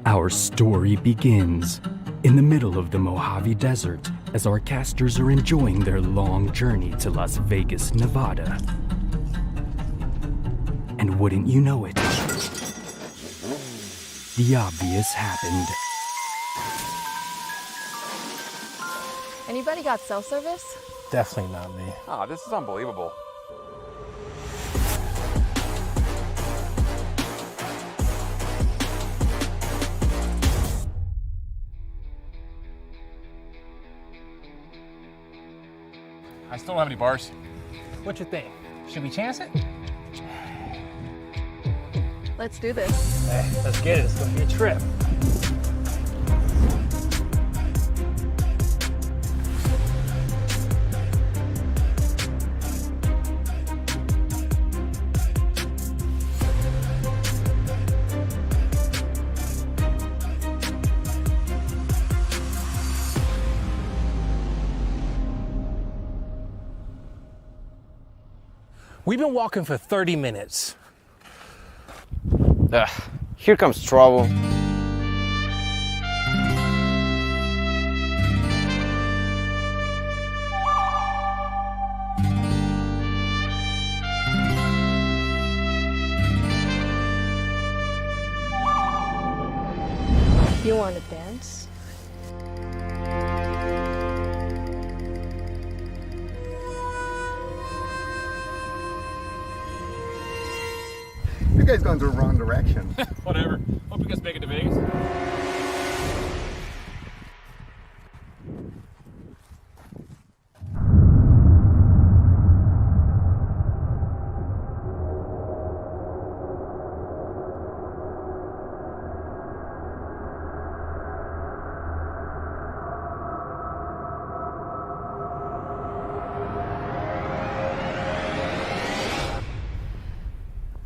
Our story begins in the middle of the Mojave Desert as our casters are enjoying their long journey to Las Vegas, Nevada. And wouldn't you know it, the obvious happened. Anybody got cell service? Definitely not me. Oh, this is unbelievable. I still don't have any bars. What you think? Should we chance it? Let's do this. Hey, let's get it. It's gonna be a trip. We've been walking for 30 minutes. Here comes trouble. You want to dance? You guys going the wrong direction. Whatever. Hope you guys make it to Vegas.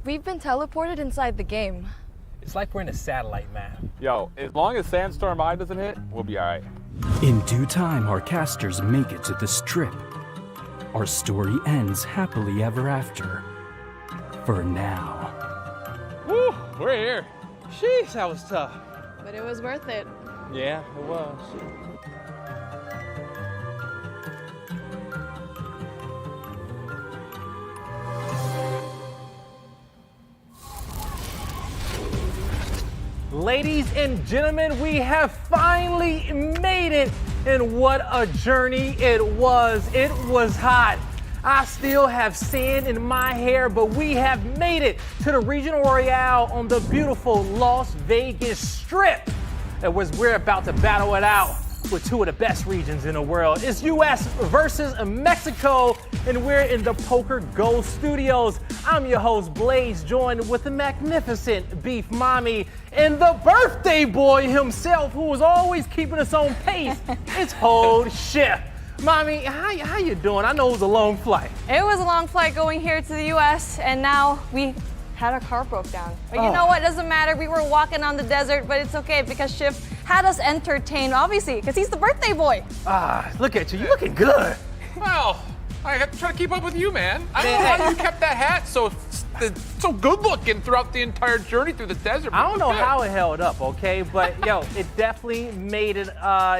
We've been teleported inside the game. It's like we're in a satellite map. Yo, as long as Sandstorm Eye doesn't hit, we'll be all right. In due time, our casters make it to the Strip. Our story ends happily ever after. For now. Woo, we're here. Sheesh, that was tough. But it was worth it. Yeah, it was. Ladies and gentlemen, we have finally made it, and what a journey it was. It was hot. I still have sand in my hair, but we have made it to the Regional Royale on the beautiful Las Vegas Strip. And we're about to battle it out with two of the best regions in the world. It's US versus Mexico, and we're in the Poker Go Studios. I'm your host, Blaze, joined with the magnificent Beef Mommy and the birthday boy himself, who was always keeping us on pace. It's Hold Chef. Mommy, how you doing? I know it was a long flight. It was a long flight going here to the US, and now we had our car broke down. But you know what? It doesn't matter. We were walking on the desert, but it's okay because Schiff had us entertained, obviously, because he's the birthday boy. Look at you. You looking good. Well, I have to try to keep up with you, man. I don't know how you kept that hat so good looking throughout the entire journey through the desert. I don't know how it held up, okay? But yo, it definitely made it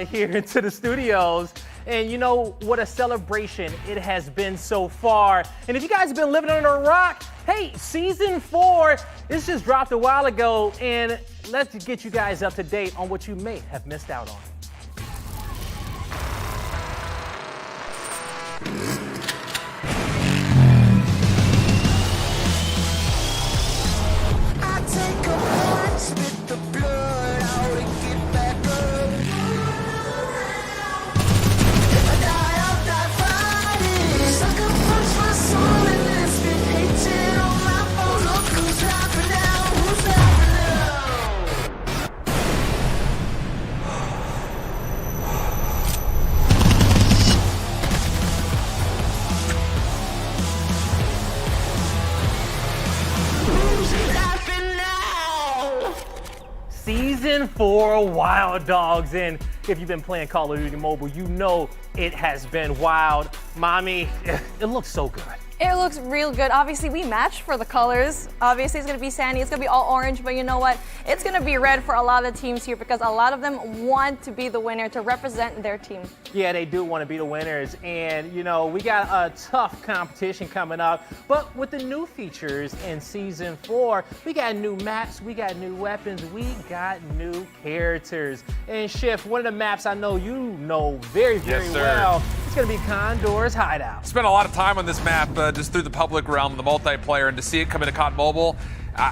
here into the studios. And you know what a celebration it has been so far. And if you guys have been living under a rock, hey, season 4, this just dropped a while ago, and let's get you guys up to date on what you may have missed out on. Season 4 Wild Dogs. And if you've been playing Call of Duty Mobile, you know it has been wild. Mommy, it looks so good. It looks real good. Obviously, we matched for the colors. Obviously, it's going to be sandy. It's going to be all orange. But you know what? It's going to be red for a lot of teams here because a lot of them want to be the winner, to represent their team. Yeah, they do want to be the winners. And, you know, we got a tough competition coming up. But with the new features in Season 4, we got new maps, we got new weapons, we got new characters. And Schiff, one of the maps I know you know very, very well, it's going to be Condor's Hideout. Spent a lot of time on this map just through the public realm, the multiplayer, and to see it come into COD Mobile.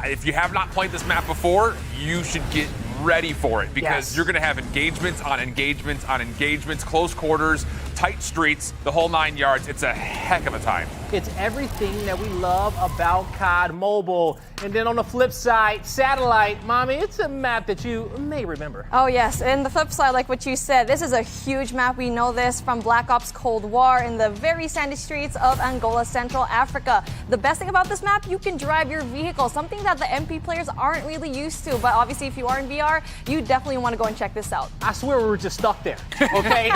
If you have not played this map before, you should get ready for it because you're going to have engagements on engagements on engagements, close quarters, tight streets, the whole 9 yards. It's a heck of a time. It's everything that we love about COD Mobile. And then on the flip side, Satellite, Mommy, it's a map that you may remember. Oh, yes. And the flip side, like what you said, this is a huge map. We know this from Black Ops Cold War in the very sandy streets of Angola, Central Africa. The best thing about this map, you can drive your vehicle, something that the MP players aren't really used to. But obviously, if you are in VR, you definitely want to go and check this out. I swear we were just stuck there, okay?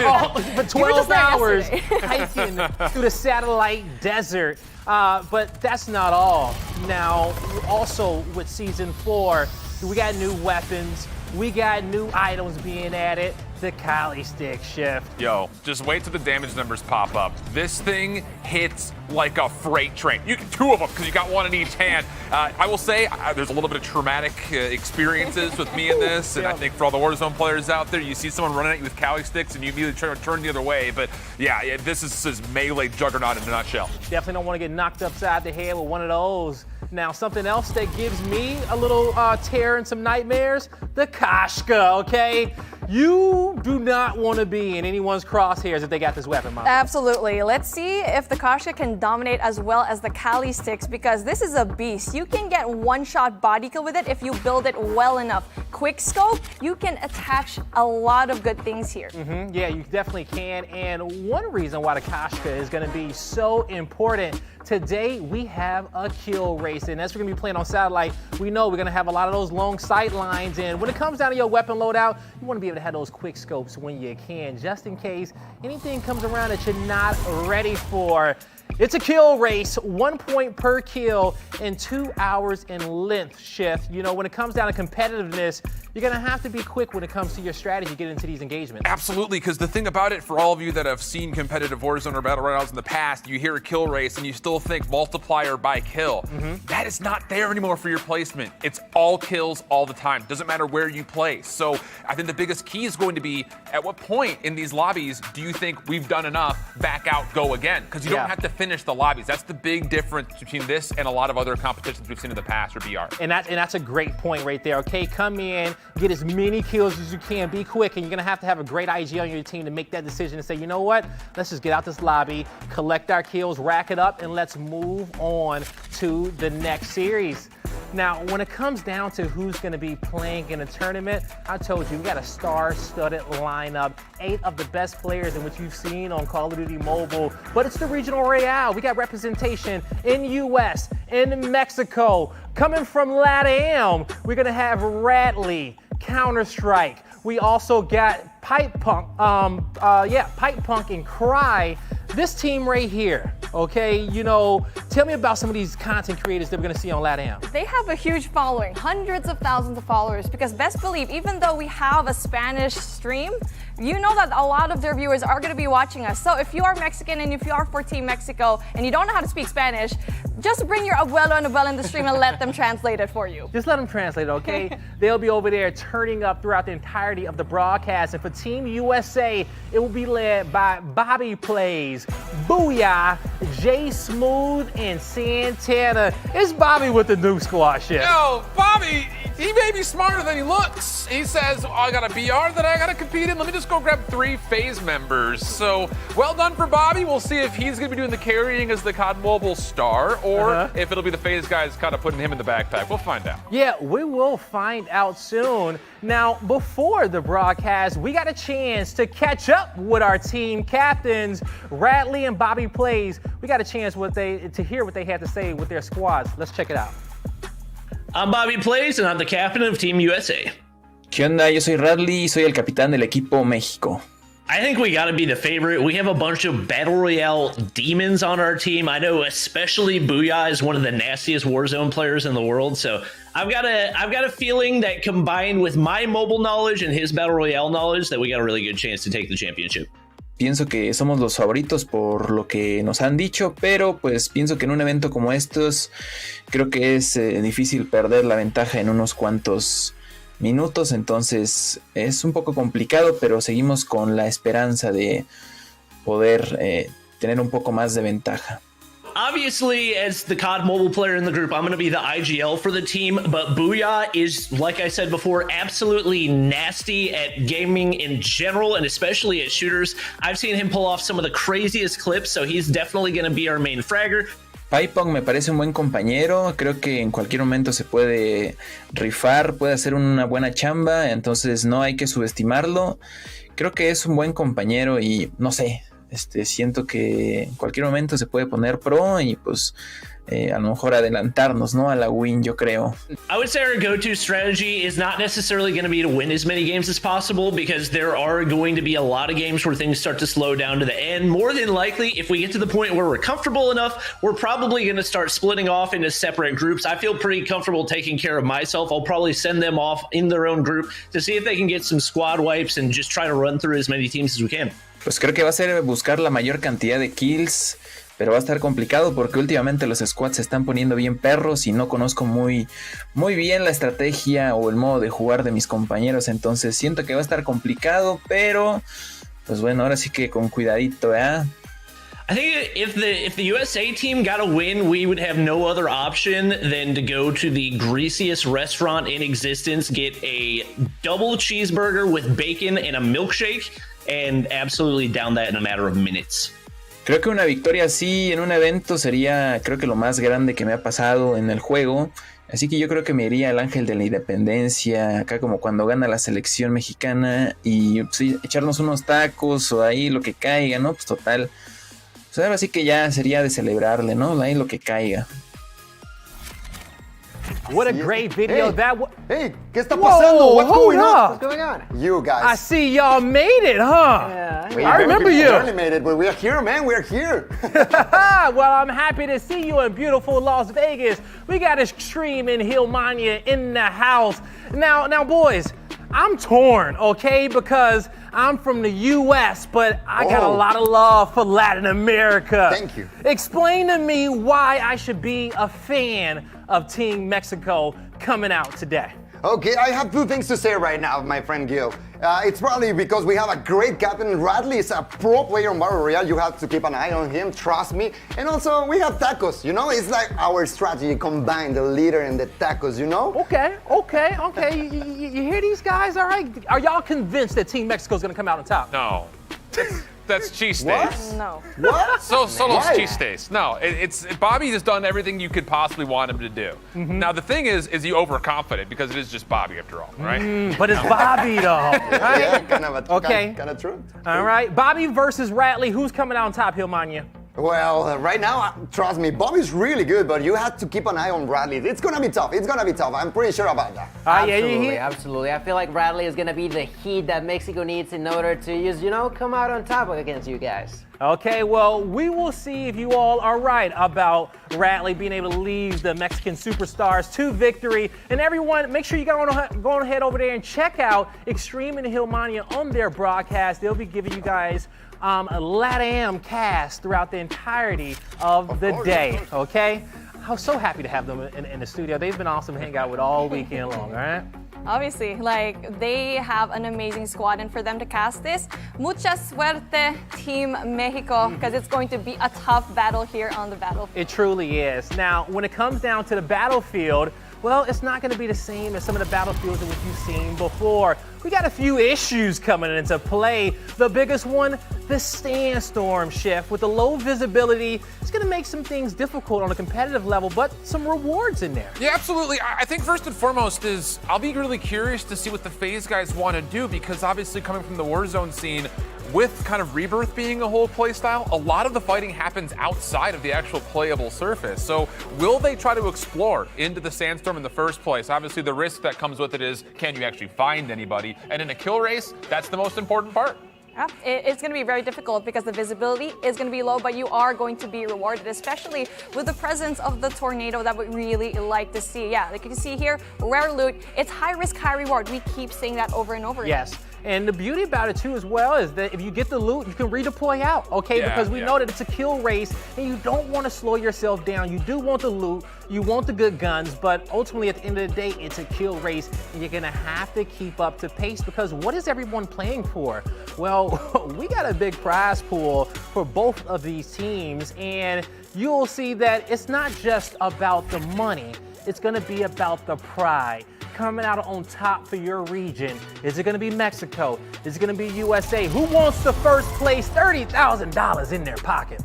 For 12 hours hiking through the Satellite Desert. But that's not all. Now, also with Season 4, we got new weapons, we got new items being added. The Kali Stick shift. Yo, just wait till the damage numbers pop up. This thing hits like a freight train. You get two of them because you got one in each hand. I will say there's a little bit of traumatic experiences with me in this, and I think for all the Warzone players out there, you see someone running at you with Kali sticks and you immediately try to turn the other way. But yeah, this is melee juggernaut in a nutshell. Definitely don't want to get knocked upside the head with one of those. Now, something else that gives me a little terror and some nightmares, the Koshka, okay? You do not want to be in anyone's crosshairs if they got this weapon, Mom. Absolutely. Let's see if the Koshka can dominate as well as the Kali sticks because this is a beast. You can get one-shot body kill with it if you build it well enough. Quick scope, you can attach a lot of good things here. Yeah, you definitely can. And one reason why the Koshka is going to be so important, today we have a kill race. And as we're going to be playing on Satellite, we know we're going to have a lot of those long sight lines. And when it comes down to your weapon loadout, you want to be able to have those quick scopes when you can, just in case anything comes around that you're not ready for. It's a kill race, 1 point per kill and 2 hours in length shift. You know, when it comes down to competitiveness, you're going to have to be quick when it comes to your strategy to get into these engagements. Absolutely, because the thing about it, for all of you that have seen competitive Warzone or Battle Royales in the past, you hear a kill race and you still think multiplier by kill. That is not there anymore for your placement. It's all kills all the time. Doesn't matter where you place. So I think the biggest key is going to be, at what point in these lobbies do you think we've done enough, back out, go again? Because you don't have to finish the lobbies. That's the big difference between this and a lot of other competitions we've seen in the past or VR. And that's a great point right there, okay? Come in, get as many kills as you can, be quick, and you're gonna have a great IG on your team to make that decision and say, you know what? Let's just get out this lobby, collect our kills, rack it up, and let's move on to the next series. Now, when it comes down to who's going to be playing in a tournament, I told you, we got a star-studded lineup, 8 of the best players in which you've seen on Call of Duty Mobile. But it's the Regional Royale. We got representation in U.S., in Mexico. Coming from LATAM, we're going to have Radley, Counter-Strike. We also got Pipe Punk, Pipe Punk and Cry. This team right here, okay, you know, tell me about some of these content creators that we're gonna see on LATAM. They have a huge following, hundreds of thousands of followers, because best believe, even though we have a Spanish stream, you know that a lot of their viewers are gonna be watching us. So if you are Mexican and if you are for Team Mexico and you don't know how to speak Spanish, just bring your abuelo and abuela in the stream and let them translate it for you. Just let them translate it, okay? They'll be over there turning up throughout the entirety of the broadcast. And for Team USA, it will be led by Bobby Plays, Booyah, Jay Smooth, and Santana. It's Bobby with the new squad shift. Yo, Bobby, he may be smarter than he looks. He says, oh, I got a BR that I got to compete in. Let me just go grab 3 FaZe members. So, well done for Bobby. We'll see if he's going to be doing the carrying as the COD Mobile star or if it'll be the FaZe guys kind of putting him in the backpack. We'll find out. Yeah, we will find out soon. Now, before the broadcast, we got a chance to catch up with our team captains, Radley and Bobby Plays. We got a chance to hear what they had to say with their squads. Let's check it out. I'm Bobby Plays, and I'm the captain of Team USA. ¿Qué onda? Yo soy Radley y soy el capitán del equipo México. I think we gotta be the favorite. We have a bunch of Battle Royale demons on our team. I know especially Booyah is one of the nastiest Warzone players in the world. So I've got a feeling that combined with my mobile knowledge and his Battle Royale knowledge that we got a really good chance to take the championship. Pienso que somos los favoritos por lo que nos han dicho, pero pues pienso que en un evento como estos creo que es difícil perder la ventaja en unos cuantos minutos, entonces es un poco complicado, pero seguimos con la esperanza de poder tener un poco más de ventaja. Obviously, as the COD mobile player in the group, I'm going to be the IGL for the team, but Booyah is, like I said before, absolutely nasty at gaming in general, and especially at shooters. I've seen him pull off some of the craziest clips, so he's definitely going to be our main fragger. Paipong me parece un buen compañero, creo que en cualquier momento se puede rifar, puede hacer una buena chamba, entonces no hay que subestimarlo. Creo que es un buen compañero y no sé, siento que en cualquier momento se puede poner pro y pues a lo mejor adelantarnos, ¿no? A la win, yo creo. I would say our go-to strategy is not necessarily going to be to win as many games as possible, because there are going to be a lot of games where things start to slow down to the end. More than likely, if we get to the point where we're comfortable enough, we're probably going to start splitting off into separate groups. I feel pretty comfortable taking care of myself. I'll probably send them off in their own group to see if they can get some squad wipes and just try to run through as many teams as we can. Pues creo que va a ser buscar la mayor cantidad de kills, pero va a estar complicado porque últimamente los squads se están poniendo bien perros y no conozco muy bien la estrategia o el modo de jugar de mis compañeros, entonces siento que va a estar complicado, pero pues bueno, ahora sí que con cuidadito, ¿eh? I think if the USA team got a win, we would have no other option than to go to the greasiest restaurant in existence, get a double cheeseburger with bacon and a milkshake, and absolutely down that in a matter of minutes. Creo que una victoria así en un evento sería, creo que lo más grande que me ha pasado en el juego. Así que yo creo que me iría al Ángel de la Independencia, acá como cuando gana la selección mexicana, y pues, echarnos unos tacos o ahí lo que caiga, ¿no? Pues total. Pues ahora sí que ya sería de celebrarle, ¿no? Ahí lo que caiga. What a great video that was. Hey, ¿qué está pasando? What's going on? What's going on? You guys. I see y'all made it, huh? Yeah. I remember you. barely made it, but we are here, man. We are here. Well, I'm happy to see you in beautiful Las Vegas. We got Extreme and Hillmania in the house. Now, boys, I'm torn, okay? Because I'm from the U.S., but I got a lot of love for Latin America. Thank you. Explain to me why I should be a fan of Team Mexico coming out today. Okay, I have two things to say right now, my friend Gil. It's probably because we have a great captain. Radley is a pro player on Battle Royale. You have to keep an eye on him, trust me. And also, we have tacos, you know? It's like our strategy combined, the leader and the tacos, you know? Okay. You hear these guys, all right? Are y'all convinced that Team Mexico's gonna come out on top? No. That's cheesesteaks. No. What? Solo's Why? cheesesteaks. No, it's Bobby has done everything you could possibly want him to do. Now the thing is he overconfident because it is just Bobby after all, right? But it's Bobby though, right? Yeah, kind of true. All right, Bobby versus Radley. Who's coming out on top, Hillmania? Well, right now, trust me, Bobby's really good, but you have to keep an eye on Radley. It's gonna be tough. I'm pretty sure about that. Absolutely. I feel like Radley is gonna be the heat that Mexico needs in order to just, come out on top against you guys. Okay, well, we will see if you all are right about Radley being able to lead the Mexican superstars to victory. And everyone, make sure you go on ahead over there and check out Extreme and Hillmania on their broadcast. They'll be giving you guys a LATAM cast throughout the entirety of the day, okay? I was so happy to have them in the studio. They've been awesome to hang out with all weekend long, all right? Obviously, they have an amazing squad, and for them to cast this, mucha suerte, Team Mexico, because it's going to be a tough battle here on the battlefield. It truly is. Now, when it comes down to the battlefield, well, it's not going to be the same as some of the battlefields that you've seen before. We got a few issues coming into play. The biggest one, the Sandstorm shift. With the low visibility, it's going to make some things difficult on a competitive level, but some rewards in there. Yeah, absolutely. I think first and foremost is I'll be really curious to see what the FaZe guys want to do, because obviously coming from the Warzone scene, with kind of Rebirth being a whole playstyle, a lot of the fighting happens outside of the actual playable surface. So will they try to explore into the Sandstorm in the first place? Obviously, the risk that comes with it is, can you actually find anybody? And in a kill race, that's the most important part. Yeah, it's going to be very difficult because the visibility is going to be low, but you are going to be rewarded, especially with the presence of the tornado that we really like to see. Yeah, like you can see here, rare loot. It's high risk, high reward. We keep saying that over and over again. Yes. And the beauty about it too as well is that if you get the loot, you can redeploy out, okay? Yeah, because we know that it's a kill race and you don't want to slow yourself down. You do want the loot, you want the good guns, but ultimately at the end of the day, it's a kill race and you're gonna have to keep up to pace because what is everyone playing for? Well, we got a big prize pool for both of these teams and you'll see that it's not just about the money, it's gonna be about the pride. Coming out on top for your region. Is it gonna be Mexico? Is it gonna be USA? Who wants the first place $30,000 in their pocket?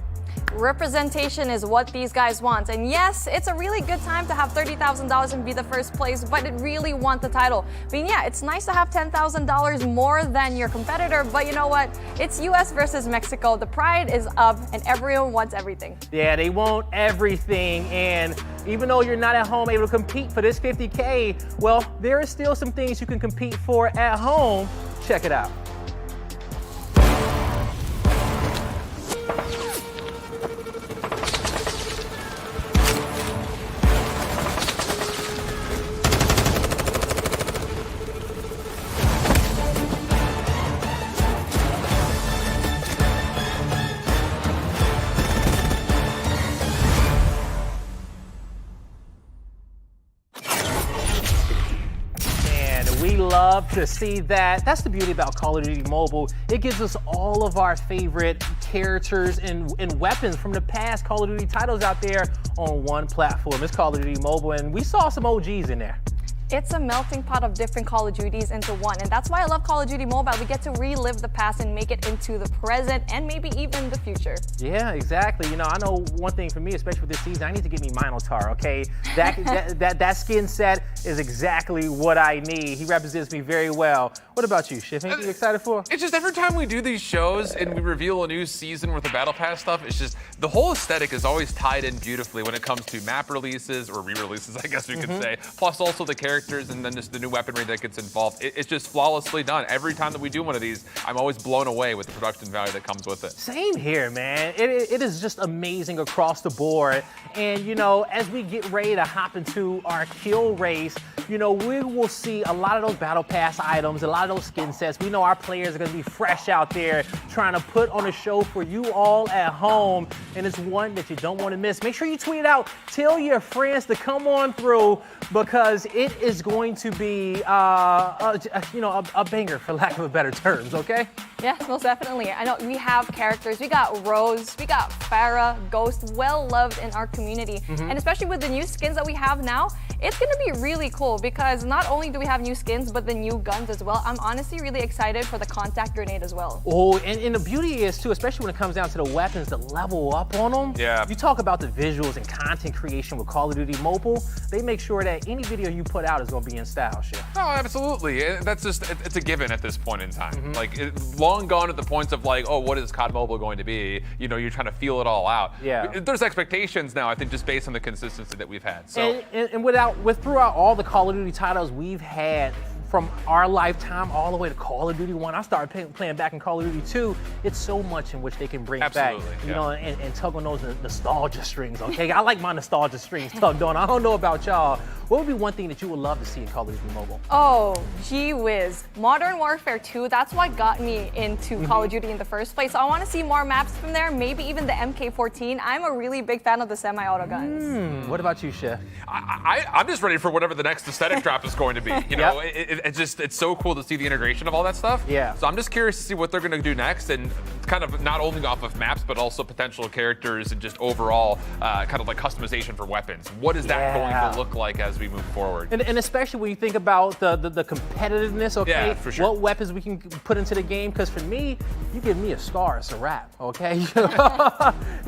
Representation is what these guys want. And yes, it's a really good time to have $30,000 and be the first place, but it really want the title. I mean, yeah, it's nice to have $10,000 more than your competitor, but you know what? It's US versus Mexico. The pride is up and everyone wants everything. Yeah, they want everything. And even though you're not at home able to compete for this 50K, well, there is still some things you can compete for at home. Check it out. We love to see that. That's the beauty about Call of Duty Mobile. It gives us all of our favorite characters and weapons from the past Call of Duty titles out there on one platform. It's Call of Duty Mobile, and we saw some OGs in there. It's a melting pot of different Call of Duties into one, and that's why I love Call of Duty Mobile. We get to relive the past and make it into the present and maybe even the future. Yeah, exactly. You know, I know one thing for me, especially with this season, I need to get me Minotaur, okay? That skin set is exactly what I need. He represents me very well. What about you, Shiv? Anything you excited for? It's just every time we do these shows and we reveal a new season with the Battle Pass stuff, it's just the whole aesthetic is always tied in beautifully when it comes to map releases or re-releases, I guess we could say. Plus also the characters and then just the new weaponry that gets involved. It's just flawlessly done. Every time that we do one of these, I'm always blown away with the production value that comes with it. Same here, man. It is just amazing across the board. And, you know, as we get ready to hop into our kill race, you know, we will see a lot of those Battle Pass items, a lot of those skin sets. We know our players are going to be fresh out there trying to put on a show for you all at home. And it's one that you don't want to miss. Make sure you tweet it out. Tell your friends to come on through because it is going to be, a banger, for lack of a better terms, okay? Yes, most definitely. I know we have characters. We got Rose, we got Pharah, Ghost, well loved in our community. And especially with the new skins that we have now, it's going to be really cool because not only do we have new skins, but the new guns as well. I'm honestly really excited for the contact grenade as well. Oh, and the beauty is too, especially when it comes down to the weapons, to level up on them. Yeah. You talk about the visuals and content creation with Call of Duty Mobile. They make sure that any video you put out is going to be in style, shit. Oh, absolutely. That's just, it's a given at this point in time. Like, long gone at the points of like, oh, what is COD Mobile going to be? You know, you're trying to feel it all out. Yeah. There's expectations now, I think, just based on the consistency that we've had. So. And throughout all the Call of Duty titles we've had from our lifetime all the way to Call of Duty 1, I started playing back in Call of Duty 2, it's so much in which they can bring back, you know, and tug on those nostalgia strings, okay? I like my nostalgia strings tugged on. I don't know about y'all. What would be one thing that you would love to see in Call of Duty Mobile? Oh, gee whiz. Modern Warfare 2, that's what got me into Call of Duty in the first place. So I want to see more maps from there, maybe even the MK14. I'm a really big fan of the semi-auto guns. What about you, Chef? I'm just ready for whatever the next aesthetic drop is going to be. You know, it's so cool to see the integration of all that stuff. Yeah. So I'm just curious to see what they're going to do next, and kind of not only off of maps, but also potential characters and just overall kind of like customization for weapons. What is that going to look like as we move forward? And especially when you think about the competitiveness, okay? Yeah, for sure. What weapons we can put into the game, because for me, you give me a scar, it's a wrap, okay?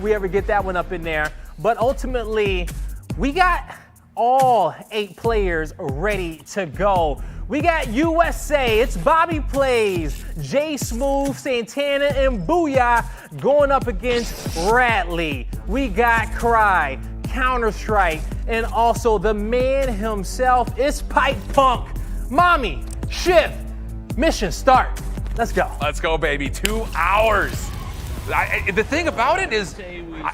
We ever get that one up in there. But ultimately, we got all 8 players ready to go. We got USA, it's Bobby Plays, Jay Smooth, Santana, and Booyah going up against Radley. We got Cry, Counter-Strike, and also the man himself, it's Pipe Punk. Mommy, Shift, mission start. Let's go. Let's go, baby. 2 hours. The thing about it is,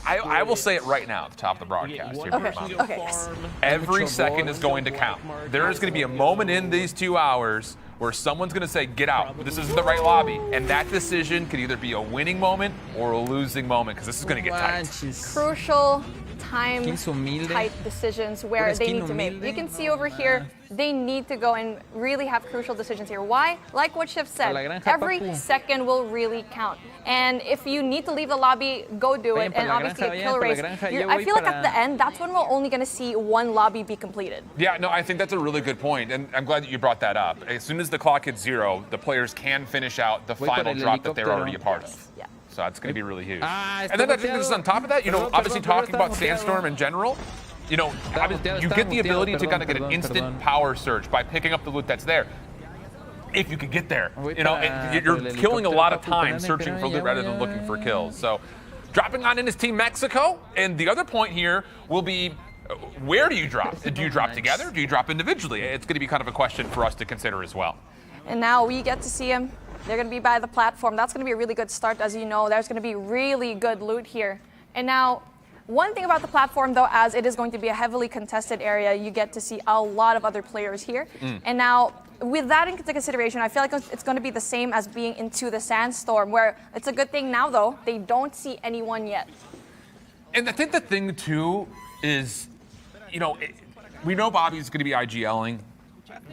I will say it right now at the top of the broadcast. Here, Okay, yes. Every second is going to count. There is going to be a moment in these 2 hours where someone's going to say, get out. This isn't the right lobby. And that decision could either be a winning moment or a losing moment, because this is going to get tight. Crucial time-type decisions where they need to make. You can see over here, they need to go and really have crucial decisions here. Why? Like what Shift said, every second will really count. And if you need to leave the lobby, go do it. And obviously a kill race. I feel like at the end, that's when we're only going to see one lobby be completed. Yeah, no, I think that's a really good point, and I'm glad that you brought that up. As soon as the clock hits 0, the players can finish out the final drop that they're already a part of. Yeah. So that's going to be really huge. And then I think this is on top of that, obviously talking about Sandstorm in general, you get the ability to kind of get an instant power surge by picking up the loot that's there. If you could get there, you're killing a lot of time searching for loot rather than looking for kills. So dropping on in is Team Mexico. And the other point here will be, where do you drop? Do you drop together? Do you drop individually? It's going to be kind of a question for us to consider as well. And now we get to see them. They're going to be by the platform. That's going to be a really good start. As you know, there's going to be really good loot here. And now, one thing about the platform, though, as it is going to be a heavily contested area, you get to see a lot of other players here. And now, with that into consideration, I feel like it's going to be the same as being into the Sandstorm, where it's a good thing now, though, they don't see anyone yet. And I think the thing, too, is, we know Bobby's going to be IGLing.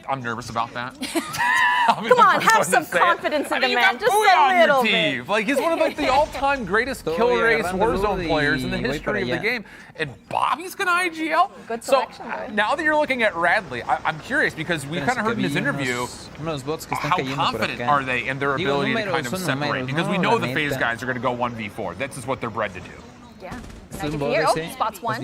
I'm nervous about that. Come on, have some confidence in the man, just a little bit. Like, he's one of the all-time greatest kill race Warzone players in the history of the game, and Bobby's gonna IGL. Good selection, so now that you're looking at Radley, I'm curious because we kind of heard in his interview how confident are they in their ability to kind of separate? Because we know the FaZe guys are gonna go 1v4. That's just what they're bred to do. Yeah. Spots one.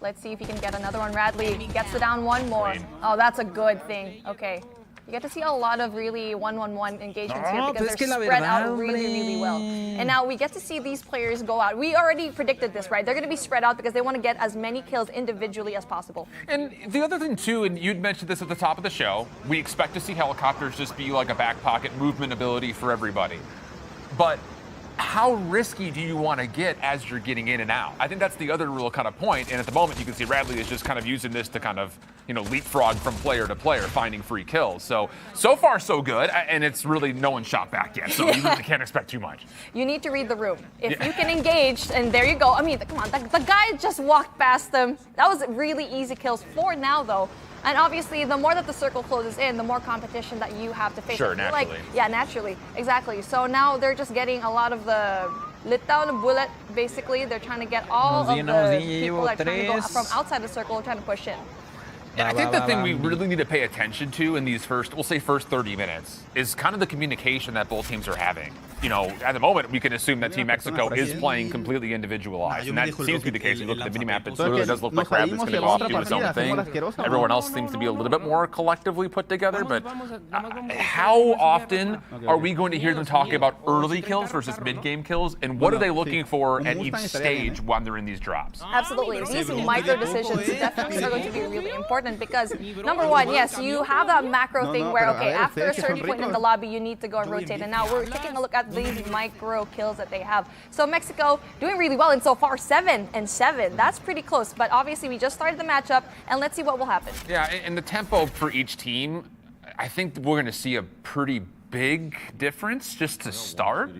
Let's see if he can get another one. Radley gets it down one more. Oh, that's a good thing. Okay. You get to see a lot of really 1-1-1 engagements here because they're spread out really, really well. And now we get to see these players go out. We already predicted this, right? They're going to be spread out because they want to get as many kills individually as possible. And the other thing, too, and you'd mentioned this at the top of the show, we expect to see helicopters just be like a back pocket movement ability for everybody. But how risky do you want to get as you're getting in and out? I think that's the other real kind of point. And at the moment, you can see Radley is just kind of using this to kind of, leapfrog from player to player, finding free kills. So far, so good. And it's really no one shot back yet. So you really can't expect too much. You need to read the room. If you can engage, and there you go. I mean, come on, the guy just walked past them. That was really easy kills. 4 now, though. And obviously, the more that the circle closes in, the more competition that you have to face. Sure, naturally. Naturally. Exactly. So now they're just getting a lot of the lit down bullet, basically. They're trying to get all of the people that are trying to go from outside the circle, trying to push in. And I think the thing we really need to pay attention to in these first 30 minutes is kind of the communication that both teams are having. At the moment, we can assume that Team Mexico is playing completely individualized, and that seems to be the case. When you look at the minimap, it really does look like Radley's going to go off and do his own thing. Everyone else seems to be a little bit more collectively put together, but how often are we going to hear them talking about early kills versus mid-game kills, and what are they looking for at each stage when they're in these drops? Absolutely. These micro decisions definitely are going to be really important because, number one, yes, you have that macro thing where, okay, after a certain point in the lobby, you need to go and rotate, and now we're taking a look at these micro kills that they have. So Mexico doing really well, and so far 7-7. That's pretty close, but obviously we just started the matchup, and let's see what will happen. Yeah, and the tempo for each team, I think we're going to see a pretty big difference just to start.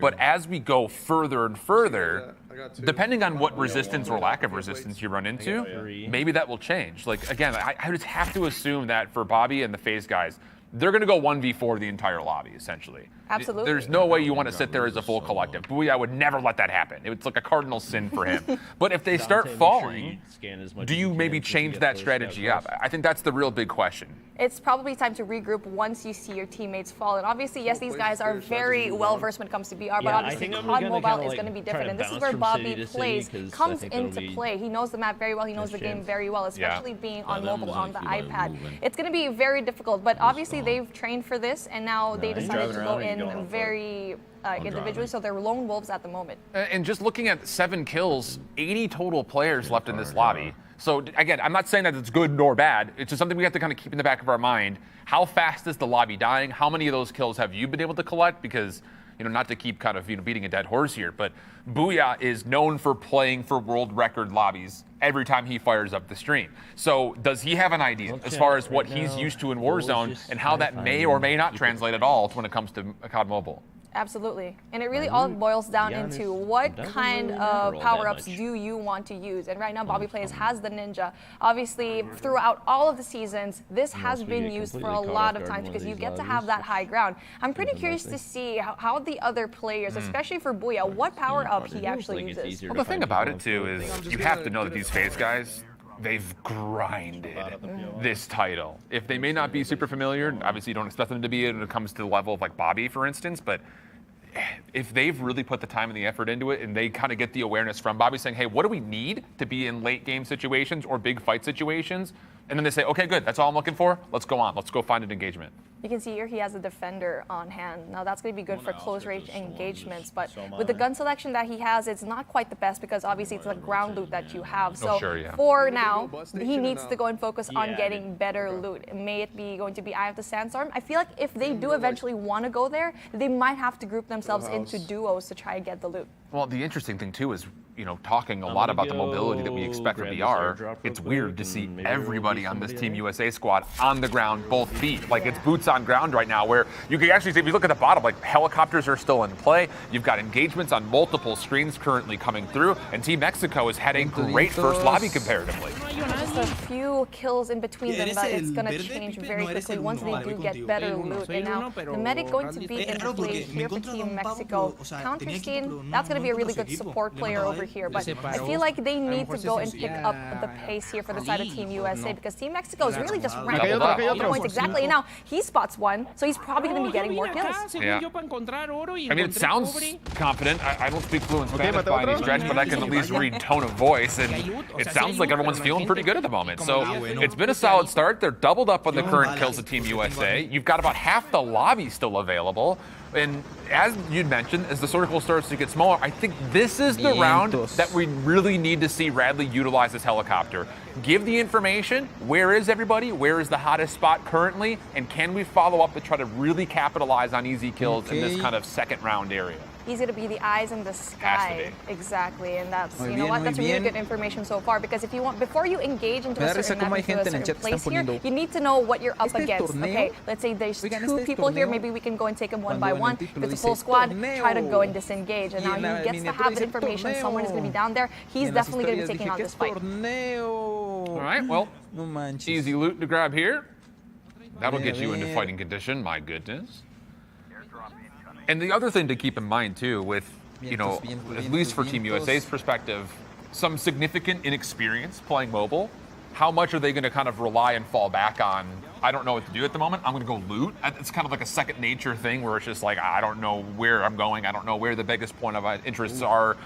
But as we go further and further, depending on what resistance or lack of resistance you run into, maybe that will change. Like, again, I just have to assume that for Bobby and the FaZe guys, they're going to go 1v4 the entire lobby, essentially. Absolutely. There's no way you want to sit there as a full collective. Booyah would never let that happen. It's like a cardinal sin for him. But if they start falling, do you maybe change that strategy up? I think that's the real big question. It's probably time to regroup once you see your teammates fall. And obviously, yes, these guys are very well versed when it comes to BR, but obviously COD Mobile is going to be different. And this is where Bobby plays, comes into play. He knows the map very well. He knows the game very well, especially being on mobile, on the iPad. It's going to be very difficult, but obviously they've trained for this, and now they decided to go in very individually, so they're lone wolves at the moment. And just looking at 7 kills, 80 total players left in this lobby. So again, I'm not saying that it's good nor bad. It's just something we have to kind of keep in the back of our mind. How fast is the lobby dying? How many of those kills have you been able to collect? Because, not to keep kind of beating a dead horse here, but Booyah is known for playing for world record lobbies every time he fires up the stream. So does he have an idea as far as what he's used to in Warzone and how that may or may not translate at all when it comes to COD Mobile? Absolutely. And it really all boils down into what kind of power-ups do you want to use. And right now, Bobby Plays has the Ninja. Obviously, throughout all of the seasons, this has been used for a lot of times because you get to have that high ground. I'm pretty curious to see how the other players, especially for Booyah, what power-up he actually uses. Well, the thing about it, too, is you have to know that these FaZe guys, they've grinded this title. If they may not be super familiar, obviously you don't expect them to be when it comes to the level of like Bobby, for instance, but if they've really put the time and the effort into it and they kind of get the awareness from Bobby saying, hey, what do we need to be in late game situations or big fight situations? And then they say, okay, good, that's all I'm looking for. Let's go on. Let's go find an engagement. You can see here he has a defender on hand. Now that's going to be good for close range engagements, but with the gun selection that he has, it's not quite the best because obviously it's a ground loot that you have. So for now, he needs to go and focus on getting better loot. May it be going to be Eye of the Sandstorm? I feel like if they do eventually want to go there, they might have to group themselves into duos to try and get the loot. Well, the interesting thing too is, talking a lot about the mobility that we expect from BR, it's weird to see everybody on this Team USA squad on the ground, both feet. Like it's boots on ground right now, where you can actually see, if you look at the bottom, like helicopters are still in play. You've got engagements on multiple screens currently coming through, and Team Mexico has had a great first lobby comparatively. Just a few kills in between them, but it's going to change very quickly once they do get better loot. And now the medic going to be in play here for Team Mexico. Counterstein, that's going to be a really good support player over here, but I feel like they need to go and pick up the pace here for the side of Team USA because Team Mexico is really just ranking up points exactly. And now he spots one, so he's probably going to be getting more kills. Yeah. I mean, it sounds confident. I don't speak fluent Spanish by any stretch, but I can at least read tone of voice, and it sounds like everyone's feeling pretty good at the moment. So it's been a solid start. They're doubled up on the current kills of Team USA. You've got about half the lobby still available. And as you'd mentioned, as the circle starts to get smaller, I think this is the round that we really need to see Radley utilize this helicopter. Give the information. Where is everybody? Where is the hottest spot currently? And can we follow up to try to really capitalize on easy kills in this kind of second round area? He's going to be the eyes in the sky. Exactly, and that's, you know what, that's really good information so far, because if you want, before you engage into a certain map, into a certain place here, you need to know what you're up against. Okay, let's say there's 2 people here, maybe we can go and take them one by one. If it's a full squad, try to go and disengage, and now he gets to have the information, someone is going to be down there, he's definitely going to be taking on this fight. All right, well, easy loot to grab here. That'll get you into fighting condition, my goodness. And the other thing to keep in mind too, with, at least for Team USA's perspective, some significant inexperience playing mobile. How much are they going to kind of rely and fall back on? I don't know what to do at the moment. I'm going to go loot. It's kind of like a second nature thing where it's just like, I don't know where I'm going. I don't know where the biggest point of interests are.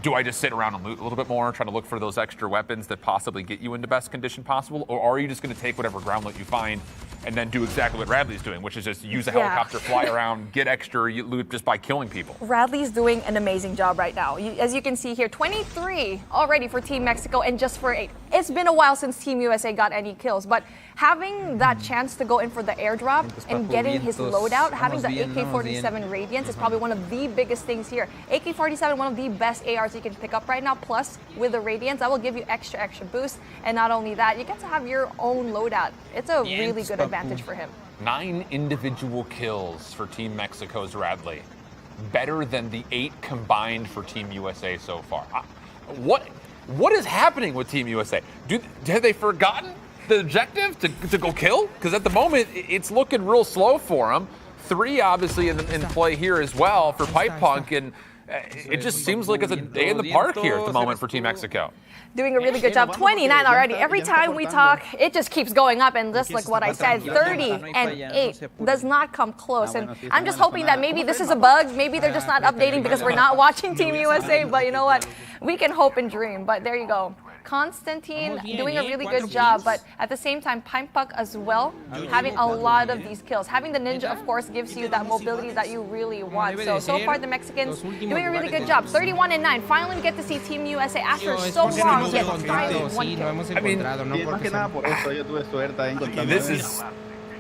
Do I just sit around and loot a little bit more, try to look for those extra weapons that possibly get you into best condition possible? Or are you just going to take whatever ground loot you find and then do exactly what Radley's doing, which is just use a helicopter, fly around, get extra loot just by killing people? Radley's doing an amazing job right now. As you can see here, 23 already for Team Mexico and just for 8. It's been a while since Team USA got any kills, but having that chance to go in for the airdrop and getting his loadout, having the AK-47 Radiance is probably one of the biggest things here. AK-47, one of the best ARs you can pick up right now, plus with the Radiance, that will give you extra boost. And not only that, you get to have your own loadout. It's a really good advantage for him. 9 individual kills for Team Mexico's Radley. Better than the 8 combined for Team USA so far. What is happening with Team USA? Have they forgotten the objective to go kill? Because at the moment, it's looking real slow for him. 3 obviously in play here as well for Pipe Punk, and it just seems like it's a day in the park here at the moment for Team Mexico. Doing a really good job. 29 already. Every time we talk, it just keeps going up. And just like what I said, 30-8 does not come close. And I'm just hoping that maybe this is a bug. Maybe they're just not updating because we're not watching Team USA. But you know what? We can hope and dream. But there you go. Constantine doing a really good job, but at the same time, Pipe Punk as well, having a lot of these kills. Having the ninja, of course, gives you that mobility that you really want. So far, the Mexicans doing a really good job. 31-9. Finally, we get to see Team USA after so long get finally 1 kill. I mean, this is,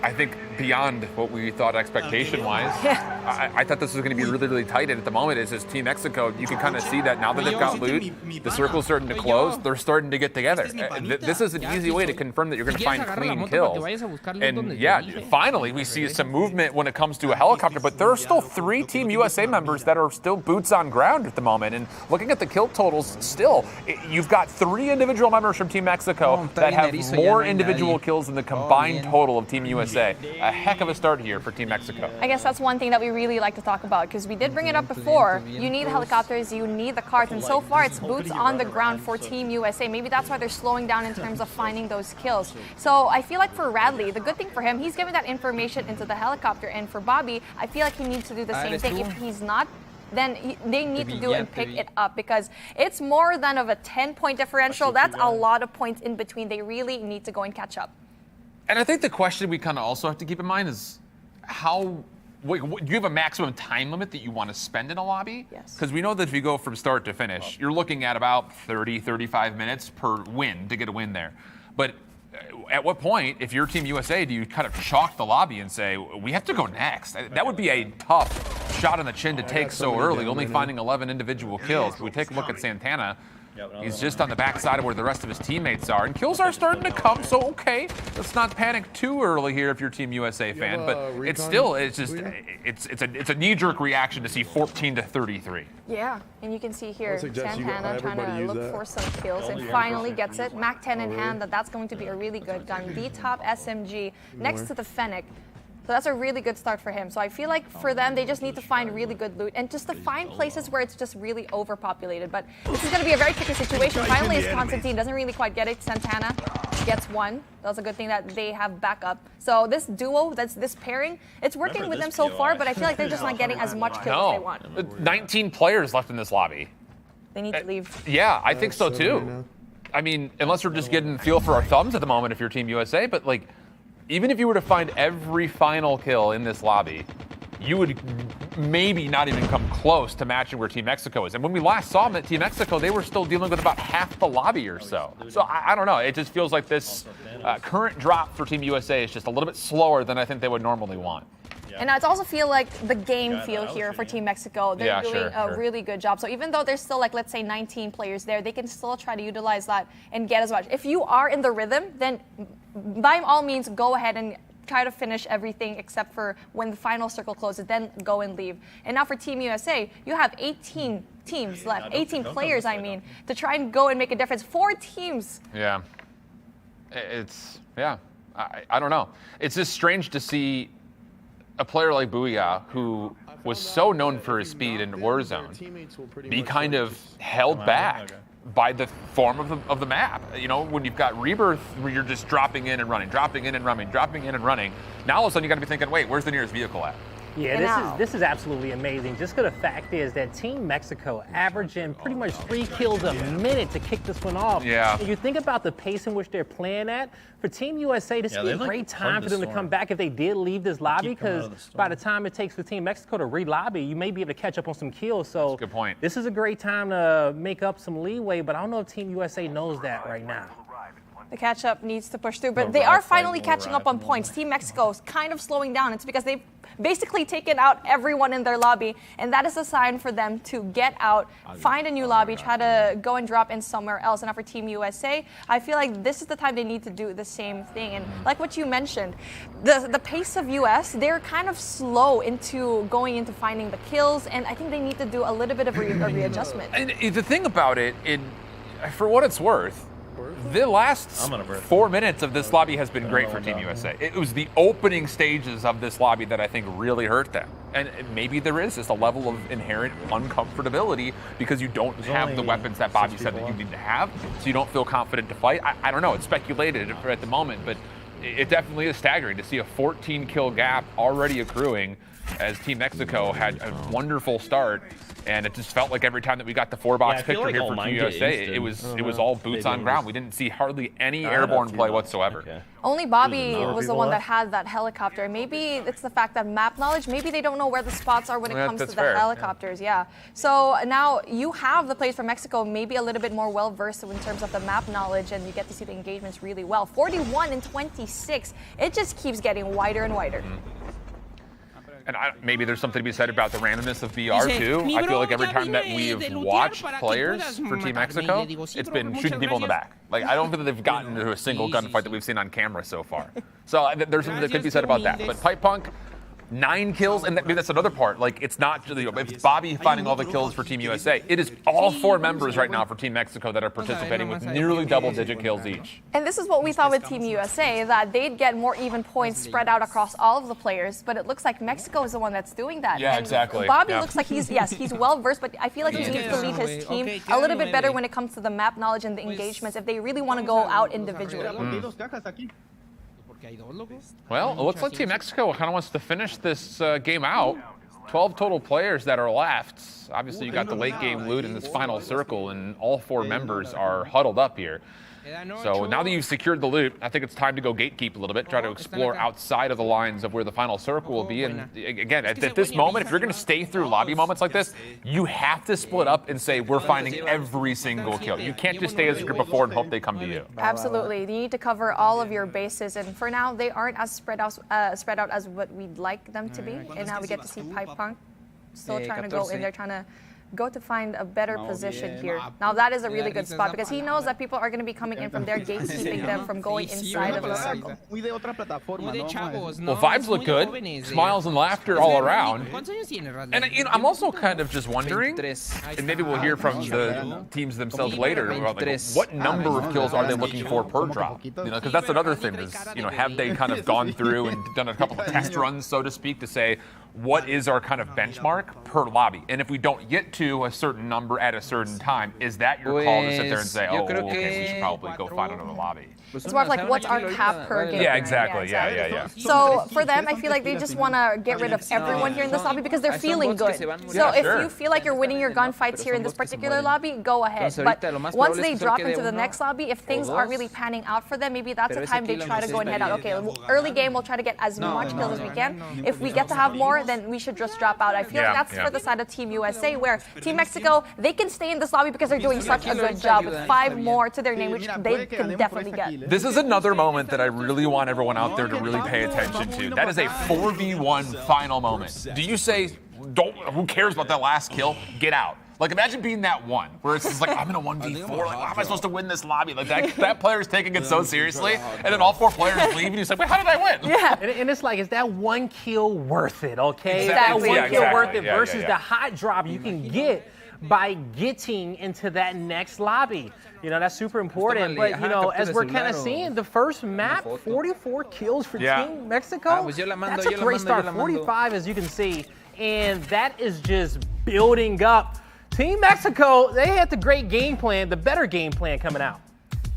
I think, beyond what we thought expectation-wise. I thought this was going to be really, really tight, and at the moment, it's just Team Mexico. You can kind of see that now that they've got loot, the circle's starting to close, they're starting to get together. This is an easy way to confirm that you're going to find clean kills. And yeah, finally, we see some movement when it comes to a helicopter, but there are still 3 Team USA members that are still boots on ground at the moment. And looking at the kill totals, still, you've got 3 individual members from Team Mexico that have more individual kills than the combined total of Team USA. A heck of a start here for Team Mexico. I guess that's one thing that we really like to talk about, because we did bring it up before. You need helicopters, you need the carts, and so far it's boots on the ground for Team USA. Maybe that's why they're slowing down in terms of finding those kills. So I feel like for Radley, the good thing for him, he's giving that information into the helicopter, and for Bobby, I feel like he needs to do the same thing. If he's not, then they need to do it and pick it up, because it's more than of a 10-point differential. That's a lot of points in between. They really need to go and catch up. And I think the question we kind of also have to keep in mind is do you have a maximum time limit that you want to spend in a lobby? Yes. Because we know that if you go from start to finish, you're looking at about 30, 35 minutes per win to get a win there. But at what point, if you're Team USA, do you kind of chalk the lobby and say, we have to go next? That would be a tough shot on the chin to take so early, only finding 11 individual kills. But we take a look at Santana. He's just on the backside of where the rest of his teammates are, and kills are starting to come. So okay, let's not panic too early here if you're a Team USA fan. But it's a knee-jerk reaction to see 14-33. Yeah, and you can see here Santana trying to look for some kills and finally gets it. Mac 10 in hand. That's going to be a really good gun. The top SMG next to the Fennec. So that's a really good start for him. So I feel like for them, they just need to find really good loot and just to find places where it's just really overpopulated. But this is going to be a very tricky situation. Finally, as Constantine doesn't really quite get it. Santana gets 1. That's a good thing that they have backup. So this duo, this pairing, it's working with them so far, but I feel like they're just not getting as much kills as they want. 19 players left in this lobby. They need to leave. Yeah, I think so too. I mean, unless we're just getting feel for our thumbs at the moment if you're Team USA, but like, even if you were to find every final kill in this lobby, you would maybe not even come close to matching where Team Mexico is. And when we last saw them at Team Mexico, they were still dealing with about half the lobby or so. So I don't know. It just feels like this current drop for Team USA is just a little bit slower than I think they would normally want. And I also feel like the game feel here for Team Mexico, they're doing a really good job. So even though there's still, like, let's say 19 players there, they can still try to utilize that and get as much. If you are in the rhythm, then by all means, go ahead and try to finish everything except for when the final circle closes, then go and leave. And now for Team USA, you have 18 teams left, 18 players, I mean, to try and go and make a difference. 4 teams. Yeah. I don't know. It's just strange to see a player like Booyah, who was so known for his speed in Warzone, be kind of held back by the form of the map. You know, when you've got Rebirth, where you're just dropping in and running, dropping in and running, dropping in and running. Now all of a sudden you got to be thinking, wait, where's the nearest vehicle at? Yeah, this is absolutely amazing. Just because the fact is that Team Mexico averaging pretty much 3 kills a minute to kick this one off. Yeah. And you think about the pace in which they're playing at, for Team USA, this would be a great time for them to come back if they did leave this lobby, because by the time it takes for Team Mexico to re-lobby, you may be able to catch up on some kills. So good point. This is a great time to make up some leeway, but I don't know if Team USA knows that right now. The catch-up needs to push through, but they are finally catching up on points. Team Mexico is kind of slowing down. It's because they've basically taken out everyone in their lobby, and that is a sign for them to get out, find a new lobby, try to go and drop in somewhere else. And now for Team USA, I feel like this is the time they need to do the same thing. And like what you mentioned, the pace of US, they're kind of slow into going into finding the kills, and I think they need to do a little bit of a readjustment. And the thing about it, for what it's worth, The last 4 minutes of this lobby has been great for Team USA. It was the opening stages of this lobby that I think really hurt them. And maybe there is just a level of inherent uncomfortability because you don't have the weapons that Bobby said that you need to have, so you don't feel confident to fight. I don't know, it's speculated at the moment, but it definitely is staggering to see a 14-kill gap already accruing as Team Mexico had a wonderful start. And it just felt like every time that we got the 4-box picture here for Team USA, it was all boots on ground. We didn't see hardly any airborne play whatsoever. Okay. Only Bobby was the one that had that helicopter. Maybe it's the fact that map knowledge, maybe they don't know where the spots are when it comes to the helicopters. Yeah. So now you have the players from Mexico maybe a little bit more well-versed in terms of the map knowledge, and you get to see the engagements really well. 41 and 26. It just keeps getting wider and wider. And maybe there's something to be said about the randomness of BR too. I feel like every time that we've watched players for Team Mexico, it's been shooting people in the back. Like, I don't think that they've gotten into a single gunfight that we've seen on camera so far. So there's something that could be said about that. But Pipe Punk, 9 kills, and maybe that's another part. Like, it's not just, it's Bobby finding all the kills for Team USA. It is all 4 members right now for Team Mexico that are participating with nearly double-digit kills each. And this is what we thought with Team USA, that they'd get more even points spread out across all of the players, but it looks like Mexico is the one that's doing that. Yeah, and exactly. Bobby looks like he's well-versed, but I feel like he needs to lead his team a little bit better when it comes to the map knowledge and the engagements if they really want to go out individually. Well, it looks like Team Mexico kind of wants to finish this game out. 12 total players that are left. Obviously, you got the late game loot in this final circle, and all 4 members are huddled up here. So now that you've secured the loot, I think it's time to go gatekeep a little bit, try to explore outside of the lines of where the final circle will be. And again, at this moment, if you're going to stay through lobby moments like this, you have to split up and say, we're finding every single kill. You can't just stay as a group of 4 and hope they come to you. Absolutely. You need to cover all of your bases. And for now, they aren't as spread out as what we'd like them to be. And now we get to see Pipe Punk still trying to go in there, trying to go to find a better position here. Now that is a really good spot because he knows that people are going to be coming in from there, gatekeeping them from going inside of the circle. Well, vibes look good. Smiles and laughter all around. And I'm also kind of just wondering, and maybe we'll hear from the teams themselves later, about like, what number of kills are they looking for per drop? Because that's another thing is, have they kind of gone through and done a couple of test runs, so to speak, to say, what is our kind of benchmark per lobby? And if we don't get to a certain number at a certain time, is that your call to sit there and say, oh, okay, we should probably go find another lobby? It's more of like, what's our cap per game? Yeah, exactly. Yeah. So for them, I feel like they just want to get rid of everyone here in this lobby because they're feeling good. So if you feel like you're winning your gunfights here in this particular lobby, go ahead. But once they drop into the next lobby, if things aren't really panning out for them, maybe that's the time they try to go and head out. Okay, early game, we'll try to get as much kills as we can. If we get to have more, then we should just drop out. I feel like that's for the side of Team USA, where Team Mexico, they can stay in this lobby because they're doing such a good job with 5 more to their name, which they can definitely get. This is another moment that I really want everyone out there to really pay attention to. That is a 4v1 final moment. Do you say, who cares about that last kill? Get out. Like, imagine being that one, where it's just like, I'm in a 1v4, like, how am I supposed to win this lobby? Like, that player's taking it so seriously, and then all 4 players leave, and he's like, wait, how did I win? Yeah. And it's like, is that 1 kill worth it, okay? Exactly. Is that 1 kill worth it versus the hot drop you can get by getting into that next lobby? That's super important. But, as we're kind of seeing, the first map, 44 kills for Team Mexico. That's a great start. 45, as you can see. And that is just building up. Team Mexico, they had the great game plan, the better game plan coming out.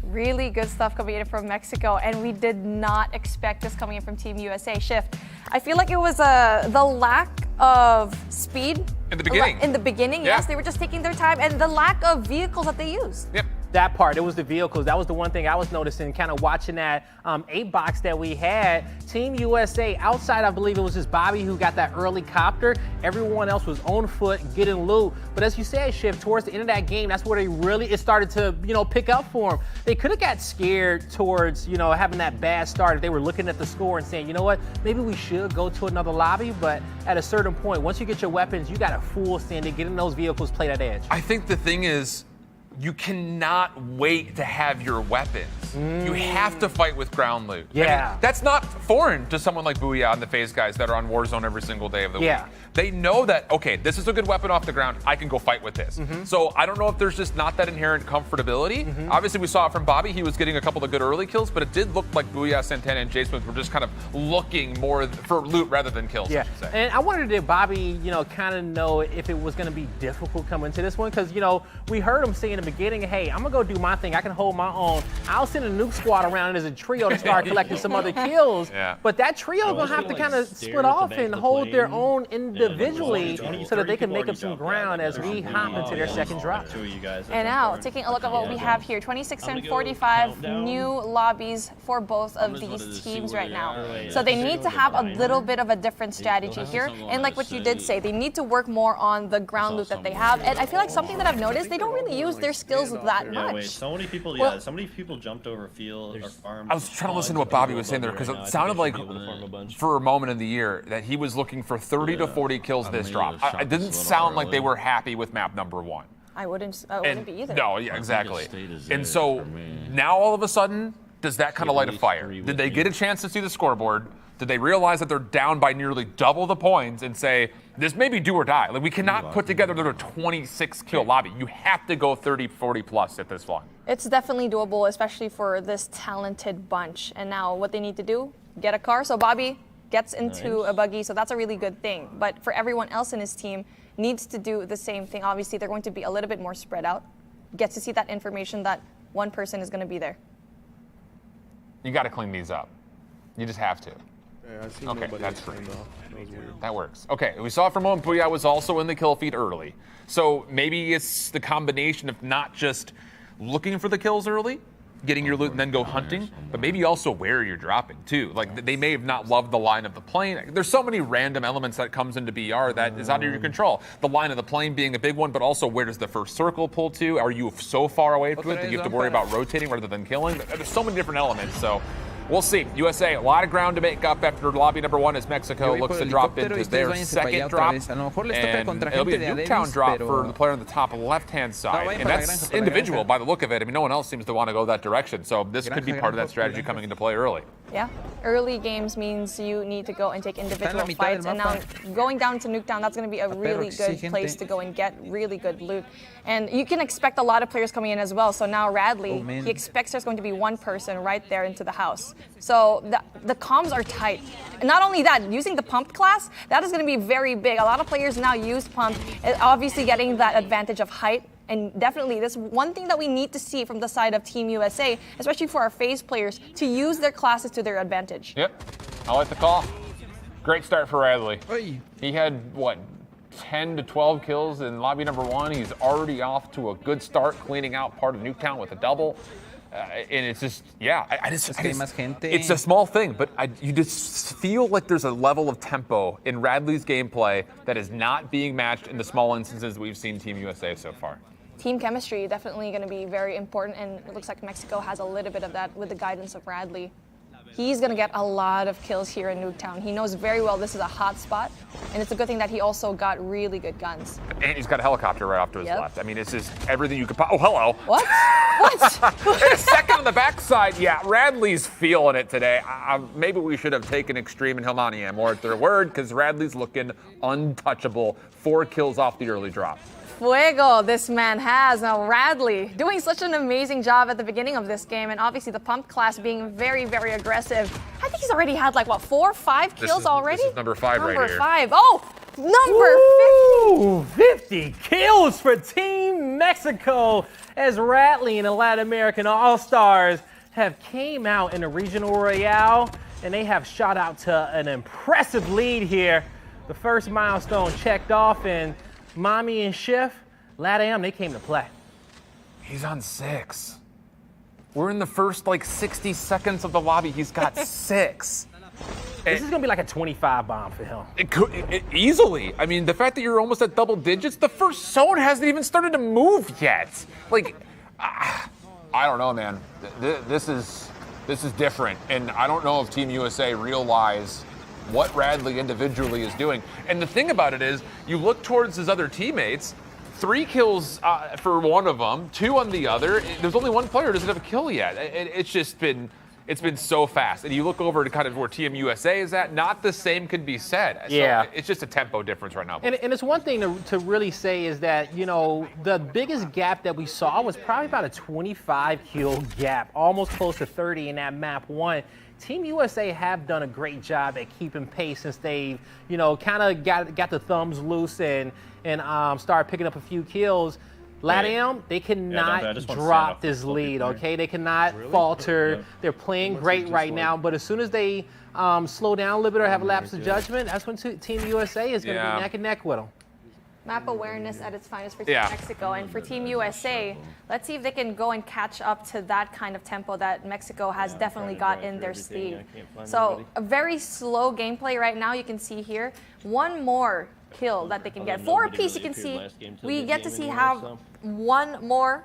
Really good stuff coming in from Mexico, and we did not expect this coming in from Team USA. Shift. I feel like it was the lack of speed. In the beginning. In the beginning, yes. They were just taking their time, and the lack of vehicles that they used. Yep. That part, it was the vehicles. That was the one thing I was noticing, kind of watching that 8-box that we had. Team USA, outside, I believe it was just Bobby who got that early copter. Everyone else was on foot, getting loot. But as you said, Shiv, towards the end of that game, that's where it started to, pick up for them. They could have got scared towards, having that bad start if they were looking at the score and saying, you know what, maybe we should go to another lobby. But at a certain point, once you get your weapons, you got a full stand to get in those vehicles, play that edge. I think the thing is, you cannot wait to have your weapons. You have to fight with ground loot. I Yeah. mean, that's not foreign to someone like Booyah and the FaZe guys that are on Warzone every single day of the week. They know that, okay, this is a good weapon off the ground. I can go fight with this. So I don't know if there's just not that inherent comfortability. Obviously, we saw it from Bobby. He was getting a couple of good early kills, but it did look like Booyah, Santana, and J Smooth were just kind of looking more for loot rather than kills, I should say. And I wondered if Bobby, kind of know if it was going to be difficult coming into this one, because, we heard him say in the beginning, hey, I'm going to go do my thing. I can hold my own. I'll send a nuke squad around as a trio to start collecting some other kills. But that trio going to have to kind of split off and hold their own individually so that they can make up some ground as we hop into their second drop. And now, taking a look at what we have here, 26 and 45 new lobbies for both of these teams right now. So they need to have a little bit of a different strategy here. And like what you did say, they need to work more on the ground loot that they have. And I feel like something that I've noticed, they don't really use their skills that much. So many people, so many people jumped over field or farmed. I was trying to listen to what Bobby was saying there because it sounded like for a moment in the year that he was looking for 30 to 40 kills this drop. It didn't sound like they were happy with map number 1. I wouldn't be either. No, yeah, exactly. And so now all of a sudden, does that kind of light a fire? Did they get a chance to see the scoreboard? Did they realize that they're down by nearly double the points and say, this may be do or die? Like, we cannot put together a 26 kill lobby. You have to go 30, 40 plus at this one. It's definitely doable, especially for this talented bunch. And now what they need to do, get a car. So Bobby gets into a buggy, so that's a really good thing. But for everyone else in his team, needs to do the same thing. Obviously, they're going to be a little bit more spread out. Get to see that information that one person is going to be there. You got to clean these up. You just have to. Yeah, I see okay, nobody that's else free. turned off. That was weird. That works. Okay, we saw from moment Booyah was also in the kill feed early. So maybe it's the combination of not just looking for the kills early, getting your loot and then go hunting, but maybe also where you're dropping too. Like they may have not loved the line of the plane. There's so many random elements that comes into BR that is out of your control. The line of the plane being the big one, but also where does the first circle pull to? Are you so far away from it that you have to worry about rotating rather than killing? There's so many different elements, so we'll see. USA, a lot of ground to make up after lobby number 1 as Mexico looks to drop into their second drop. And it'll be a Nuketown drop for the player on the top left-hand side. And that's individual by the look of it. I mean, no one else seems to want to go that direction. So this could be part of that strategy coming into play early. Yeah, early games means you need to go and take individual fights. And now going down to Nuketown, that's going to be a really good place to go and get really good loot. And you can expect a lot of players coming in as well. So now Radley, he expects there's going to be one person right there into the house. So the comms are tight. And not only that, using the pump class, that is going to be very big. A lot of players now use pump, obviously getting that advantage of height. And definitely, this one thing that we need to see from the side of Team USA, especially for our FaZe players, to use their classes to their advantage. Yep, I like the call. Great start for Radley. He had, 10 to 12 kills in lobby number 1. He's already off to a good start, cleaning out part of Nuketown with a double. And it's just, it's a small thing, but you just feel like there's a level of tempo in Radley's gameplay that is not being matched in the small instances we've seen Team USA so far. Team chemistry definitely going to be very important, and it looks like Mexico has a little bit of that with the guidance of Radley. He's going to get a lot of kills here in Nuketown. He knows very well this is a hot spot, and it's a good thing that he also got really good guns. And he's got a helicopter right off to his left. I mean, it's just everything you could Oh, hello. What? What? And a second on the backside. Yeah, Radley's feeling it today. Maybe we should have taken Extreme and Hillmania more at their word, because Radley's looking untouchable. 4 kills off the early drop. Fuego this man has. Now Radley doing such an amazing job at the beginning of this game, and obviously the pump class being very, very aggressive. I think he's already had 4 or 5 kills already? This is number 5 right here. Number 5. Oh, number 50. 50 kills for Team Mexico as Radley and the Latin American All-Stars have came out in the Regional Royale, and they have shot out to an impressive lead here. The first milestone checked off, and Mommy and Chef, LATAM, they came to play. He's on 6. We're in the first 60 seconds of the lobby. He's got 6. This is gonna be like a 25 bomb for him. It could easily. I mean, the fact that you're almost at double digits, the first zone hasn't even started to move yet. I don't know, man. This is different, and I don't know if Team USA realize what Radley individually is doing. And the thing about it is, you look towards his other teammates, 3 kills for one of them, 2 on the other. There's only one player who doesn't have a kill yet. It's been so fast. And you look over to kind of where Team USA is at, not the same can be said. Yeah. So it's just a tempo difference right now. And it's one thing to really say is that, you know, the biggest gap that we saw was probably about a 25 kill gap, almost close to 30 in that map 1. Team USA have done a great job at keeping pace since they've, you know, kind of got the thumbs loose and started picking up a few kills. LATAM, they cannot drop this lead, okay? They cannot falter. They're playing great right now, but as soon as they slow down a little bit or have a lapse of judgment, that's when Team USA is going to be neck and neck with them. Map awareness at its finest for Team Mexico. And for Team USA, let's see if they can go and catch up to that kind of tempo that Mexico has definitely got in their sleeve. So a very slow gameplay right now, you can see here. One more kill that they can get. 4 apiece, you can see. We get to see have one more.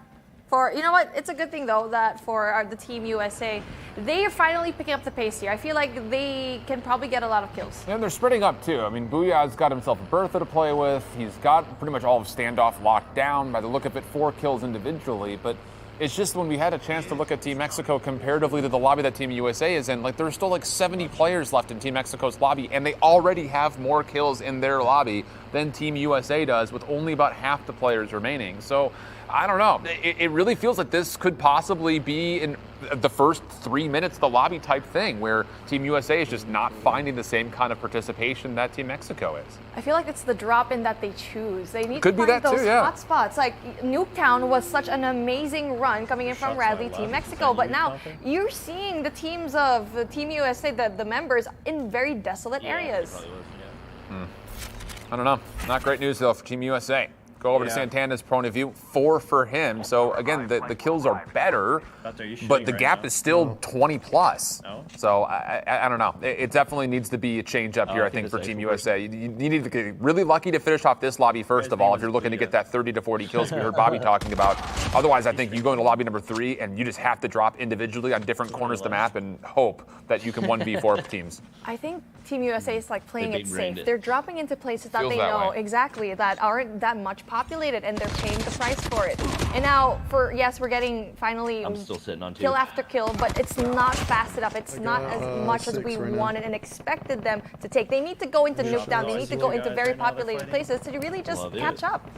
For, you know what, it's a good thing though that for the Team USA, they are finally picking up the pace here. I feel like they can probably get a lot of kills. And they're spreading up too. I mean, Booyah's got himself a Bertha to play with. He's got pretty much all of Standoff locked down. By the look of it, 4 kills individually. But it's just when we had a chance to look at Team Mexico comparatively to the lobby that Team USA is in, like there's still like 70 players left in Team Mexico's lobby, and they already have more kills in their lobby than Team USA does with only about half the players remaining. So I don't know. It really feels like this could possibly be in the first 3 minutes of the lobby type thing where Team USA is just not finding the same kind of participation that Team Mexico is. I feel like it's the drop-in that they choose. They need Could to be find that those too, yeah. hot spots. Like Nuketown was such an amazing run coming in from Radley, Team Mexico. But now you're seeing the teams of the Team USA, the members, in very desolate areas. I don't know. Not great news though for Team USA. Go over to Santana's point of view, 4 for him. So again, the kills are better, but the gap is still 20 plus. So I don't know. It definitely needs to be a change up here, I think, for Team USA. You need to get really lucky to finish off this lobby first of all, if you're looking to get that 30 to 40 kills we heard Bobby talking about. Otherwise, I think you go into lobby number 3 and you just have to drop individually on different corners of the map and hope that you can 1v4 teams. I think Team USA is like playing it safe. They're dropping into places that Feels they that know way. exactly that aren't that much populated, and they're paying the price for it. And now, yes, we're getting finally I'm still sitting on 2. kill after kill, but it's not fast enough. It's not as much as we wanted and expected them to take. They need to go into Nuketown. They need to go into very populated places to really just catch up.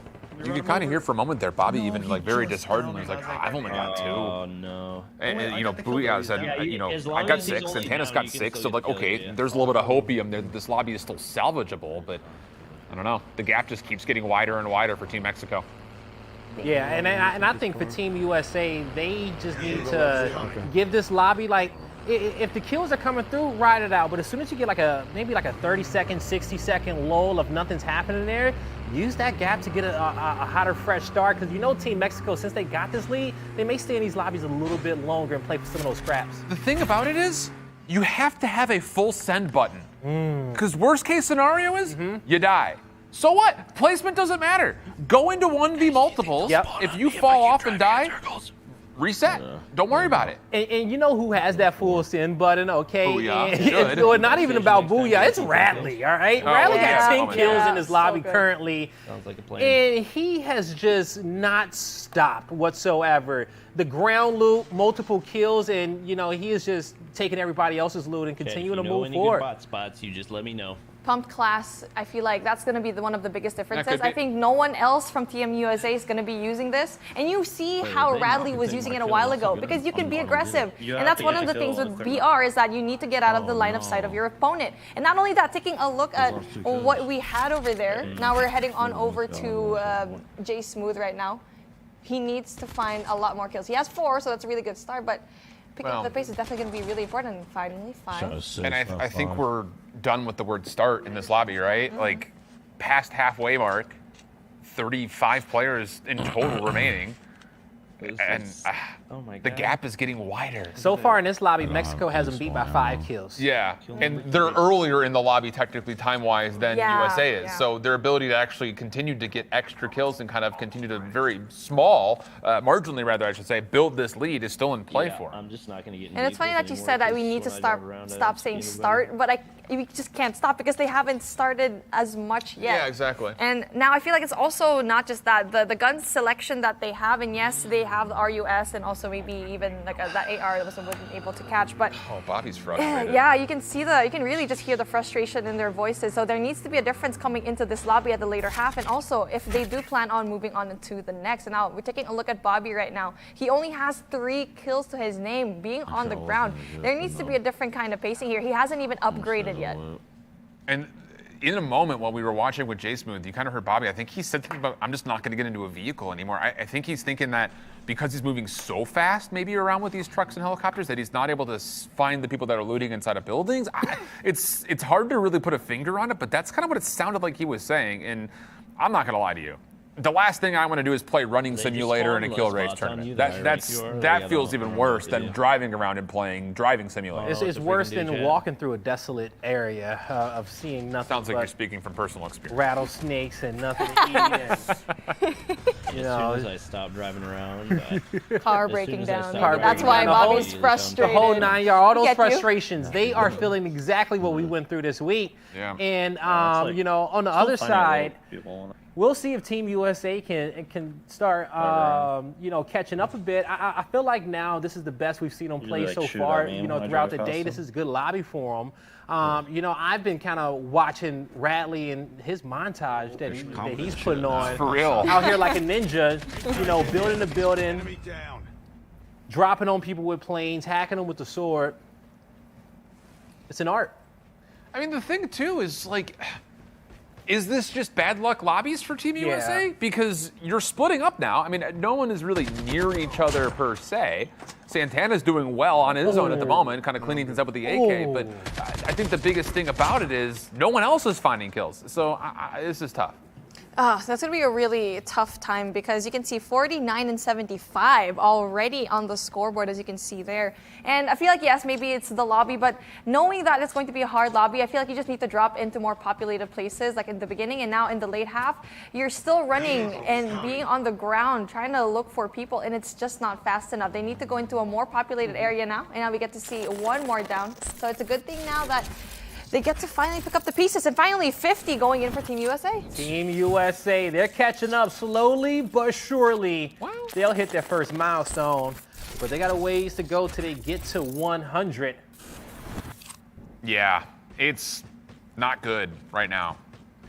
You could kind of hear for a moment there, Bobby even like very disheartened. He's like, I've only got 2. Oh no. And you know, Booyah said, you know, I got 6, and Tana's got 6. So like, okay, there's a little bit of hopium there. This lobby is still salvageable, but I don't know. The gap just keeps getting wider and wider for Team Mexico. Yeah, and I think for Team USA, they just need to give this lobby, like, if the kills are coming through, ride it out. But as soon as you get maybe like a 30-second, 60-second lull of nothing's happening there, use that gap to get a hotter, fresh start. Because you know Team Mexico, since they got this lead, they may stay in these lobbies a little bit longer and play for some of those scraps. The thing about it is, you have to have a full send button. Because worst case scenario is, you die. So what? Placement doesn't matter. Go into 1v multiples. If you fall off and die, reset. Don't worry about it. And you know who has that full send button, okay? Booyah. It's not even about Booyah. It's Radley, all right? Radley got 10 kills in his lobby currently. Sounds like a plan. And he has just not stopped whatsoever. The ground loot, multiple kills, and you know he is just taking everybody else's loot and continuing to move forward. Good bot spots, you just let me know. Pumped class, I feel like that's going to be one of the biggest differences. could be. I think no one else from Team USA is going to be using this. And you see how Radley was using it a while ago, because you can be aggressive. And that's one of the things with BR is that you need to get out of the line of sight of your opponent. And not only that, taking a look at what we had over there. Now we're heading on over to Jay Smooth right now. He needs to find a lot more kills. He has 4, so that's a really good start, but picking up the pace is definitely going to be really important. And finally, 5. And I think we're done with the word start in this lobby, right? Like, past halfway mark, 35 players in total remaining. And Oh my god. The gap is getting wider. So far in this lobby, Mexico has them beat by 5 kills. Yeah, and they're earlier in the lobby technically time-wise than Yeah, USA is. yeah. So their ability to actually continue to get extra kills and kind of continue to very small, marginally rather I should say, build this lead is still in play for them. I'm just not going to get in And it's funny that you vehicles said that we anymore, need to 'cause when I drive around, I stop don't saying see start, but we just can't stop because they haven't started as much yet. Yeah, exactly. And now I feel like it's also not just that, the gun selection that they have, and yes, they have the RUS and also maybe even like that AR that wasn't able to catch, but Oh, Bobby's frustrated. yeah, you can really just hear the frustration in their voices. So there needs to be a difference coming into this lobby at the later half, and also if they do plan on moving on into the next. And now we're taking a look at Bobby right now. He only has 3 kills to his name, being on the ground. There needs to be a different kind of pacing here. He hasn't even upgraded yet. And in a moment while we were watching with J Smooth, you kind of heard Bobby. I think he said something about, I'm just not going to get into a vehicle anymore. I think he's thinking that because he's moving so fast, maybe around with these trucks and helicopters, that he's not able to find the people that are looting inside of buildings. It's hard to really put a finger on it, but that's kind of what it sounded like he was saying. And I'm not going to lie to you. The last thing I want to do is play running simulator in a kill race tournament. That feels even worse than driving around and playing driving simulator. It's worse than walking through a desolate area of seeing nothing. Sounds like but you're speaking from personal experience. rattlesnakes and nothing to eat. And, As soon as I stop driving around, Car as soon breaking as I down. stop That's breaking why down, Bobby's the frustrated. the whole 9 yards, all those Get you. frustrations, they are feeling exactly what we went through this week. Yeah. And like- you know, on the Still other finding side, people. we'll see if Team USA can start, you know, catching up a bit. I feel like now this is the best we've seen them play like so shoot far. at me You know, when I throughout the drive past day, them. this is good lobby for them. You know, I've been kind of watching Radley and his montage that he's putting on. For real. Out here like a ninja, you know, building the building, dropping on people with planes, hacking them with the sword. It's an art. I mean, the thing too is like, is this just bad luck lobbies for Team USA? Because you're splitting up now. I mean, no one is really near each other per se. Santana's doing well on his own at the moment, kind of cleaning things up with the AK. But I think the biggest thing about it is no one else is finding kills. So this is tough. Oh, that's going to be a really tough time because you can see 49 and 75 already on the scoreboard, as you can see there. And I feel like, yes, maybe it's the lobby, but knowing that it's going to be a hard lobby, I feel like you just need to drop into more populated places like in the beginning, and now in the late half, you're still running and being on the ground, trying to look for people, and it's just not fast enough. They need to go into a more populated area now, and now we get to see one more down. So it's a good thing now that they get to finally pick up the pieces, and finally 50 going in for Team USA. Team USA, they're catching up slowly but surely. They'll hit their first milestone, but they got a ways to go till they get to 100. Yeah, it's not good right now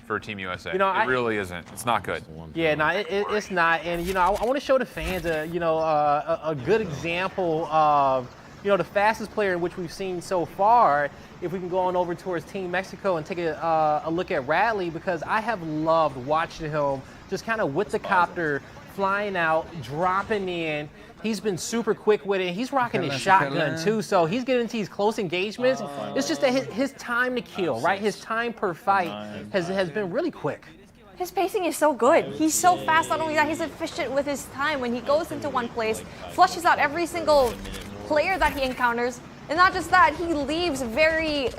for Team USA. You know, it really isn't. It's not good. Yeah, no, it's not. And, you know, I want to show the fans, a good example of, you know, the fastest player in which we've seen so far. If we can go on over towards Team Mexico and take a look at Radley, because I have loved watching him just kind of with the copter, flying out, dropping in. He's been super quick with it. He's rocking his shotgun too, so he's getting into these close engagements. It's just that his time to kill, right? His time per fight has been really quick. His pacing is so good. He's so fast. Not only that, he's efficient with his time. When he goes into one place, flushes out every single player that he encounters. And not just that, he leaves very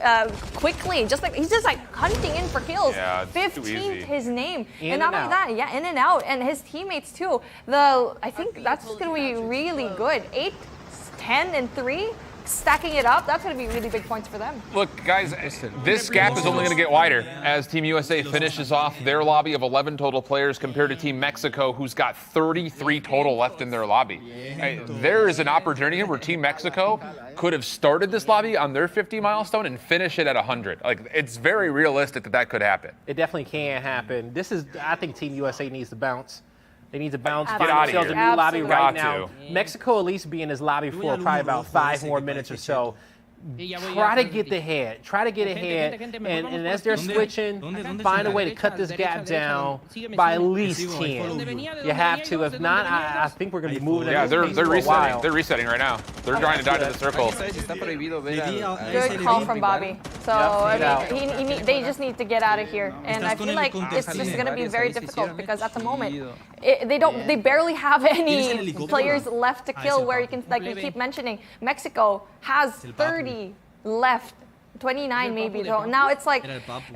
quickly. He's just like hunting in for kills. Yeah, it's too 15th easy. his name. In and not and only out. that, yeah, in and out. And his teammates too. I think that's going to be really good. 8, 10, and 3. Stacking it up, that's going to be really big points for them. Look, guys, this gap is only going to get wider as Team USA finishes off their lobby of 11 total players compared to Team Mexico, who's got 33 total left in their lobby. There is an opportunity here where Team Mexico could have started this lobby on their 50 milestone and finish it at 100. Like, it's very realistic that that could happen. It definitely can happen. I think Team USA needs to bounce. They need to bounce, Get find outta themselves a here. new lobby right Got now. to. Mexico at least be in this lobby for probably about 5 more minutes or so. Try to get ahead. Try to get ahead. And as they're switching, find a way to cut this gap down by at least 10. You have to. If not, I think we're going to be moving at Yeah, this they're pace for a resetting. while. They're resetting right now. They're trying to die to the circle. Good call from Bobby. So I mean, they just need to get out of here, and I feel like it's just going to be very difficult because at the moment they barely have any players left to kill. Where you can, like we keep mentioning, Mexico has 30 left. 29 maybe. So now it's like,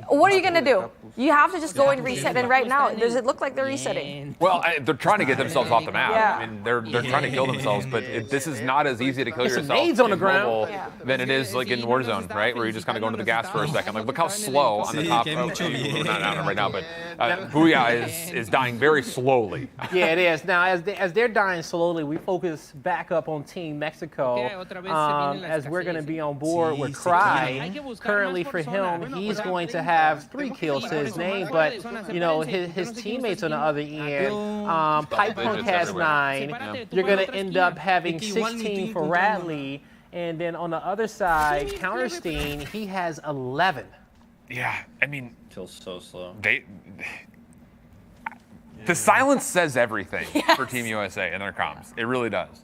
what are you gonna do? You have to just go and reset. And right now, does it look like they're resetting? Well, they're trying to get themselves off the map. Yeah. I mean, they're trying to kill themselves, but this is not as easy to kill yourself nades on the in ground. mobile than it is like in Warzone, right? Where you just kind of go into the gas for a second. Like, look how slow on the top. Not out right now, but Booyah is dying very slowly. Yeah, it is. Now, as they're dying slowly, we focus back up on Team Mexico as we're going to be on board with Cry. Currently for him, he's going to have 3 kills to his name, but you know his teammates on the other end. Pipepunk has 9. You're going to end up having 16 for Radley, and then on the other side, Counterstein, he has 11. Yeah, I mean, Feels so slow. The silence says everything for Team USA in their comms. It really does.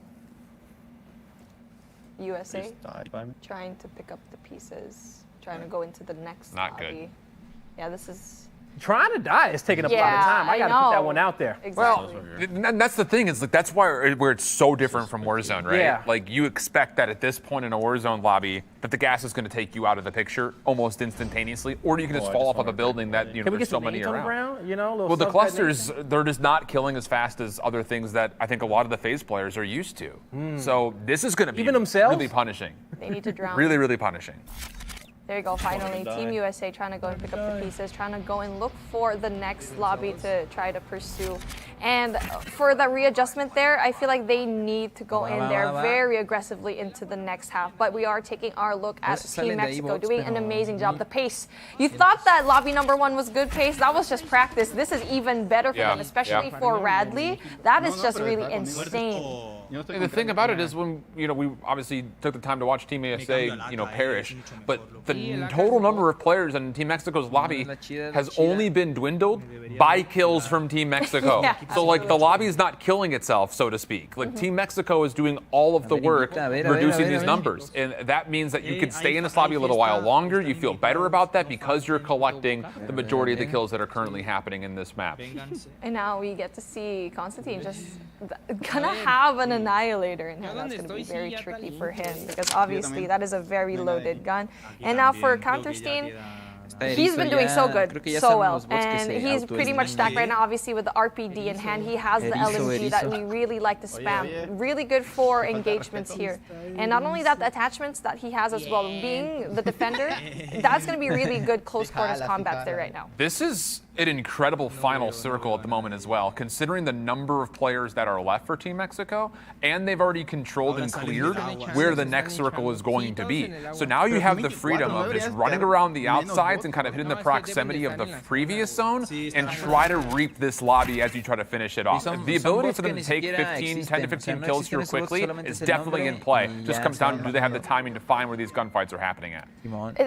USA trying to pick up the pieces, trying to go into the next Not lobby. good. Yeah, this is. Trying to die is taking up a lot of time. I got to put that one out there. Exactly. Well, and that's the thing, is like that's why where it's so different from Warzone, right? Yeah. Like you expect that at this point in a Warzone lobby that the gas is going to take you out of the picture almost instantaneously, or you can just fall off of a building that Can we there's get so some many nades on the around. ground? You know, Well, the clusters, they're just not killing as fast as other things that I think a lot of the FaZe players are used to. So this is going to be Even themselves? really punishing. They need to drown. Really, really punishing. There you go, finally. Team USA trying to go and pick up the pieces, trying to go and look for the next lobby to try to pursue. And for the readjustment there, I feel like they need to go in there very aggressively into the next half. But we are taking our look at Team Mexico doing an amazing job. The pace. You thought that lobby number 1 was good pace. That was just practice. This is even better for them, especially for Radley. That is just really insane. And the thing about it is when, we obviously took the time to watch Team USA, perish, but the total number of players in Team Mexico's lobby has only been dwindled by kills from Team Mexico. Yeah. So, like, the lobby is not killing itself, so to speak. Like, Team Mexico is doing all of the work reducing these numbers. And that means that you can stay in this lobby a little while longer. You feel better about that because you're collecting the majority of the kills that are currently happening in this map. And now we get to see Constantine just gonna have an annihilator in him. That's gonna be very tricky for him because obviously that is a very loaded gun. And now for Counterstein, he's been doing so good, so well, and he's pretty much stacked right now, obviously with the RPD in hand. He has the LMG that we really like to spam. Really good for engagements here. And not only that, the attachments that he has as well, being the defender, that's going to be really good close quarters combat there right now. This is an incredible final circle at the moment as well, considering the number of players that are left for Team Mexico, and they've already controlled and cleared where the next circle is going to be. So now you have the freedom of just running around the outsides and kind of hitting the proximity of the previous zone and try to reap this lobby as you try to finish it off. The ability for them to take 10 to 15 kills here quickly is definitely in play. Just comes down to, do they have the timing to find where these gunfights are happening at?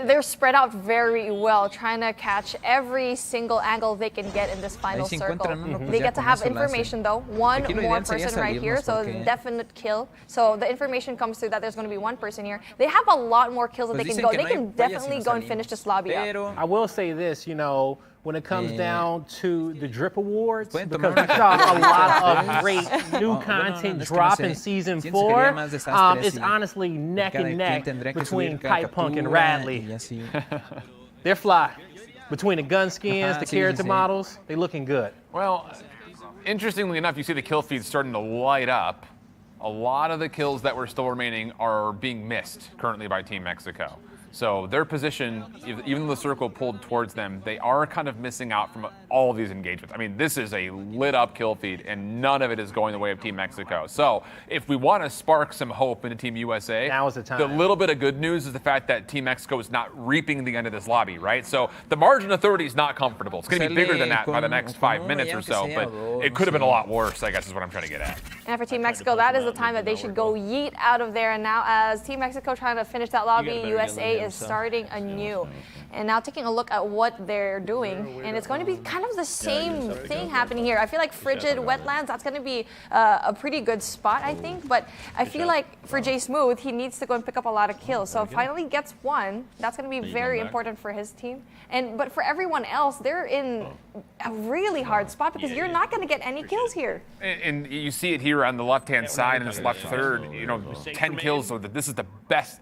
They're spread out very well, trying to catch every single angle they can get in this final circle. They get to have information though. One more person right here, so definite kill. So the information comes through that there's going to be one person here. They have a lot more kills that they can go. They can definitely go and finish this lobby up. I will say this, when it comes down to the Drip Awards, because we saw a lot of great new content drop in Season 4, it's honestly neck and neck between Pipepunk and Radley. They're fly. Between the gun skins, the character models, they looking good. Well, interestingly enough, you see the kill feed starting to light up. A lot of the kills that were still remaining are being missed currently by Team Mexico. So their position, even though the circle pulled towards them, they are kind of missing out from all of these engagements. I mean, this is a lit up kill feed, and none of it is going the way of Team Mexico. So if we want to spark some hope into Team USA, now is the time. The little bit of good news is the fact that Team Mexico is not reaping the end of this lobby, right? So the margin of 30 is not comfortable. It's going to be bigger than that by the next 5 minutes or so, but it could have been a lot worse, I guess is what I'm trying to get at. And for Team Mexico, that is the time that they should go yeet out of there. And now as Team Mexico trying to finish that lobby, USA is starting anew. And now taking a look at what they're doing, and it's going to be kind of the same thing happening here. I feel like Frigid Wetlands, that's going to be a pretty good spot, I think. But I feel like for Jay Smooth, he needs to go and pick up a lot of kills. So if finally gets one, that's going to be very important for his team. But for everyone else, they're in a really hard spot because you're not going to get any kills here. And you see it here on the left-hand side in this left third, 10 kills, so that this is the best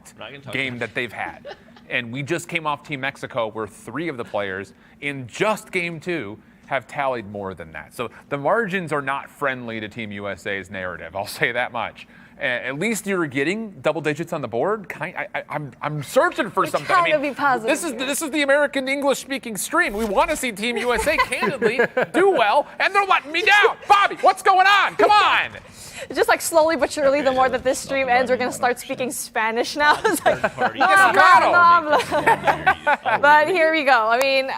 game that they've had. And we just came off Team Mexico, where 3 of the players in just game 2 have tallied more than that. So the margins are not friendly to Team USA's narrative, I'll say that much. At least you're getting double digits on the board. I'm searching for something. Trying to be positive. This is the American English-speaking stream. We want to see Team USA candidly do well, and they're letting me down. Bobby, what's going on? Come on. Just like slowly but surely, the more that this stream ends, we're going to start speaking Spanish now. It's like, but here we go. I mean,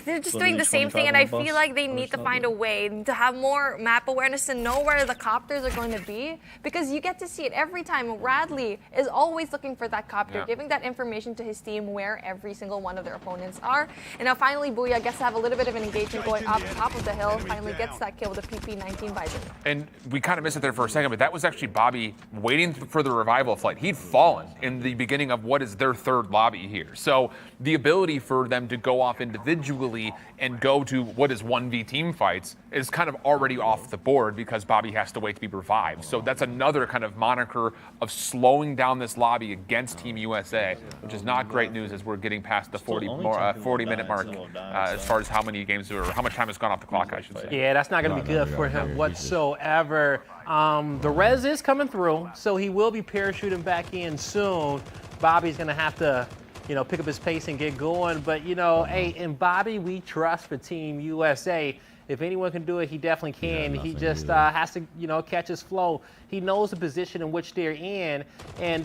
they're just doing the same thing, and I feel like they need to find a way to have more map awareness and know where the copters are going to be, because you get to see it every time. Radley is always looking for that copter, giving that information to his team where every single one of their opponents are. And now finally, Booyah gets to have a little bit of an engagement going up top of the hill, finally gets that kill with a PP-19 Bison. And we kind of missed it there for a second, but that was actually Bobby waiting for the revival flight. He'd fallen in the beginning of what is their third lobby here. So the ability for them to go off individually and go to what is 1v team fights is kind of already off the board because Bobby has to wait to be revived. So that's another kind of moniker of slowing down this lobby against Team USA, which is not great news as we're getting past the 40-minute mark as far as how many games or how much time has gone off the clock, I should say. Yeah, that's not going to be good for him whatsoever. The res is coming through, so he will be parachuting back in soon. Bobby's going to have to, pick up his pace and get going. But, hey, in Bobby, we trust for Team USA. If anyone can do it, he definitely can. He just has to, catch his flow. He knows the position in which they're in. And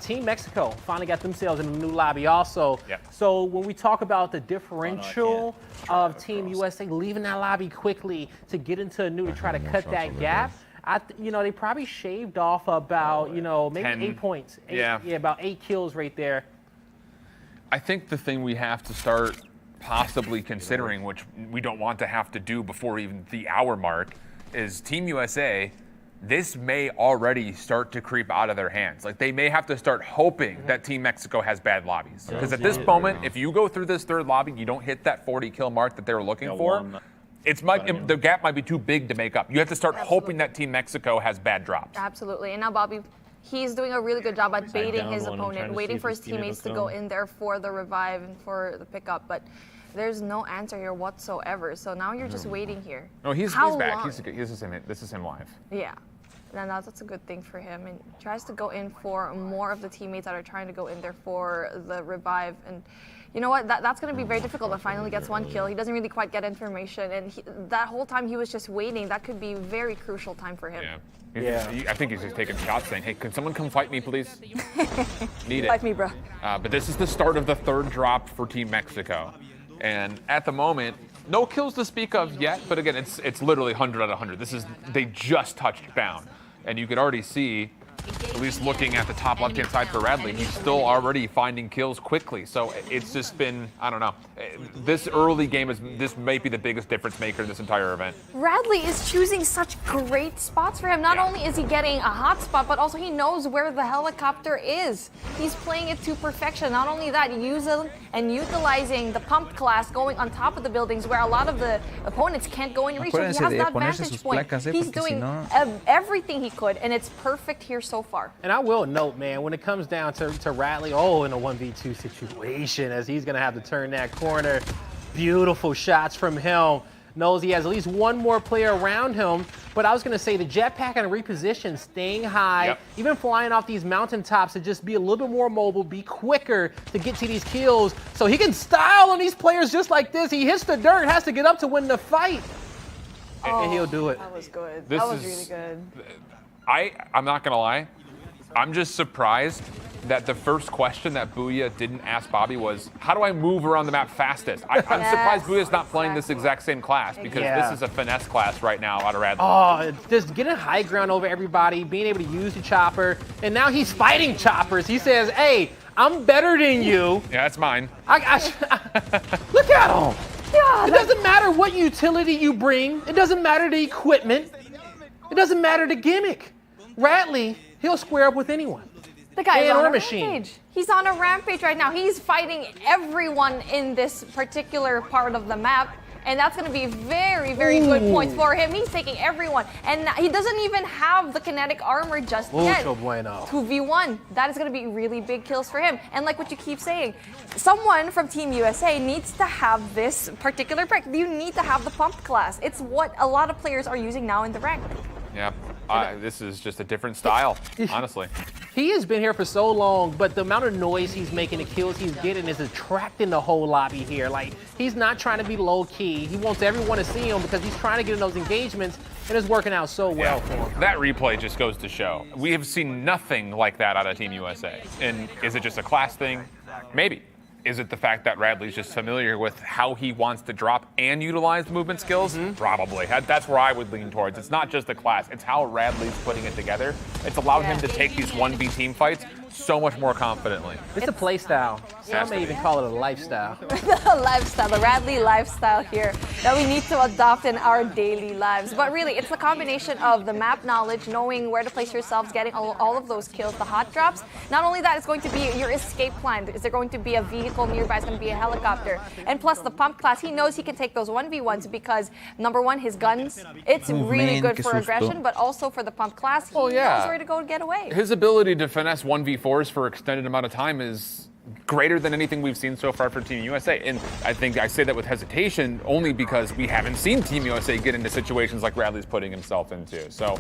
Team Mexico finally got themselves in a new lobby also. Yep. So when we talk about the differential of Team USA leaving that lobby quickly to get into a new to try to cut that gap, they probably shaved off about, maybe 10. 8 points. Yeah, about 8 kills right there. I think the thing we have to start possibly considering, which we don't want to have to do before even the hour mark, is Team USA, this may already start to creep out of their hands. Like, they may have to start hoping that Team Mexico has bad lobbies. Because at this moment, if you go through this third lobby, you don't hit that 40 kill mark that they were looking for, the gap might be too big to make up. You have to start hoping that Team Mexico has bad drops. Absolutely. And now Bobby, he's doing a really good job at baiting his opponent, waiting for his teammates to go in there for the revive and for the pickup. But there's no answer here whatsoever. So now you're just waiting here. No, he's back. This is him live. Yeah. And that's a good thing for him. And he tries to go in for more of the teammates that are trying to go in there for the revive. And you know what? That's going to be very difficult. But finally gets one kill. He doesn't really quite get information. And that whole time he was just waiting. That could be very crucial time for him. Yeah. I think he's just taking shots saying, hey, can someone come fight me, please? Need it. Fight me, bro. But this is the start of the third drop for Team Mexico. And at the moment, no kills to speak of yet. But again, it's literally 100 out of 100. They just touched down. And you could already see, at least looking at the top left-hand side for Radley, he's still already finding kills quickly. So it's just been, I don't know. This early game this may be the biggest difference maker in this entire event. Radley is choosing such great spots for him. Not only is he getting a hot spot, but also he knows where the helicopter is. He's playing it to perfection. Not only that, using and utilizing the pump class going on top of the buildings where a lot of the opponents can't go and reach. So he has that vantage point. He's doing everything he could, and it's perfect here so far. And I will note, man, when it comes down to Radley, in a 1v2 situation, as he's going to have to turn that corner, beautiful shots from him. Knows he has at least one more player around him. But I was going to say the jetpack and reposition, staying high, even flying off these mountaintops to just be a little bit more mobile, be quicker to get to these kills. So he can style on these players just like this. He hits the dirt, has to get up to win the fight. And he'll do it. That was good. That was really good. I'm not going to lie. I'm just surprised that the first question that Booyah didn't ask Bobby was, how do I move around the map fastest? I'm surprised Booyah's not playing this exact same class, because this is a finesse class right now out of Radley. Just getting high ground over everybody, being able to use the chopper, and now he's fighting choppers. He says, hey, I'm better than you. Yeah, that's mine. Look at him. It doesn't matter what utility you bring. It doesn't matter the equipment. It doesn't matter the gimmick. Radley, he'll square up with anyone. The guy's Man on or a machine. rampage. He's on a rampage right now. He's fighting everyone in this particular part of the map. And that's going to be very, very good points for him. He's taking everyone. And he doesn't even have the kinetic armor just yet. Mucho bueno. 2v1. That is going to be really big kills for him. And like what you keep saying, someone from Team USA needs to have this particular perk. You need to have the pumped class. It's what a lot of players are using now in the rank. Yeah, this is just a different style, honestly. He has been here for so long, but the amount of noise he's making, the kills he's getting is attracting the whole lobby here. Like, he's not trying to be low key. He wants everyone to see him because he's trying to get in those engagements, and it's working out so well for him. That replay just goes to show. We have seen nothing like that out of Team USA. And is it just a class thing? Maybe. Is it the fact that Radley's just familiar with how he wants to drop and utilize movement skills? Probably. That's where I would lean towards. It's not just the class, it's how Radley's putting it together. It's allowed him to take these 1v team fights so much more confidently. It's a play style. I may even call it a lifestyle. The lifestyle, the Radley lifestyle here that we need to adopt in our daily lives. But really, it's the combination of the map knowledge, knowing where to place yourselves, getting all of those kills, the hot drops. Not only that, it's going to be your escape plan. Is there going to be a vehicle nearby? It's going to be a helicopter. And plus the pump class, he knows he can take those 1v1s because, number one, his guns, it's really good for aggression, but also for the pump class, he knows where to go to get away. His ability to finesse 1v4s for extended amount of time is greater than anything we've seen so far for Team USA. And I think I say that with hesitation only because we haven't seen Team USA get into situations like Radley's putting himself into. So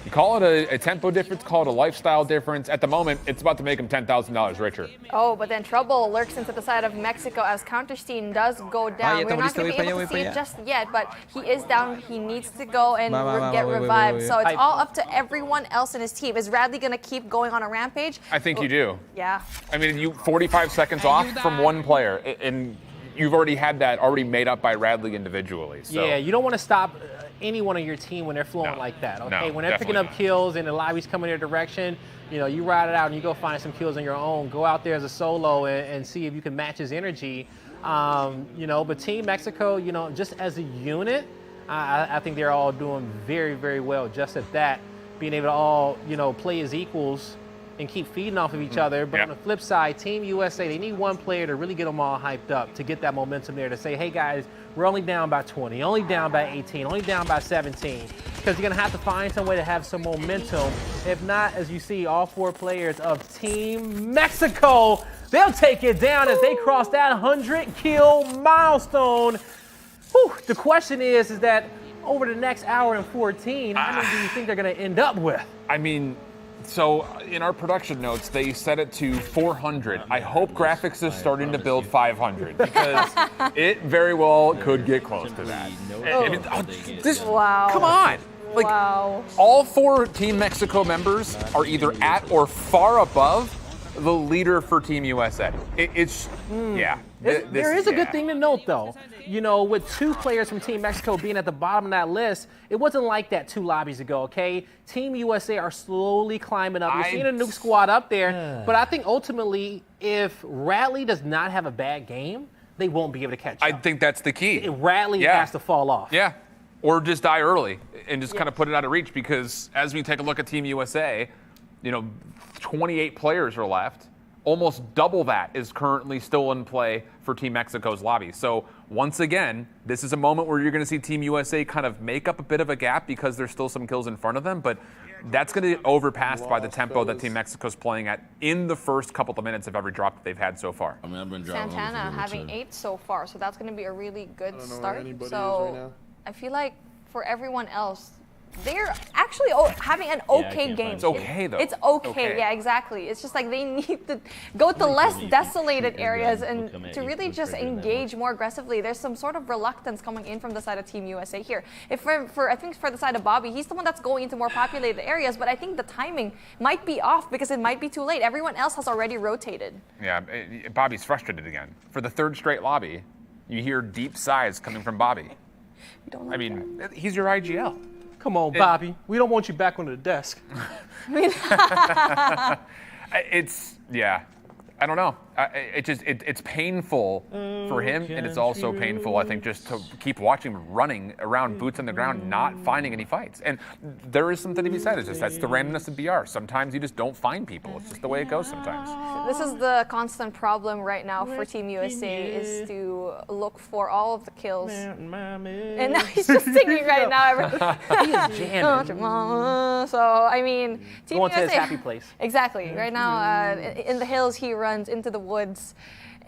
you call it a tempo difference, call it a lifestyle difference. At the moment, it's about to make him $10,000 richer. Oh, but then trouble lurks into the side of Mexico as Counterstein does go down. We're not going to be able to see it just yet, but he is down. He needs to go and get revived. So it's all up to everyone else in his team. Is Radley going to keep going on a rampage? I think you do. Yeah. I mean, you 45 seconds off from one player, and you've already had that already made up by Radley individually. So. Yeah, you don't want to stop anyone on your team when they're flowing like that. Okay, when they're picking up kills and the lobby's coming their direction, you know, you ride it out and you go find some kills on your own. Go out there as a solo and see if you can match his energy. You know, but Team Mexico, you know, just as a unit, I think they're all doing very, very well just at that, being able to all, you know, play as equals and keep feeding off of each other. But on the flip side, Team USA, they need one player to really get them all hyped up, to get that momentum there, to say, hey guys, we're only down by 20, only down by 18, only down by 17. Because you're gonna have to find some way to have some momentum. If not, as you see, all four players of Team Mexico, they'll take it down as they cross that 100 kill milestone. Whew. The question is that over the next hour and 14, how many do you think they're gonna end up with? I mean, so in our production notes, they set it to 400. I hope graphics is starting to build 500 because it very well could get close to that. Wow. Come on. Like, wow. All four Team Mexico members are either at or far above the leader for Team USA. There is a good thing to note, though. You know, with two players from Team Mexico being at the bottom of that list, it wasn't like that 2 lobbies ago, okay? Team USA are slowly climbing up. You're seeing a nuke squad up there, but I think ultimately, if Radley does not have a bad game, they won't be able to catch up. I think that's the key. Radley has to fall off. Yeah, or just die early and just kind of put it out of reach, because as we take a look at Team USA, you know, 28 players are left. Almost double that is currently still in play for Team Mexico's lobby. So once again, this is a moment where you're going to see Team USA kind of make up a bit of a gap because there's still some kills in front of them, but that's going to get overpassed by the tempo that Team Mexico's playing at in the first couple of minutes of every drop that they've had so far. I mean, I've been driving Santana having 8 so far, so that's going to be a really good start. So I feel like for everyone else, they're actually having an okay game. It's okay, though. It's okay, yeah, exactly. It's just like they need to go to less desolated areas and to really just engage more aggressively. There's some sort of reluctance coming in from the side of Team USA here. If I think for the side of Bobby, he's the one that's going into more populated areas, but I think the timing might be off because it might be too late. Everyone else has already rotated. Yeah, Bobby's frustrated again. For the 3rd straight lobby, you hear deep sighs coming from Bobby. I mean, he's your IGL. Come on, Bobby. We don't want you back on the desk. I don't know. It's painful for him, and it's also painful, I think, just to keep watching him running around, boots on the ground, not finding any fights. And there is something to be said. It's just that's the randomness of BR. Sometimes you just don't find people. It's just the way it goes sometimes. This is the constant problem right now for Team USA is to look for all of the kills. And now he's just singing right now. He's jamming. So, I mean, Team Going USA. to his happy place. Exactly. Right now, in the hills, he runs into the woods.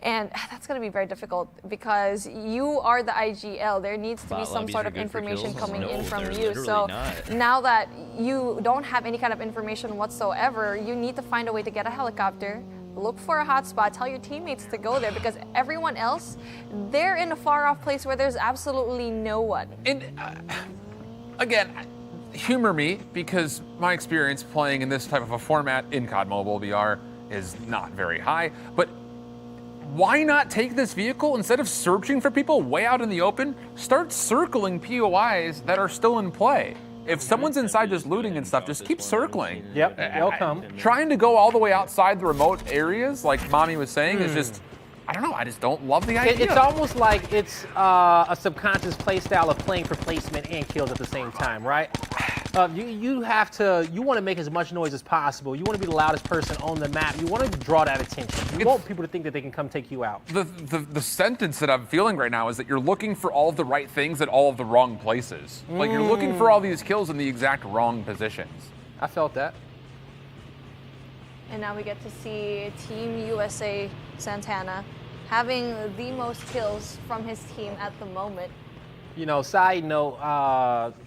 And that's going to be very difficult because you are the IGL. There needs to be some sort of information coming in from you. So now that you don't have any kind of information whatsoever, you need to find a way to get a helicopter, look for a hotspot, tell your teammates to go there because everyone else, they're in a far off place where there's absolutely no one. And again, humor me because my experience playing in this type of a format in COD Mobile VR is not very high, but why not take this vehicle instead of searching for people way out in the open? Start circling POIs that are still in play. If someone's inside just looting and stuff, just keep circling. Yep, they'll come. Trying to go all the way outside the remote areas, like Mommy was saying, is just, I don't know, I just don't love the idea. It's almost like it's a subconscious play style of playing for placement and kills at the same time, right? You want to make as much noise as possible. You want to be the loudest person on the map. You want to draw that attention. You want people to think that they can come take you out. The sentence that I'm feeling right now is that you're looking for all of the right things at all of the wrong places. Like you're looking for all these kills in the exact wrong positions. I felt that. And now we get to see Team USA Santana having the most kills from his team at the moment. You know, side note,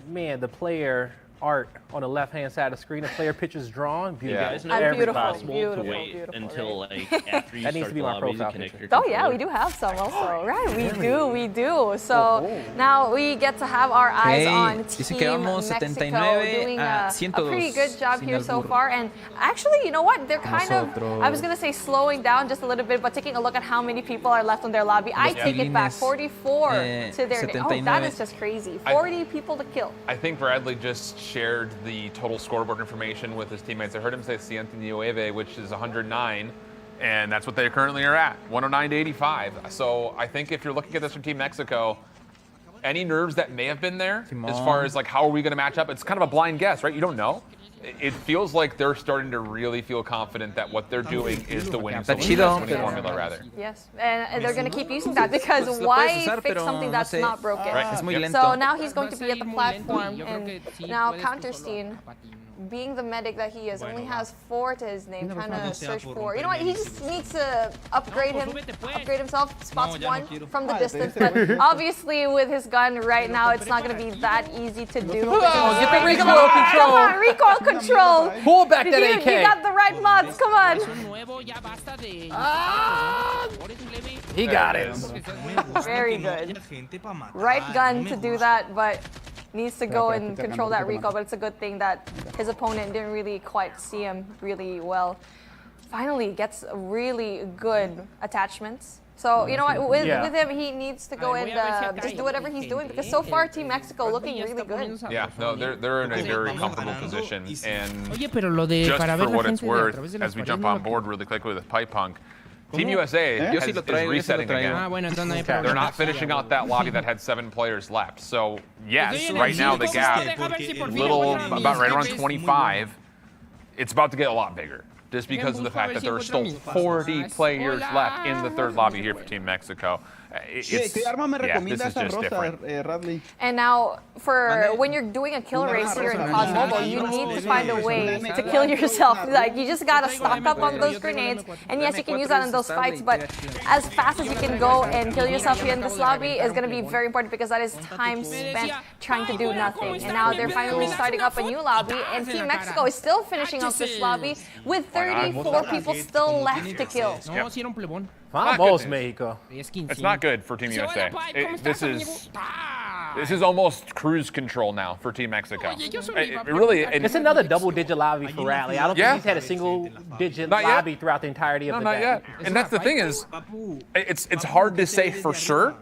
man, the player art on the left-hand side of the screen, the player pictures drawn, beautiful. You guys know it's Beautiful, possible beautiful, to wait beautiful, until right? like after you That needs start to be the my lobby to profile connect picture. your Oh yeah, controller. we do have some also. Right, we do. So now we get to have our eyes on Team Mexico doing a pretty good job here so far. And actually, you know what? They're kind of, I was going to say slowing down just a little bit, but taking a look at how many people are left on their lobby. I take it back, 44 to their name. Oh, that is just crazy. 40 people to kill. I think Bradley just shared the total scoreboard information with his teammates. I heard him say 109, which is 109, and that's what they currently are at, 109 to 85. So I think if you're looking at this from Team Mexico, any nerves that may have been there, as far as like how are we going to match up, it's kind of a blind guess, right? You don't know. It feels like they're starting to really feel confident that what they're doing is the winning solution, the winning formula, rather. Yes, and they're going to keep using that because why fix something that's not broken? Right. So now he's going to be at the platform, and now Counterstein, being the medic that he is, only has 4 to his name, trying to search for. You know what? He just needs to upgrade himself. Spots 1 from the distance, but obviously with his gun right now, it's not going to be that easy to do. Oh, get the recoil control. Come on, recoil control. Pull back that AK. You got the right mods. Come on. He got it. Very good. Right gun to do that, but needs to go and control that recoil, but it's a good thing that his opponent didn't really quite see him really well. Finally gets really good attachments. So, you know what, with him, he needs to go and just do whatever he's doing because so far Team Mexico looking really good. Yeah, no, they're in a very comfortable position. And just for what it's worth, as we jump on board really quickly with Pipe Punk, Team USA is resetting again. They're not finishing out that lobby that had 7 players left. So, yes, right now the gap, about right around 25, it's about to get a lot bigger. Just because of the fact that there are still 40 players left in the 3rd lobby here for Team Mexico. This is just different. And now, for when you're doing a kill race here in COD Mobile, you need to find a way to kill yourself. Like, you just gotta stock up on those grenades. And yes, you can use that in those fights, but as fast as you can go and kill yourself here in this lobby is gonna be very important because that is time spent trying to do nothing. And now they're finally starting up a new lobby, and Team Mexico is still finishing up this lobby with 34 people still left to kill. Vamos, Mexico. It's not good for Team USA. This is almost cruise control now for Team Mexico. It's another double-digit lobby for Radley. I don't think he's had a single-digit lobby throughout the entirety of the not day. yet. And that's the thing is, it's hard to say for sure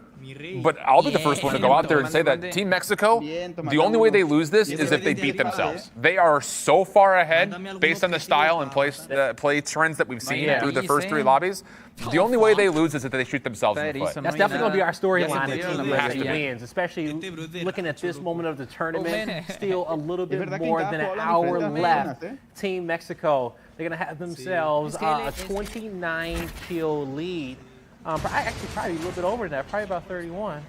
But I'll be the first one to go out there and say that Team Mexico, the only way they lose this is if they beat themselves. They are so far ahead based on the style and play trends that we've seen through the first 3 lobbies. The only way they lose is if they shoot themselves in the foot. That's definitely going to be our storyline that Team USA wins, especially looking at this moment of the tournament. Still a little bit more than an hour left. Team Mexico, they're going to have themselves a 29-kill lead. Actually, probably a little bit over that, probably about 31.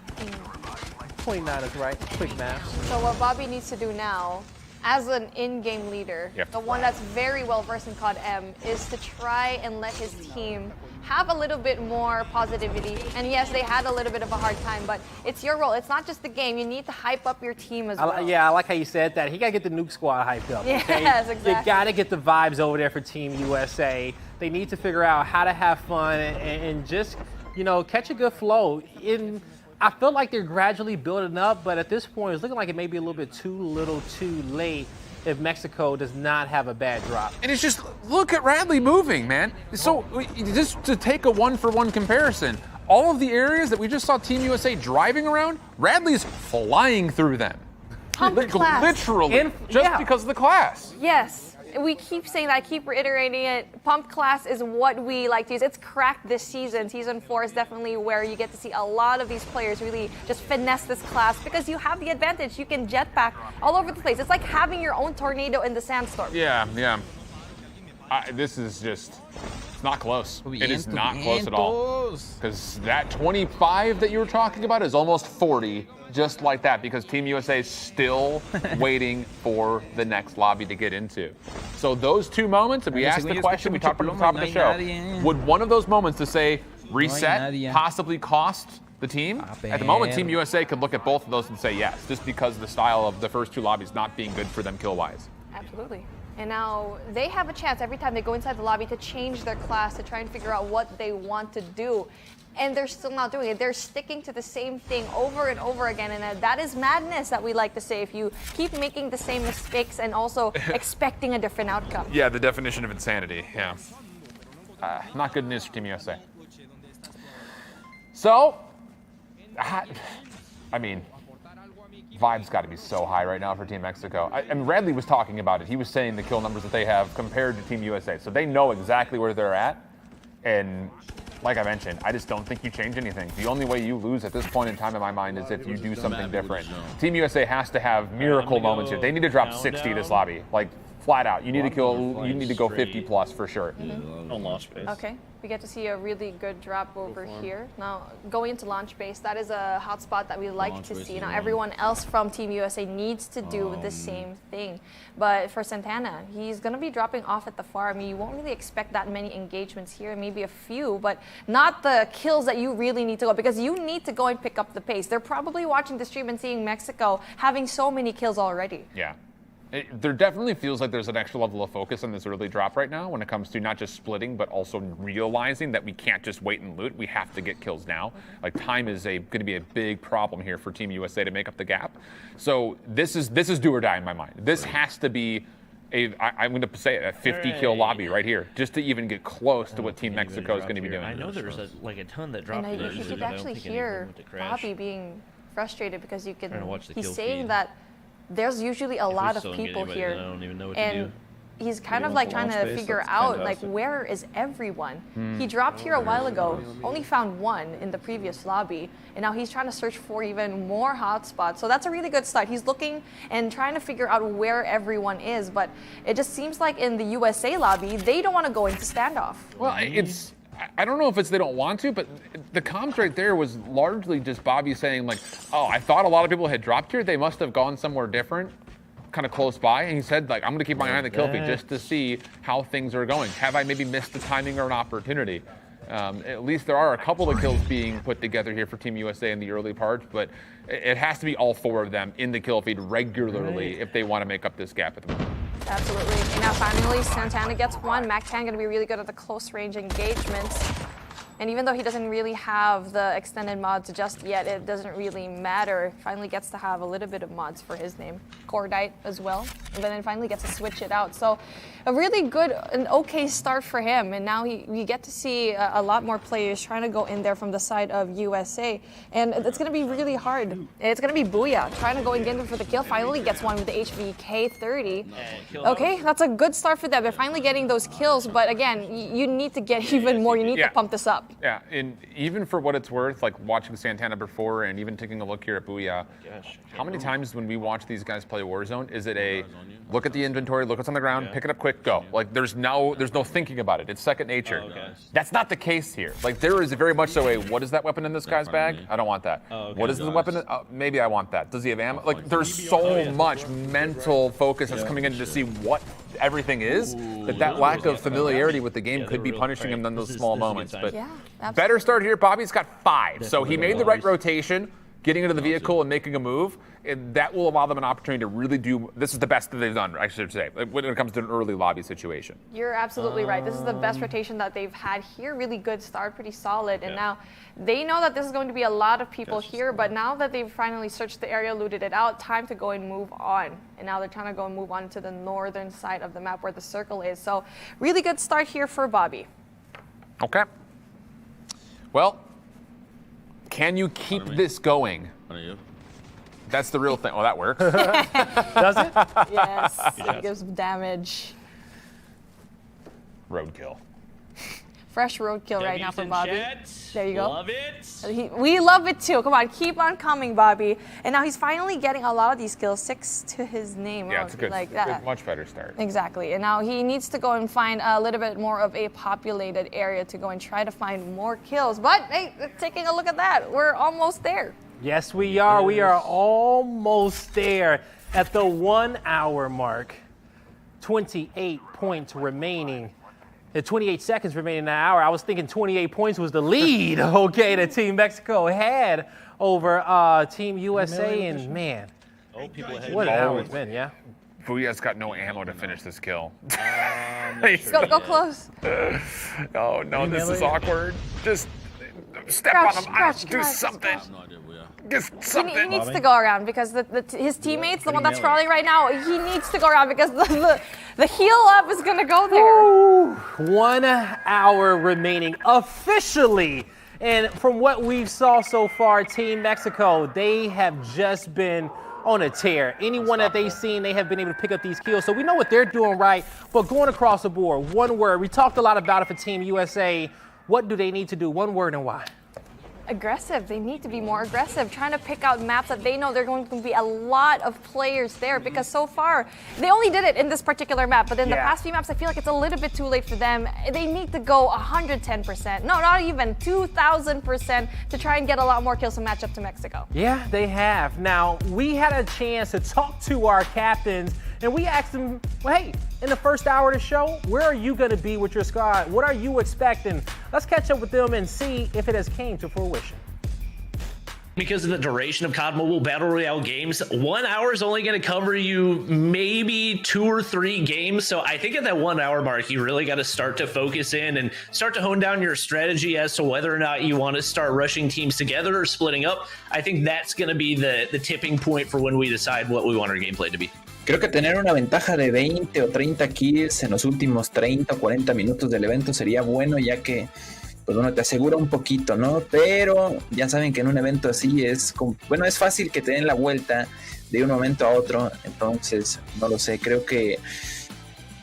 29 is right, quick math. So what Bobby needs to do now, as an in-game leader, the one that's very well versed in COD M, is to try and let his team have a little bit more positivity. And yes, they had a little bit of a hard time, but it's your role. It's not just the game. You need to hype up your team as well. Yeah, I like how you said that. He got to get the Nuke Squad hyped up. Yes, okay? exactly. You got to get the vibes over there for Team USA. They need to figure out how to have fun and just, you know, catch a good flow. I feel like they're gradually building up, but at this point, it's looking like it may be a little bit too late if Mexico does not have a bad drop. And it's just, look at Radley moving, man. So just to take a one-for-one comparison, all of the areas that we just saw Team USA driving around, Radley's flying through them. Class. Literally, because of the class. Yes. We keep saying that, I keep reiterating it. Pumped class is what we like to use. It's cracked this season. Season 4 is definitely where you get to see a lot of these players really just finesse this class because you have the advantage. You can jetpack all over the place. It's like having your own tornado in the sandstorm. Yeah. This is just, it's not close. It is not close at all. Because that 25 that you were talking about is almost 40. Just like that, because Team USA is still waiting for the next lobby to get into. So those 2 moments, if we asked the question, we talked about at the top of the show, would one of those moments to say reset possibly cost the team? At the moment, Team USA could look at both of those and say yes, just because the style of the first 2 lobbies not being good for them kill-wise. Absolutely. And now they have a chance every time they go inside the lobby to change their class, to try and figure out what they want to do. And they're still not doing it. They're sticking to the same thing over and over again. And that is madness that we like to say if you keep making the same mistakes and also expecting a different outcome. Yeah, the definition of insanity, yeah. Not good news for Team USA. So, I mean, vibe's got to be so high right now for Team Mexico. And Radley was talking about it. He was saying the kill numbers that they have compared to Team USA. So they know exactly where they're at. And like I mentioned, I just don't think you change anything. The only way you lose at this point in time in my mind is if you do something different. Team USA has to have miracle moments here. They need to drop 60 this lobby, like flat out. You need to kill. You need to go 50 plus for sure. No launch base. Okay, we get to see a really good drop over here. Now, going into launch base, that is a hotspot that we like to see. Now, everyone else from Team USA needs to do the same thing. But for Santana, he's going to be dropping off at the farm. You won't really expect that many engagements here, maybe a few, but not the kills that you really need to go, because you need to go and pick up the pace. They're probably watching the stream and seeing Mexico having so many kills already. Yeah. There definitely feels like there's an extra level of focus on this early drop right now when it comes to not just splitting, but also realizing that we can't just wait and loot. We have to get kills now. Like, time is going to be a big problem here for Team USA to make up the gap. So this is do or die in my mind. This has to be I'm going to say a 50 kill lobby right here, just to even get close to what Team Mexico is going to be doing. I know there's a ton that dropped. And you could actually hear Bobby being frustrated because he's saying that there's usually a lot of people here, and he's kind of like trying to figure out like where is everyone. He dropped here a while ago, only found one in the previous lobby, and now he's trying to search for even more hotspots. So that's a really good start. He's looking and trying to figure out where everyone is, but it just seems like in the USA lobby they don't want to go into standoff. Well, I don't know if it's they don't want to, but the comms right there was largely just Bobby saying like, oh, I thought a lot of people had dropped here. They must have gone somewhere different, kind of close by. And he said like, I'm going to keep my eye on the kill feed just to see how things are going. Have I maybe missed the timing or an opportunity? At least there are a couple of kills being put together here for Team USA in the early parts, but it has to be all 4 of them in the kill feed regularly if they want to make up this gap at the moment. Absolutely. And now finally, Santana gets one. MacTan going to be really good at the close range engagements. And even though he doesn't really have the extended mods just yet, it doesn't really matter. Finally gets to have a little bit of mods for his name. Cordite as well. But then finally gets to switch it out. So a really good, an okay start for him. And now we get to see a lot more players trying to go in there from the side of USA. And it's going to be really hard. It's going to be Booyah trying to go and get him for the kill. Finally gets one with the HVK 30. Okay, that's a good start for them. They're finally getting those kills. But again, you need to get even more. You need to pump this up. Yeah, and even for what it's worth, like watching Santana before and even taking a look here at Booyah, how many times when we watch these guys play Warzone, is it a look at the inventory, look what's on the ground, pick it up quick, go. Like there's no thinking about it. It's second nature. That's not the case here. Like there is very much so a, what is that weapon in this guy's bag? I don't want that. What is the weapon? Maybe I want that. Does he have ammo? Like there's so much mental focus that's coming in to see what everything is, that lack of familiarity with the game could be punishing him in those small moments. But better start here. Bobby's got 5. So he made the right rotation, getting into the vehicle and making a move. And that will allow them an opportunity to really do, this is the best that they've done, I should say, when it comes to an early lobby situation. You're absolutely right. This is the best rotation that they've had here. Really good start, pretty solid. And now they know that this is going to be a lot of people here, but now that they've finally searched the area, looted it out, time to go and move on. And now they're trying to go and move on to the northern side of the map where the circle is. So really good start here for Bobby. Okay. Well, can you keep this going? That's the real thing. Oh, that works. Does it? Yes, it gives damage. Roadkill. Fresh roadkill right now from Bobby. There you go. Love it. We love it too. Come on, keep on coming, Bobby. And now he's finally getting a lot of these kills, 6 to his name. Yeah, it's a good, much better start. Exactly. And now he needs to go and find a little bit more of a populated area to go and try to find more kills. But hey, taking a look at that, we're almost there. Yes, we are. We are almost there at the 1 hour mark. 28 points remaining. 28 seconds remaining in the hour. I was thinking 28 points was the lead, okay, that Team Mexico had over Team USA. And man, what an hour it's been, yeah? Booyah's got no ammo to finish this kill. Go close. Oh no, this is awkward. Just step on him. Do something. Just something. He needs to go around because his teammates, the one that's crawling right now, he needs to go around because the heal up is going to go there. Ooh, 1 hour remaining officially. And from what we've saw so far, Team Mexico, they have just been on a tear. Anyone that they've seen, they have been able to pick up these kills. So we know what they're doing right, but going across the board, one word. We talked a lot about it for Team USA. What do they need to do? One word and why? Aggressive. They need to be more aggressive, trying to pick out maps that they know they're going to be a lot of players there because so far they only did it in this particular map, but in the past few maps I feel like it's a little bit too late for them. They need to go 110%, no, not even 2,000% to try and get a lot more kills to match up to Mexico. Yeah, they have. Now, we had a chance to talk to our captains and we asked them, well, hey, in the first hour of the show, where are you going to be with your squad? What are you expecting? Let's catch up with them and see if it has came to fruition. Because of the duration of COD Mobile Battle Royale games, 1 hour is only going to cover you maybe 2 or 3 games. So I think at that 1 hour mark, you really got to start to focus in and start to hone down your strategy as to whether or not you want to start rushing teams together or splitting up. I think that's going to be the tipping point for when we decide what we want our gameplay to be. Creo que tener una ventaja de 20 o 30 kills en los últimos 30 o 40 minutos del evento sería bueno, ya que pues bueno, te asegura un poquito, ¿no? Pero ya saben que en un evento así es fácil que te den la vuelta de un momento a otro, entonces no lo sé, creo que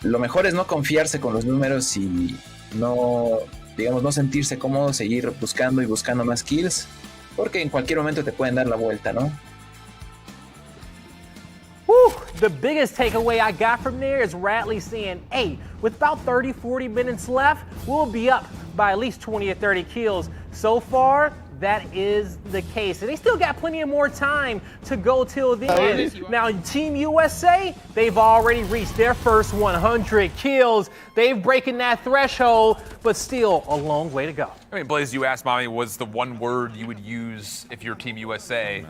lo mejor es no confiarse con los números y no, digamos, no sentirse cómodo, seguir buscando y buscando más kills, porque en cualquier momento te pueden dar la vuelta, ¿no? Whew, the biggest takeaway I got from there is Radley saying, hey, with about 30, 40 minutes left, we'll be up by at least 20 or 30 kills. So far, that is the case. And they still got plenty of more time to go till the end. Now, Team USA, they've already reached their first 100 kills. They've broken that threshold, but still a long way to go. I mean, Blaze, you asked Mommy, was the one word you would use if you're Team USA?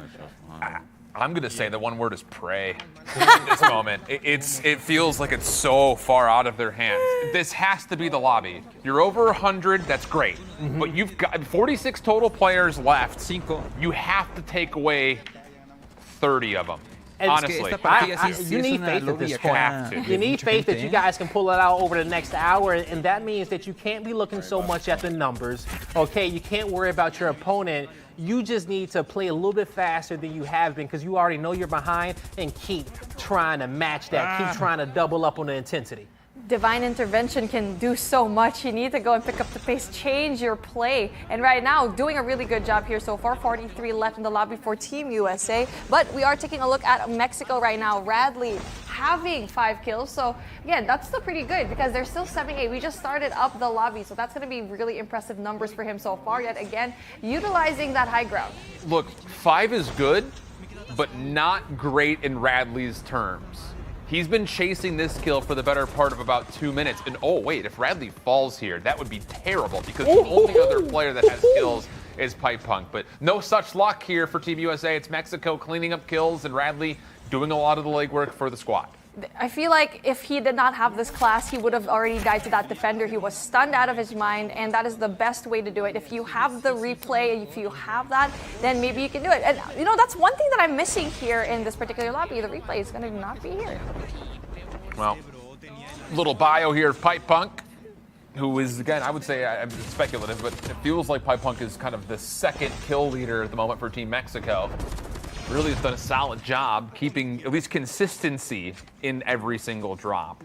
I'm going to say the one word is pray in this moment. It feels like it's so far out of their hands. This has to be the lobby. You're over 100, that's great. But you've got 46 total players left. You have to take away 30 of them. Honestly, you need faith at this point. You need faith that you guys can pull it out over the next hour, and that means that you can't be looking so much at the numbers. Okay, you can't worry about your opponent. You just need to play a little bit faster than you have been because you already know you're behind, and keep trying to match that. Keep trying to double up on the intensity. Divine intervention can do so much. You need to go and pick up the pace, change your play. And right now, doing a really good job here so far. 43 left in the lobby for Team USA. But we are taking a look at Mexico right now. Radley having 5 kills. So again, that's still pretty good because they're still 7-8. We just started up the lobby. So that's going to be really impressive numbers for him so far. Yet again, utilizing that high ground. Look, 5 is good, but not great in Radley's terms. He's been chasing this kill for the better part of about 2 minutes. And oh wait, if Radley falls here, that would be terrible because the only other player that has kills is Pipe Punk. But no such luck here for Team USA. It's Mexico cleaning up kills and Radley doing a lot of the legwork for the squad. I feel like if he did not have this class, he would have already died to that defender. He was stunned out of his mind, and that is the best way to do it. If you have the replay, if you have that, then maybe you can do it. And you know, that's one thing that I'm missing here in this particular lobby. The replay is going to not be here. Well, little bio here of Pipe Punk, who is, again, I would say, I'm speculative, but it feels like Pipe Punk is kind of the second kill leader at the moment for Team Mexico. Really has done a solid job keeping at least consistency in every single drop.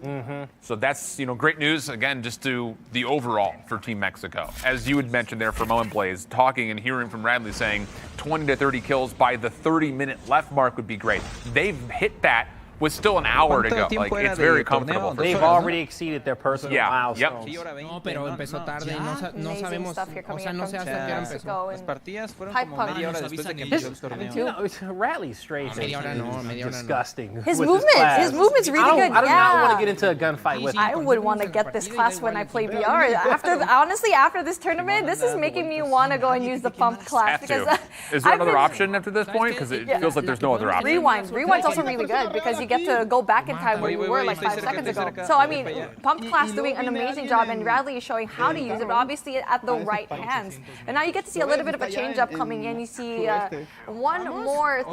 So that's, great news, again, just to the overall for Team Mexico. As you had mentioned there for a moment, Blaze, talking and hearing from Radley saying 20 to 30 kills by the 30-minute left mark would be great. They've hit that with still an hour to go. Like, it's very comfortable. They've already exceeded their personal milestones. No, pero empezó tarde y no sabemos, o sea, no sé hasta qué hora empezó. Las partidas fueron como media hora después de que empezó el torneo. Radley's straight. Disgusting. His movement's really good. I do not want to get into a gunfight with him. I would want to get this class when I play VR. Honestly, after this tournament, this is making me want to go and use the pump class. Because is there another option after this point? Because it feels like there's no other option. Rewind's also really good because you get to go back in time where you were like 5 seconds ago. So, I mean, Pump Class doing an amazing job, and Radley is showing how to use it, but obviously at the right hands. And now you get to see a little bit of a change-up coming in. You see one more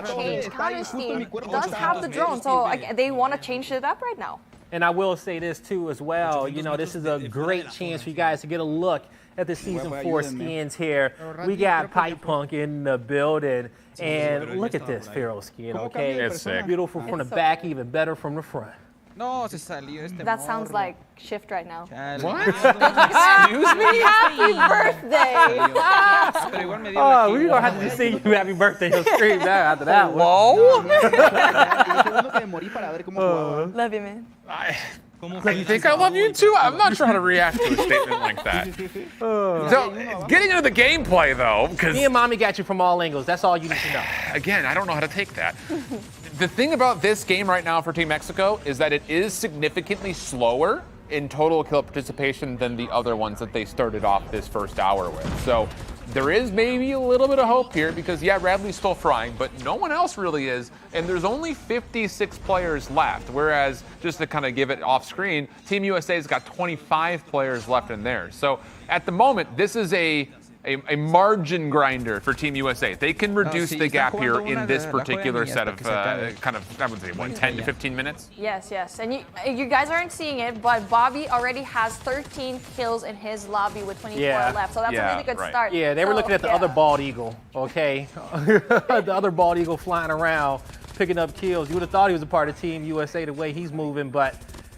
change. Counter Steam does have the drone, so they want to change it up right now. And I will say this, too, as well. This is a great chance for you guys to get a look at the Season 4 skins here. We got Pipe Punk in the building. And look at this Pharaoh skin, okay? It's sick. Beautiful from the back, even better from the front. That sounds like Shift right now. What? Excuse me? Happy birthday! Oh, we're going to have to just sing you happy birthday on stream now after that one. Love you, man. You think I love you too? I'm not sure how to react to a statement like that. So, getting into the gameplay though, because me and Mommy got you from all angles. That's all you need to know. Again, I don't know how to take that. The thing about this game right now for Team Mexico is that it is significantly slower in total kill participation than the other ones that they started off this first hour with. So there is maybe a little bit of hope here because, yeah, Radley's still frying, but no one else really is. And there's only 56 players left, whereas, just to kind of give it off screen, Team USA's got 25 players left in there. So at the moment, this is a margin grinder for Team USA. They can reduce the gap here in this particular set of kind of, I would say, what, 10 to 15 minutes? Yes. And you guys aren't seeing it, but Bobby already has 13 kills in his lobby with 24 left. So that's a really good start. Yeah, they were looking at the other bald eagle, okay? The other bald eagle flying around, picking up kills. You would have thought he was a part of Team USA the way he's moving, but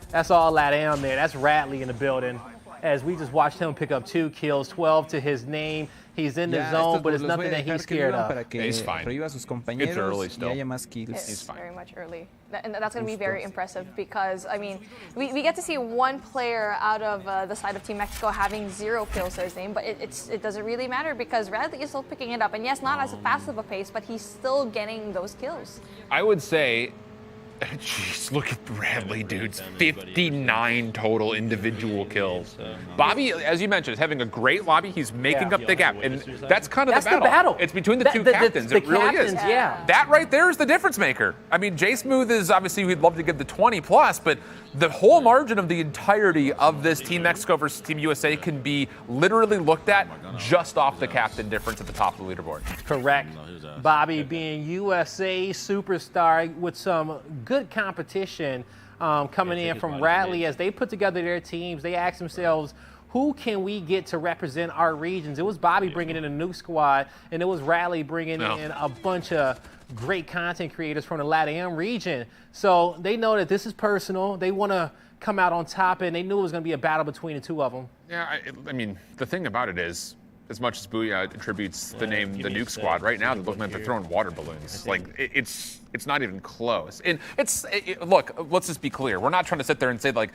that's all that am there. That's Radley in the building. As we just watched him pick up 2 kills, 12 to his name. He's in the zone, but it's nothing that he's scared of. He's fine. It's early still. He's fine. Very much early. And that's going to be very impressive because, I mean, we get to see one player out of the side of Team Mexico having 0 kills to his name, but it doesn't really matter because Radley is still picking it up. And yes, not as fast of a pace, but he's still getting those kills. I would say Jeez, look at Bradley, dudes. 59 total individual kills. Bobby, as you mentioned, is having a great lobby. He's making up the gap. And that's kind of the battle. It's between the two captains. It really is. Yeah. That right there is the difference maker. I mean, J Smooth is obviously, we'd love to get the 20 plus, but the whole margin of the entirety of this Team Mexico versus Team USA can be literally looked at just off the captain difference at the top of the leaderboard. Correct. Bobby being USA superstar with some good competition coming in from Radley as they put together their teams. They asked themselves, who can we get to represent our regions? It was Bobby bringing in a Nuke squad, and it was Radley bringing in a bunch of great content creators from the LATAM region. So they know that this is personal. They want to come out on top, and they knew it was going to be a battle between the two of them. Yeah, I mean, the thing about it is, as much as Booyah attributes the name the Nuke Squad, right now they're looking like they're throwing water balloons. Like, it's not even close. And look, let's just be clear. We're not trying to sit there and say, like,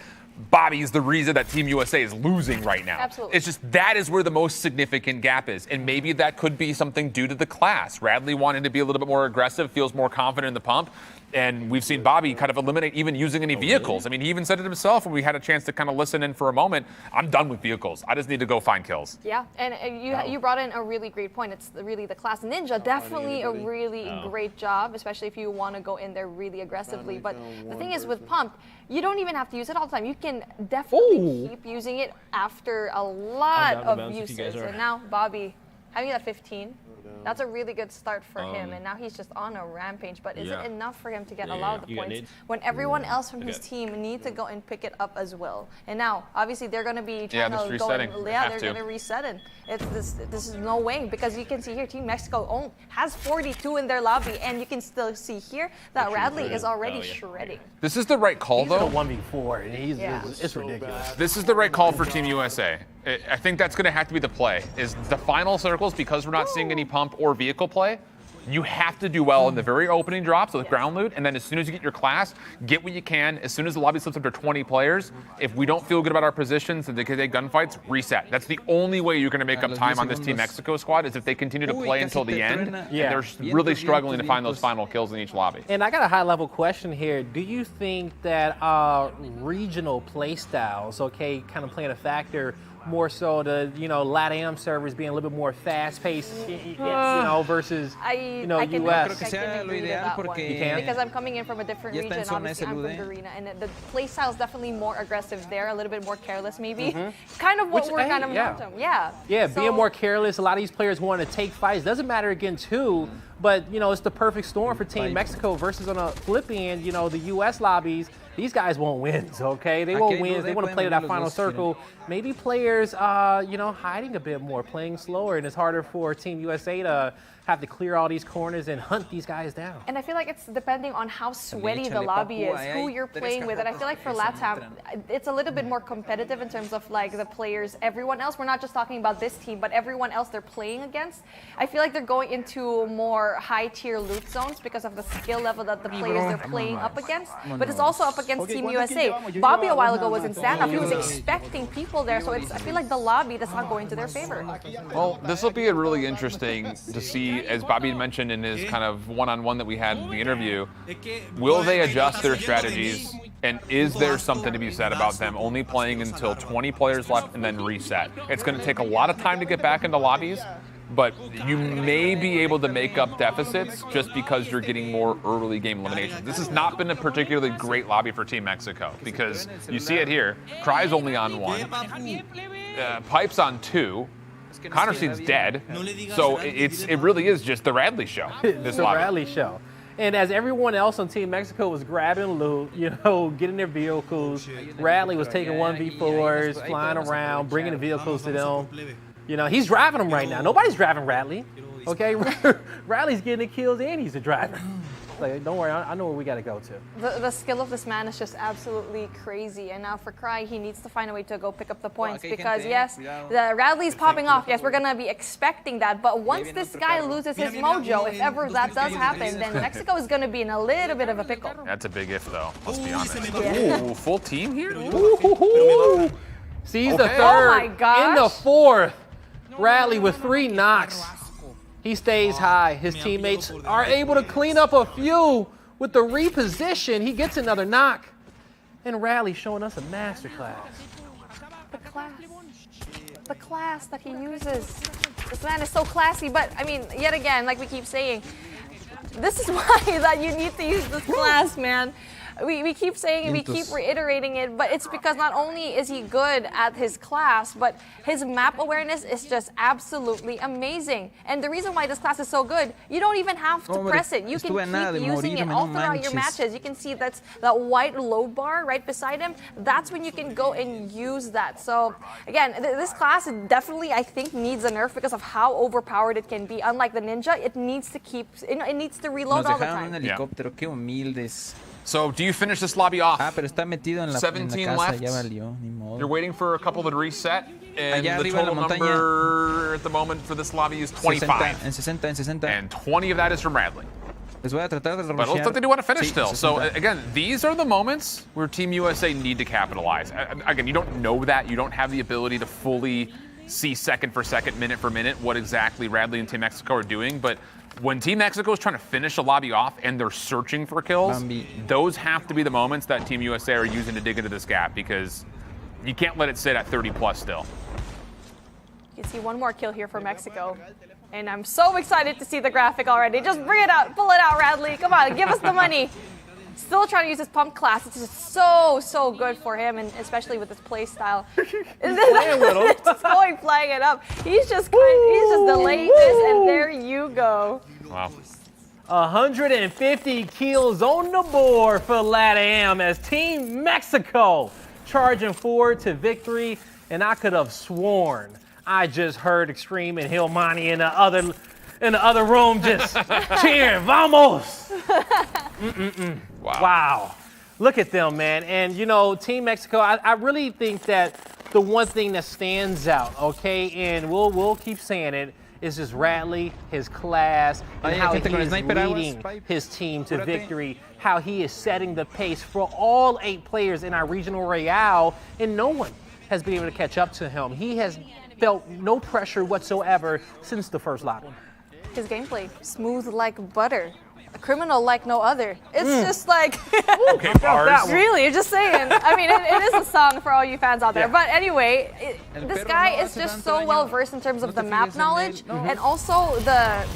Bobby's the reason that Team USA is losing right now. Absolutely. It's just that is where the most significant gap is. And maybe that could be something due to the class. Radley wanting to be a little bit more aggressive, feels more confident in the pump. And we've seen Bobby kind of eliminate even using any vehicles. I mean, he even said it himself when we had a chance to kind of listen in for a moment. I'm done with vehicles. I just need to go find kills. Yeah, and you brought in a really great point. It's really the class. Ninja, definitely a really great job, especially if you want to go in there really aggressively. But the thing is with Pump, you don't even have to use it all the time. You can definitely keep using it after a lot of uses. And now Bobby having that 15. That's a really good start for him, and now he's just on a rampage. But is it enough for him to get a lot of the points when everyone else from his team need to go and pick it up as well? And now, obviously, they're going to be trying to go. They're going to reset it. This is no way, because you can see here, Team Mexico has 42 in their lobby, and you can still see here that Radley is already shredding. This is the right call, though. He's in a 1v4, and it's ridiculous. This is the right call for Team USA. I think that's going to have to be the play, is the final circles, because we're not seeing any pump or vehicle play. You have to do well in the very opening drops with ground loot, and then as soon as you get your class, get what you can. As soon as the lobby slips up to 20 players, if we don't feel good about our positions and they can take gunfights, reset. That's the only way you're going to make up time on this Team Mexico squad, is if they continue to play until the end. And they're really struggling to find those final kills in each lobby. And I got a high-level question here. Do you think that regional play styles, kind of playing a factor more so the LATAM servers being a little bit more fast-paced, versus I can US. agree to that one. Because I'm coming in from a different region. Obviously, I'm from Garena, and the play style is definitely more aggressive there, a little bit more careless, maybe. Kind of what we're kind of momentum. Yeah, being more careless. A lot of these players want to take fights. Doesn't matter against who, but it's the perfect storm for Team Mexico versus on a flip end. The US lobbies. These guys won't win, okay? They won't win. They want to play to that final circle. Maybe players, hiding a bit more, playing slower, and it's harder for Team USA to have to clear all these corners and hunt these guys down. And I feel like it's depending on how sweaty the lobby is, who you're playing with. And I feel like for LATAM, it's a little bit more competitive in terms of like the players, everyone else. We're not just talking about this team, but everyone else they're playing against. I feel like they're going into more high-tier loot zones because of the skill level that the players they're playing up against. But it's also up against Team USA. Bobby a while ago was in standoff. He was expecting people there, so I feel like the lobby that's not going to their favor. Well, this will be a really interesting to see, as Bobby mentioned in his kind of one-on-one that we had in the interview. Will they adjust their strategies, and is there something to be said about them only playing until 20 players left and then reset? It's going to take a lot of time to get back into lobbies, but you may be able to make up deficits just because you're getting more early game eliminations. This has not been a particularly great lobby for Team Mexico, because you see it here. Cry's only on 1. Pipe's on 2. Connor Seed's dead. So it really is just the Radley show. It's the Radley show. And as everyone else on Team Mexico was grabbing loot, getting their vehicles, Radley was taking 1v4s, flying around, bringing the vehicles to them. He's driving them right now. Nobody's driving Radley. Okay, Radley's getting the kills and he's the driver. Like, don't worry, I know where we got to go to. The skill of this man is just absolutely crazy. And now for Cry, he needs to find a way to go pick up the points because, yes, the Radley's popping off. Yes, we're going to be expecting that. But once this guy loses his mojo, if ever that does happen, then Mexico is going to be in a little bit of a pickle. That's a big if, though. Let's be honest. Ooh, full team here? Sees the third in the fourth. Radley with 3 knocks. He stays high. His teammates are able to clean up a few, with the reposition, he gets another knock. And Radley showing us a masterclass. The class that he uses. This man is so classy, but I mean, yet again, like we keep saying, this is why that you need to use this class, man. We keep saying it, we keep reiterating it, but it's because not only is he good at his class, but his map awareness is just absolutely amazing. And the reason why this class is so good, you don't even have to press it. You can keep using it all throughout your matches. You can see that white load bar right beside him. That's when you can go and use that. So again, this class definitely, I think, needs a nerf because of how overpowered it can be. Unlike the ninja, it needs to it needs to reload all the time. So, do you finish this lobby off? Pero está metido en la 17 casa, left. ya valió, ni modo. You're waiting for a couple to reset, and Allá the arriba total la montaña. number at the moment for this lobby is 25. 60, en 60. And 20 of that is from Radley. Les voy a tratar de But it looks like they do want to finish still. 60. So again, these are the moments where Team USA need to capitalize. Again, you don't know that. You don't have the ability to fully see second for second, minute for minute what exactly Radley and Team Mexico are doing. But when Team Mexico is trying to finish a lobby off and they're searching for kills, those have to be the moments that Team USA are using to dig into this gap, because you can't let it sit at 30 plus still. You can see one more kill here for Mexico. And I'm so excited to see the graphic already. Just bring it out, pull it out, Radley. Come on, give us the money. Still trying to use his pump class. It's just so good for him, and especially with his play style. Just going, flying it up. He's just delaying this, and there you go. Wow. 150 kills on the board for LATAM as Team Mexico charging forward to victory. And I could have sworn I just heard Extreme and Hillmoney in the other room just cheering, vamos! Wow. Look at them, man. And, you know, Team Mexico, I really think that the one thing that stands out, okay, and we'll keep saying it, is just Radley, his class, and how he is leading his team to victory, how he is setting the pace for all 8 players in our regional royale, and no one has been able to catch up to him. He has felt no pressure whatsoever since the first lobby. His gameplay, smooth like butter. A criminal like no other. It's just like, Okay, bars. really, you're just saying. I mean, it is a song for all you fans out there. But anyway, this guy is just so well versed in terms of the map knowledge and also the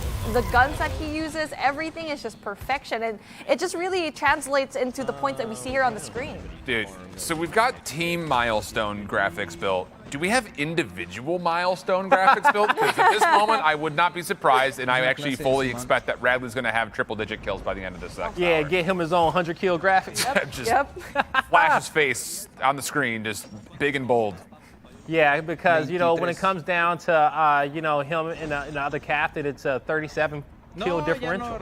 guns that he uses. Everything is just perfection, and it just really translates into the points that we see here on the screen. Dude, so we've got team milestone graphics built. Do we have individual milestone graphics built? Because at this moment, I would not be surprised, and I actually fully expect that Radley's going to have triple-digit kills by the end of this next hour. Get him his own 100-kill graphics. Flash his face on the screen, just big and bold. Yeah, because, you know, when it comes down to, you know, him and the other captain, it's a 37 kill differential.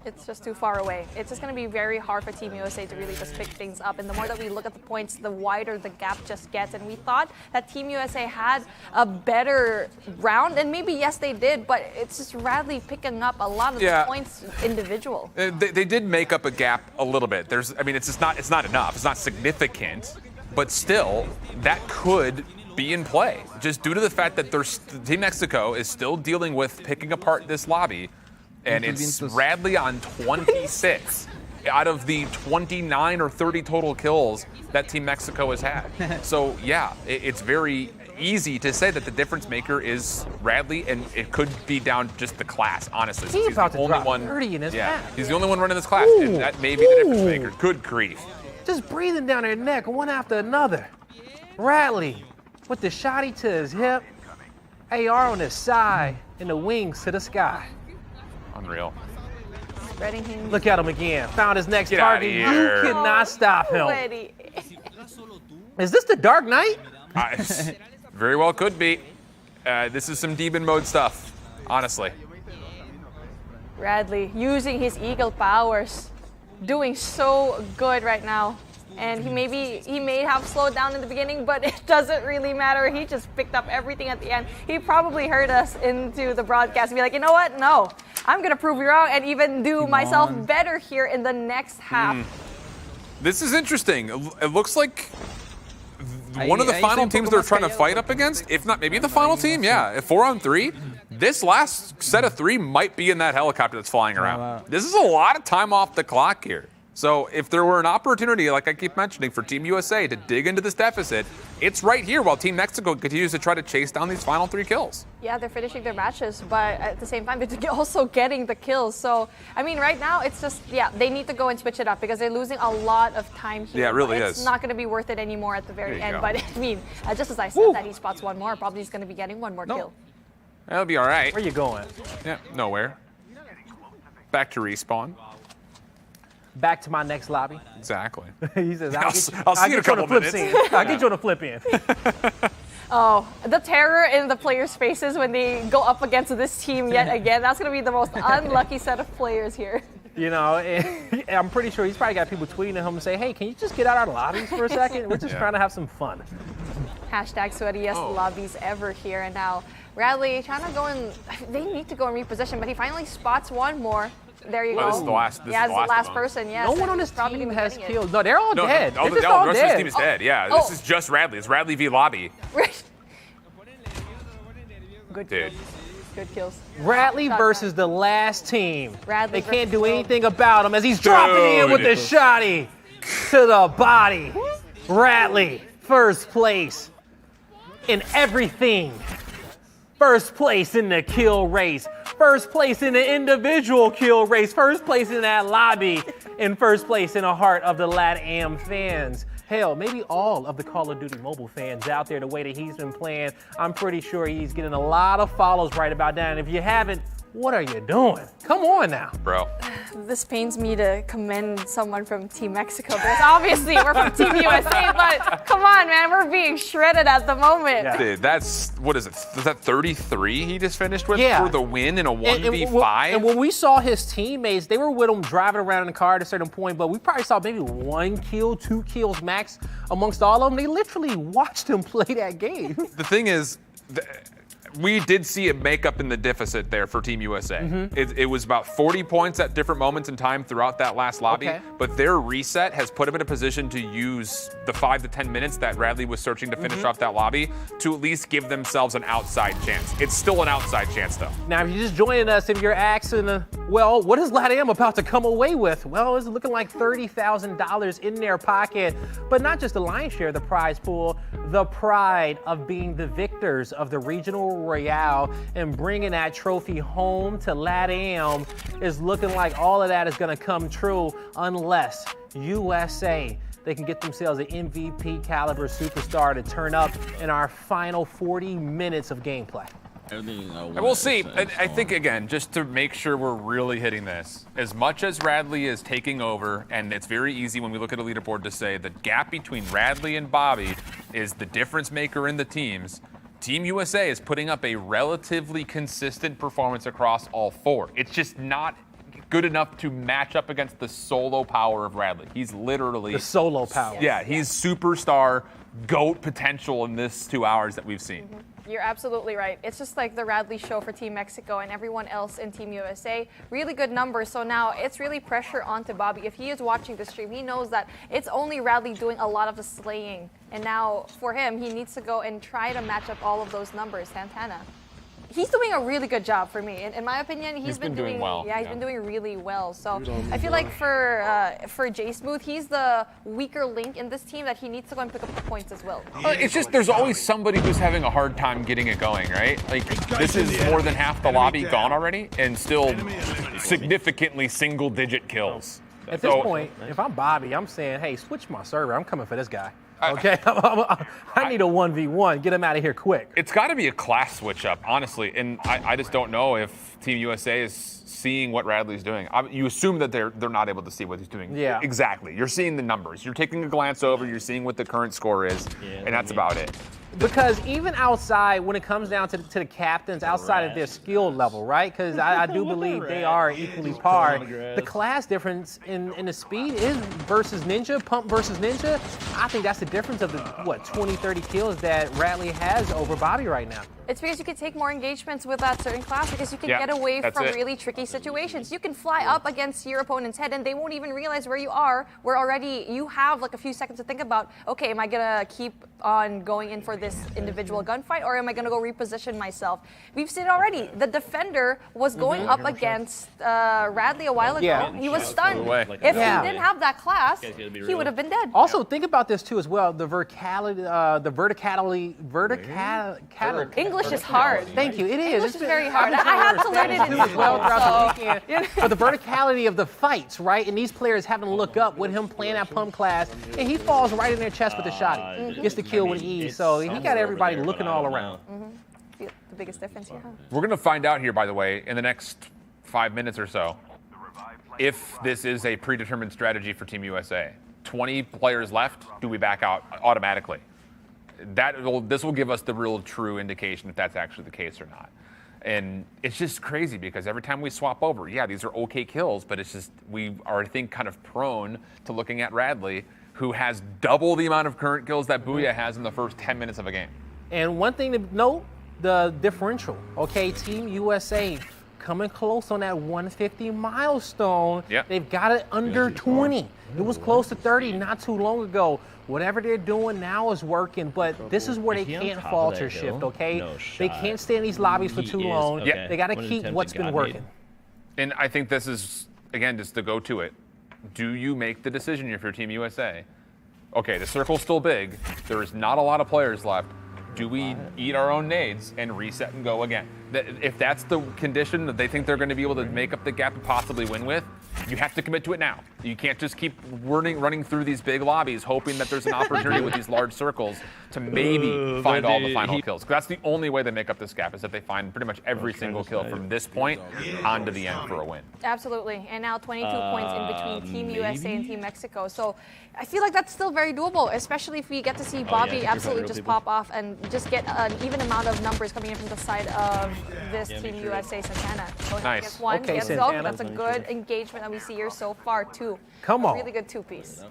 It's just too far away. It's just going to be very hard for Team USA to really just pick things up. And the more that we look at the points, the wider the gap just gets. And we thought that Team USA had a better round. And maybe, yes, they did. But it's just Radley picking up a lot of the points individual. They did make up a gap a little bit. I mean, it's not enough. It's not significant. But still, that could be in play. Just due to the fact that Team Mexico is still dealing with picking apart this lobby. And it's Radley on 26 out of the 29 or 30 total kills that Team Mexico has had. So, yeah, it's very easy to say that the difference maker is Radley, and it could be down just the class, honestly. He's about the to only drop one, 30 in his map. He's the only one running this class, and that may be the difference maker. Good grief. Just breathing down their neck, one after another. Radley with the shotty to his hip, AR on his side, and the wings to the sky. Unreal. Spreading him. Look at him again. Found his next Get target. out of here. You cannot stop him. Is this the Dark Knight? Very well could be. This is some demon mode stuff, honestly. Radley using his eagle powers, doing so good right now. And he may have slowed down in the beginning, but it doesn't really matter. He just picked up everything at the end. He probably heard us into the broadcast and be like, you know what? No, I'm going to prove you wrong and even do myself better here in the next half. This is interesting. It looks like one of the final teams they're trying to fight up against, if not maybe the final team, 4-on-3. this last set of 3 might be in that helicopter that's flying around. Wow. This is a lot of time off the clock here. So if there were an opportunity, like I keep mentioning, for Team USA to dig into this deficit, it's right here while Team Mexico continues to try to chase down these final 3 kills. Yeah, they're finishing their matches, but at the same time, they're also getting the kills. So, I mean, right now, it's just, they need to go and switch it up because they're losing a lot of time here. Yeah, it really It's is. not going to be worth it anymore at the very end. go. But, I mean, just as I said, that he spots one more, probably he's going to be getting one more kill. That'll be all right. Where you going? Yeah, nowhere. Back to respawn. Back to my next lobby. Exactly. He says, I'll see you in a get couple on the flip minutes. scene. I'll get you on the flip in. Oh, the terror in the players' faces when they go up against this team yet again. That's going to be the most unlucky set of players here. You know, and I'm pretty sure he's probably got people tweeting at him and say, hey, can you just get out our lobbies for a second? We're just trying to have some fun. Hashtag sweatiest lobbies ever here. And now Radley trying to go in. They need to go in reposition, but he finally spots one more. There you go. This is the last. This yeah, is it's the last person. Yes. No one on this team has killed. No, they're all dead. No, They're just the all rest dead. of this team is dead. Yeah, this is just Radley. It's Radley v. Lobby. Good Dude. kills. Good kills. Radley versus the last team. Radley They can't versus do anything about him as he's dropping in with the Dude. shotty to the body. Radley, first place in everything. First place in the kill race. First place in the individual kill race. First place in that lobby. And first place in the heart of the LATAM fans. Hell, maybe all of the Call of Duty Mobile fans out there, the way that he's been playing, I'm pretty sure he's getting a lot of follows right about now. And if you haven't, what are you doing? Come on now. Bro. This pains me to commend someone from Team Mexico because obviously we're from Team USA, but come on, man, we're being shredded at the moment. Dude, that's, what is it? Is that 33 he just finished with Yeah. for the win in a And 1v5? when we saw his teammates, they were with him driving around in the car at a certain point, but we probably saw maybe 1 kill, 2 kills max amongst all of them. They literally watched him play that game. The thing is, we did see a makeup in the deficit there for Team USA. It was about 40 points at different moments in time throughout that last lobby, but their reset has put them in a position to use the 5 to 10 minutes that Radley was searching to finish off that lobby to at least give themselves an outside chance. It's still an outside chance, though. Now, if you're just joining us, if you're asking, well, what is LATAM about to come away with? Well, it's looking like $30,000 in their pocket, but not just the lion's share of the prize pool, the pride of being the victors of the Regional Royale and bringing that trophy home to LATAM is looking like all of that is going to come true unless USA, they can get themselves an MVP caliber superstar to turn up in our final 40 minutes of gameplay. And we'll see. And I think, again, just to make sure we're really hitting this, as much as Radley is taking over, and it's very easy when we look at a leaderboard to say the gap between Radley and Bobby is the difference maker in the teams, Team USA is putting up a relatively consistent performance across all 4. It's just not good enough to match up against the solo power of Radley. He's literally... The solo power. Yeah, he's superstar, GOAT potential in this 2 hours that we've seen. You're absolutely right. It's just like the Radley show for Team Mexico and everyone else in Team USA. Really good numbers. So now it's really pressure onto Bobby. If he is watching the stream, he knows that it's only Radley doing a lot of the slaying. And now for him, he needs to go and try to match up all of those numbers. Santana. He's doing a really good job for me. In my opinion, he's been doing well. Yeah, he's been doing really well. So I feel like for Jay Smooth, he's the weaker link in this team that he needs to go and pick up the points as well. It's just there's always somebody who's having a hard time getting it going, right? Like this is more than half the lobby gone already, and still significantly single-digit kills. At this point, if I'm Bobby, I'm saying, hey, switch my server. I'm coming for this guy. Okay, I need a 1v1. Get him out of here quick. It's got to be a class switch up, honestly, and I just don't know if Team USA is seeing what Radley's doing. You assume that they're not able to see what he's doing. Yeah. Exactly. You're seeing the numbers. You're taking a glance over. You're seeing what the current score is, and that's about it. Because even outside, when it comes down to the captains, outside of their skill level, right? Because I do believe they are equally par. The class difference in the speed is versus Ninja, Pump versus Ninja. I think that's the difference of the, 20, 30 kills that Radley has over Bobby right now. It's because you can take more engagements with that certain class because you can Yeah, get away that's from it. really tricky situations. You can fly up against your opponent's head and they won't even realize where you are. Where already you have like a few seconds to think about, okay, am I gonna keep on going in for this this individual gunfight, or am I going to go reposition myself? We've seen already. The defender was going up against Radley a while ago. Yeah. He was stunned. If he Yeah. didn't have that class, he would have been dead. Also, think about this too as well. The verticality. English is hard. Thank you. It is. English is very hard. I've been I had to learn trying it in as well school, throughout so- the weekend. But the verticality of the fights, right? And these players having to look up with him playing that pump class, and he falls right in their chest with a shot. Gets the kill with ease. So he got everybody looking all around. The biggest difference here. We're going to find out here, by the way, in the next 5 minutes or so, if this is a predetermined strategy for Team USA. 20 players left, do we back out automatically? This will give us the real true indication if that's actually the case or not. And it's just crazy because every time we swap over, yeah, these are okay kills, but it's just we are, I think, kind of prone to looking at Radley, who has double the amount of current kills that Booyah has in the first 10 minutes of a game. And one thing to note, the differential. Okay, Team USA coming close on that 150 milestone. Yep. They've got it under 20. It was close to 30 not too long ago. Whatever they're doing now is working, but this is where they can't falter shift, okay? They can't stay in these lobbies for too long. okay. They got to keep what's been working. And I think this is, again, just to go to it. Do you make the decision if you're Team USA? Okay, the circle's still big. There is not a lot of players left. Do we eat our own nades and reset and go again? If that's the condition that they think they're going to be able to make up the gap and possibly win with, you have to commit to it now. You can't just keep running through these big lobbies hoping that there's an opportunity with these large circles to maybe find all the final kills. 'Cause that's the only way they make up this gap is that they find pretty much every single kill from this point onto the end for a win. Absolutely. And now 22 points in between Team USA and Team Mexico. So I feel like that's still very doable, especially if we get to see Bobby absolutely just pop off and just get an even amount of numbers coming in from the side of this Team USA Santana. Going Nice. against one, Okay, against Santana. That's a good engagement that we see here so far, too. Come A on. really good two-piece.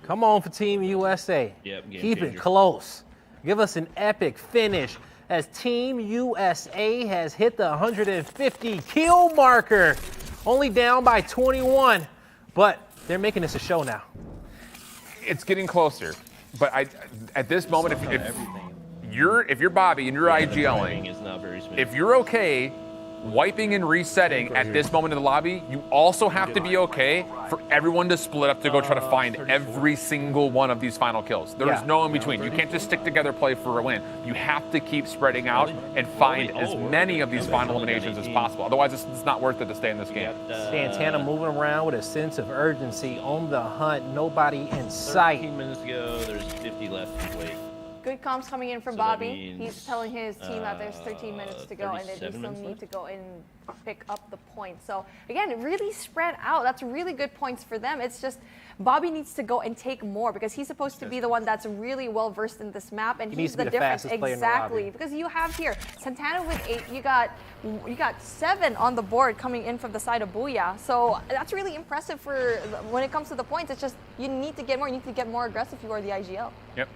Come on for Team USA. Yep, game Keep it changer. close. Give us an epic finish as Team USA has hit the 150 kill marker. Only down by 21, but they're making this a show now. It's getting closer, but at this moment, if you're Bobby and you're IGLing, Is not very smooth. if you're okay wiping and resetting at this moment in the lobby, you also have to be okay for everyone to split up to go try to find every single one of these final kills. There's Yeah. no in between. You can't just stick together, play for a win. You have to keep spreading out and find as many of these final eliminations as possible. Otherwise, it's not worth it to stay in this game. Santana moving around with a sense of urgency, on the hunt, nobody in sight. 13 minutes ago, there's 50 left to wait. Good comms coming in from So that Bobby. means, He's telling his team that there's 13 minutes to go and that they 37 still minutes need left? to go and pick up the points. So again, really spread out. That's really good points for them. It's just Bobby needs to go and take more because he's supposed to be the one that's really well versed in this map, and He he's needs to the be the difference. fastest player in the Exactly, lobby. because you have here Santana with 8. You got 7 on the board coming in from the side of Booyah. So that's really impressive for when it comes to the points. It's just you need to get more. You need to get more aggressive if you are the IGL. Yep.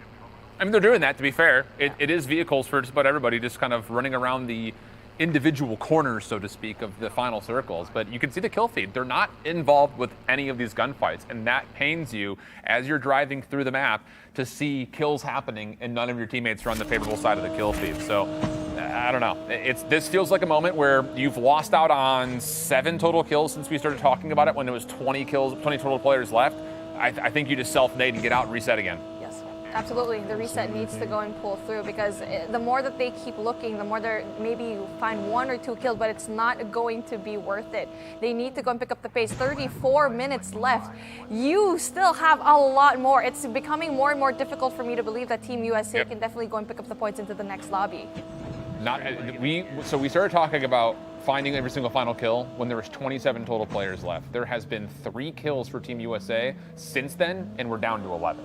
I mean, they're doing that, to be fair. It is vehicles for just about everybody, just kind of running around the individual corners, so to speak, of the final circles. But you can see the kill feed. They're not involved with any of these gunfights, and that pains you as you're driving through the map to see kills happening and none of your teammates are on the favorable side of the kill feed. So, I don't know. This feels like a moment where you've lost out on 7 total kills since we started talking about it when there was 20 total players left. I think you just self-nade and get out and reset again. Yes, absolutely. The reset needs to go and pull through because the more that they keep looking, the more they're maybe find 1 or 2 kills, but it's not going to be worth it. They need to go and pick up the pace. 34 minutes left. You still have a lot more. It's becoming more and more difficult for me to believe that Team USA can definitely go and pick up the points into the next lobby. So we started talking about finding every single final kill when there was 27 total players left. There has been 3 kills for Team USA since then, and we're down to 11.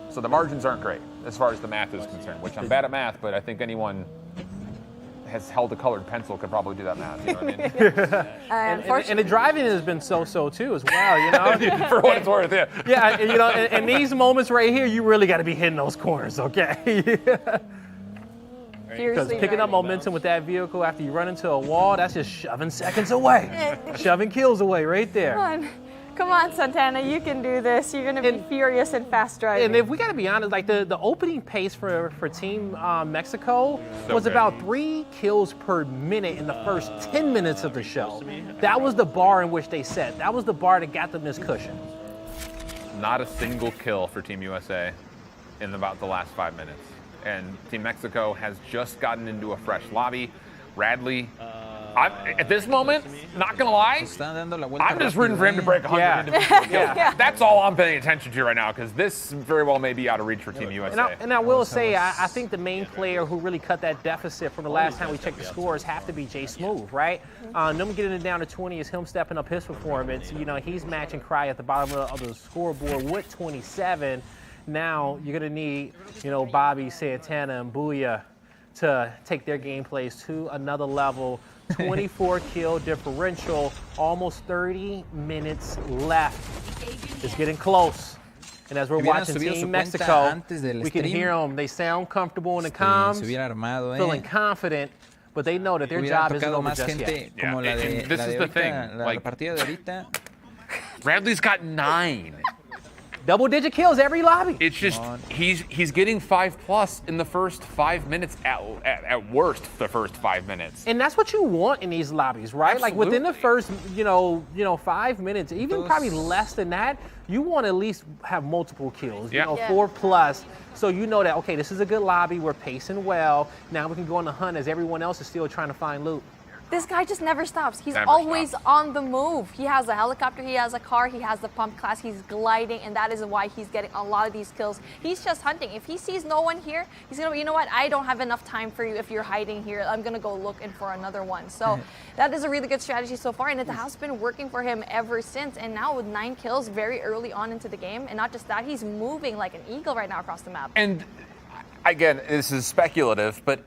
So the margins aren't great as far as the math is concerned, which I'm bad at math, but I think anyone has held a colored pencil could probably do that math. You know what I mean? And the driving has been so too as well, you know? For what it's worth, yeah. Yeah, you know, and these moments right here, you really got to be hitting those corners, okay? Because picking up momentum with that vehicle after you run into a wall, that's just shoving seconds away. Shoving kills away right there. Come on. Come on, Santana, you can do this. You're gonna be furious and fast driving. And if we gotta be honest, like the opening pace for Team Mexico was about 3 kills per minute in the first 10 minutes of the show. That was the bar in which they set. That was the bar that got them this cushion. Not a single kill for Team USA in about the last 5 minutes. And Team Mexico has just gotten into a fresh lobby. Radley, at this moment, not gonna lie, I'm just rooting for him to break 100 individual kills. That's all I'm paying attention to right now, because this very well may be out of reach for Team USA. And I will say, I think the main player who really cut that deficit from the last time we checked the scores have to be Jay Smooth, right? Them getting it down to 20 is him stepping up his performance. You know, he's matching Cry at the bottom of the scoreboard with 27. Now you're gonna need, you know, Bobby, Santana, and Booyah to take their gameplays to another level. 24 kill differential, almost 30 minutes left. It's getting close. And as we're watching Team Mexico, we can hear them. They sound comfortable in the comms, feeling confident, but they know that their job isn't over just yet. This is the thing. Like, Radley's got 9. Double-digit kills every lobby. It's just he's getting 5+ in the first 5 minutes at worst the first 5 minutes. And that's what you want in these lobbies, right? Absolutely. Like within the first, you know, 5 minutes, even probably less than that, you want to at least have multiple kills, you know, 4+. So you know that, okay, this is a good lobby, we're pacing well. Now we can go on the hunt as everyone else is still trying to find loot. This guy just never stops. He's always on the move. He has a helicopter, he has a car, he has the pump class, he's gliding, and that is why he's getting a lot of these kills. He's just hunting. If he sees no one here, he's gonna be, you know what, I don't have enough time for you if you're hiding here. I'm gonna go looking for another one. So that is a really good strategy so far, and it has been working for him ever since. And now with 9 kills very early on into the game, and not just that, he's moving like an eagle right now across the map. And again, this is speculative, but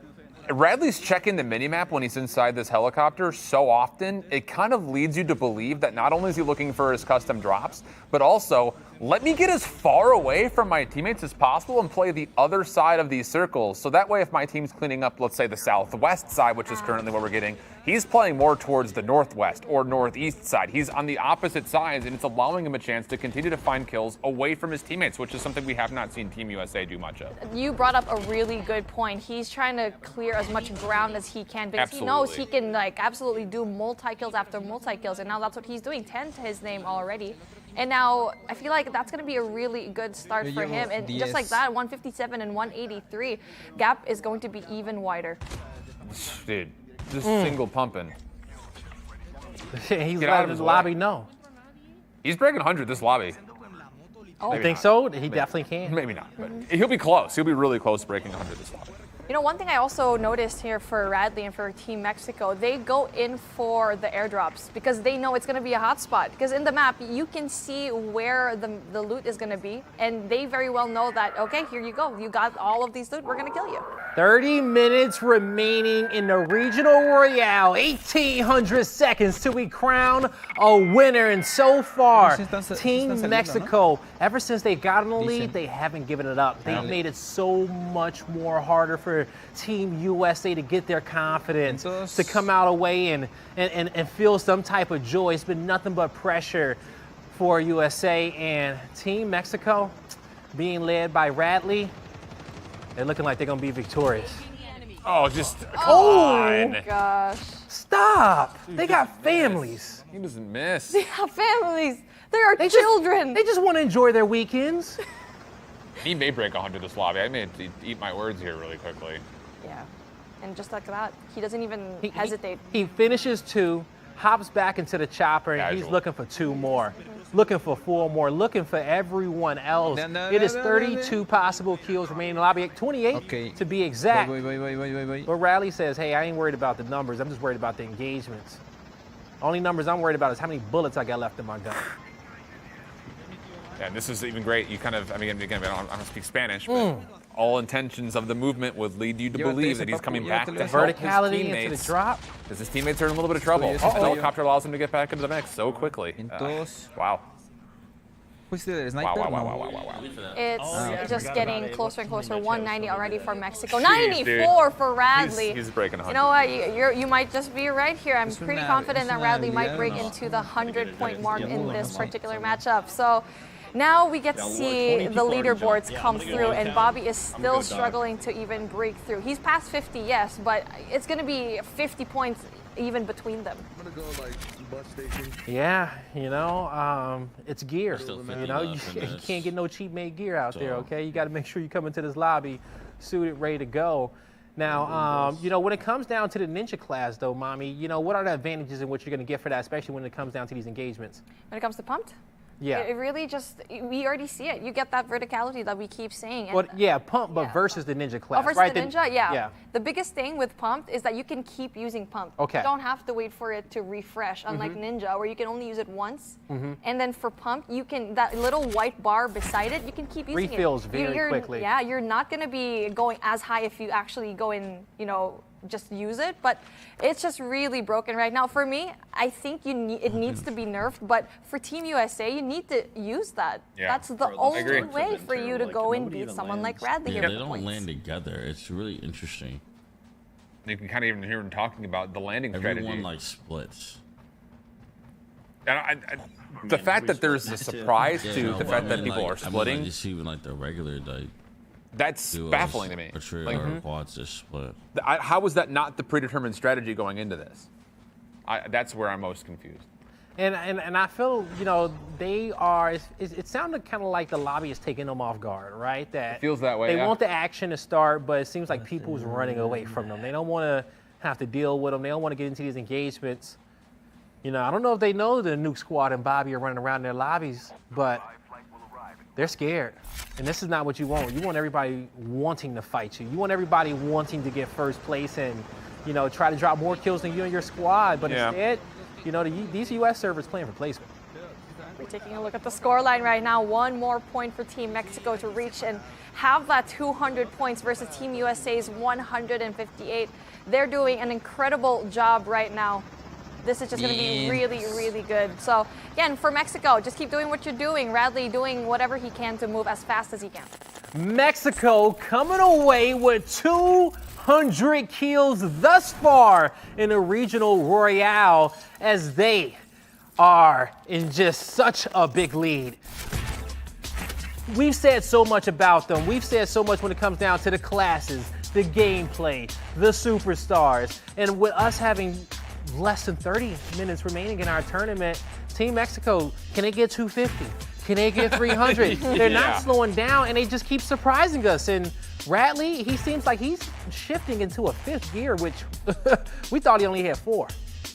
Radley's checking the minimap when he's inside this helicopter so often, it kind of leads you to believe that not only is he looking for his custom drops, but also, let me get as far away from my teammates as possible and play the other side of these circles. So that way, if my team's cleaning up, let's say, the southwest side, which is currently what we're getting, he's playing more towards the northwest or northeast side. He's on the opposite sides, and it's allowing him a chance to continue to find kills away from his teammates, which is something we have not seen Team USA do much of. You brought up a really good point. He's trying to clear as much ground as he can because he knows he can absolutely do multi-kills after multi-kills, and now that's what he's doing, 10 to his name already. And now I feel like that's going to be a really good start for him. And just like that, 157 and 183, gap is going to be even wider. Dude, just single pumping. He's letting his lobby know. He's breaking 100 this lobby. Oh, you think so? He definitely can. Maybe not, but he'll be close. He'll be really close to breaking 100 this lobby. You know, one thing I also noticed here for Radley and for Team Mexico, they go in for the airdrops because they know it's going to be a hot spot. Because in the map, you can see where the loot is going to be, and they very well know that, okay, here you go. You got all of these loot, we're going to kill you. 30 minutes remaining in the Regional Royale. 1,800 seconds till we crown a winner. And so far, Team Mexico, ever since they got in the lead, they haven't given it up. They've made it so much more harder for Team USA to get their confidence, to come out away and feel some type of joy. It's been nothing but pressure for USA. And Team Mexico, being led by Radley, they're looking like they're going to be victorious. Oh, just come on. Gosh. Stop. They got families. He doesn't miss. They have families. There are children. They just want to enjoy their weekends. He may break 100 this lobby. I may have to eat my words here really quickly. Yeah. And just like that, he doesn't even hesitate. He finishes 2, hops back into the chopper, and he's looking for 2 more. Looking for 4 more, looking for everyone else. It is 32 possible kills remaining in the lobby, 28 to be exact. But Radley says, hey, I ain't worried about the numbers. I'm just worried about the engagements. Only numbers I'm worried about is how many bullets I got left in my gun. Yeah, and this is even great. You kind of, I mean, again, I don't speak Spanish, but all intentions of the movement would lead you to believe that he's coming back to help his verticality teammates. into the drop. Because his teammates are in a little bit of trouble. The helicopter allows him to get back into the mix so quickly. Wow. ¿Fuiste del Wow, sniper? wow, wow, No. wow, wow, wow, wow. It's just forgot getting about it. It closer and wasn't closer. in my 190 chest, so already yeah. for Mexico. Jeez, 94 for Radley. He's breaking 100. You know what? You might just be right here. I'm Es pretty una- confident es that una Radley might habilidad, break no. into the 100-point mark in this no. particular matchup. So now we get to Yeah, well, see 20 the people already leaderboards jumped. Yeah, come I'm gonna go through, and downtown. Bobby is I'm gonna still go struggling to even break through. He's past 50, yes, but it's going to be 50 points even between them. Yeah, it's gear. still You 50 know, you, left in you this. can't get no cheap made gear out there, So- okay? You got to make sure you come into this lobby suited, ready to go. Now, when it comes down to the ninja class, though, Mommy, what are the advantages in what you're going to get for that, especially when it comes down to these engagements? When it comes to pumped, Yeah. it really we already see it. You get that verticality that we keep saying. And Well, yeah, pump, but yeah. versus the ninja class, versus right? the ninja, yeah. Yeah. The biggest thing with pumped is that you can keep using pumped. Okay. You don't have to wait for it to refresh, unlike ninja, where you can only use it once. And then for pumped, you can that little white bar beside it, you can keep using Refills it. very quickly. Yeah, you're not gonna be going as high if you actually go in, just use it, but it's just really broken right now. For me, I think it needs to be nerfed, but for Team USA, you need to use that. Yeah. That's the Bro, the only agree. way for you to Like, go and nobody beat even someone like lands. Radley Yeah, here they with don't points. land together. It's really interesting. You can kind of even hear him talking about the landing strategy. Everyone like splits. And the fact that there's a surprise Yeah, to no, the but fact I that mean, people like, are splitting, like, just even like the regular like that's duos, baffling to me. A trio Like, or quads just split. how was that not the predetermined strategy going into this? That's where I'm most confused. And I feel, they are, it sounded kind of like the lobby is taking them off guard, right? That It feels that way, They yeah. want the action to start, but it seems like people's running away from them. They don't want to have to deal with them. They don't want to get into these engagements. I don't know if they know the Nuke Squad and Bobby are running around their lobbies, but they're scared. And this is not what you want. You want everybody wanting to fight you. You want everybody wanting to get first place and, try to drop more kills than you and your squad. But Yeah. instead, these U.S. servers playing for placement. We're taking a look at the scoreline right now. One more point for Team Mexico to reach and have that 200 points versus Team USA's 158. They're doing an incredible job right now. This is just going to be really, really good. So, again, for Mexico, just keep doing what you're doing. Radley doing whatever he can to move as fast as he can. Mexico coming away with 200 kills thus far in a regional royale as they are in just such a big lead. We've said so much about them. We've said so much when it comes down to the classes, the gameplay, the superstars. And with us having less than 30 minutes remaining in our tournament, Team Mexico, can they get 250? Can they get 300? They're not slowing down, and they just keep surprising us. And Radley, he seems like he's shifting into a fifth gear, which we thought he only had 4.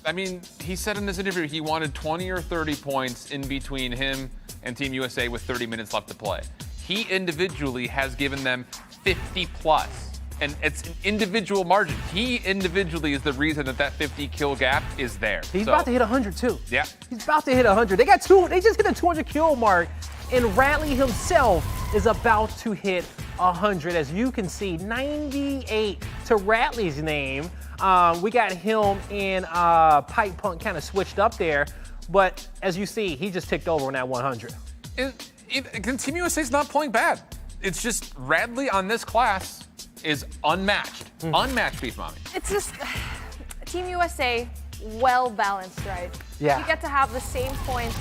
I mean, he said in this interview he wanted 20 or 30 points in between him and Team USA with 30 minutes left to play. He individually has given them 50 plus. And it's an individual margin. He individually is the reason that 50 kill gap is there. He's about to hit 100 too. Yeah. He's about to hit 100. They just hit the 200 kill mark, and Radley himself is about to hit 100. As you can see, 98 to Radley's name. We got him and Pipe Punk kind of switched up there, but as you see, he just ticked over on that 100. Team USA's not playing bad. It's just Radley on this class is unmatched. Unmatched, Beef Mommy. It's just Team USA, well balanced, right? Yeah. You get to have the same points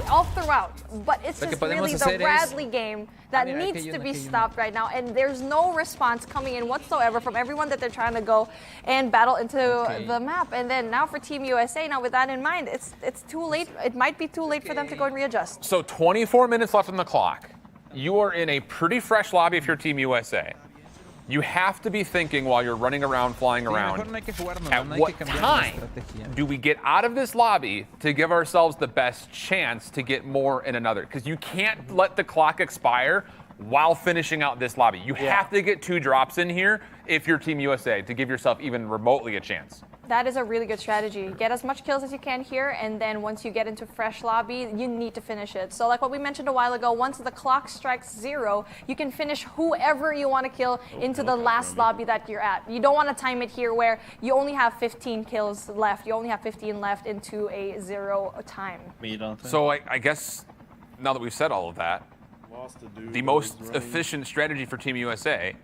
all throughout, but it's Lo que just podemos really the hacer es- Radley game that mira, needs aquello, to be aquello. stopped right now, and there's no response coming in whatsoever from everyone that they're trying to go and battle into the map. And then now for Team USA, now with that in mind, it's too late. It might be too late for them to go and readjust. So 24 minutes left on the clock. You are in a pretty fresh lobby if you're Team USA. You have to be thinking while you're running around, flying around, mejor no hay que jugar, no, at no hay what que cambiar la time estrategia. do we get out of this lobby to give ourselves the best chance to get more in another? Because you can't let the clock expire while finishing out this lobby. You have to get 2 drops in here if you're Team USA to give yourself even remotely a chance. That is a really good strategy. Get as much kills as you can here, and then once you get into fresh lobby, you need to finish it. So like what we mentioned a while ago, once the clock strikes 0, you can finish whoever you want to kill into the last lobby that you're at. You don't want to time it here where you only have 15 kills left. You only have 15 left into a 0 time. Me, don't think. So I guess now that we've said all of that, the most efficient strategy for Team USA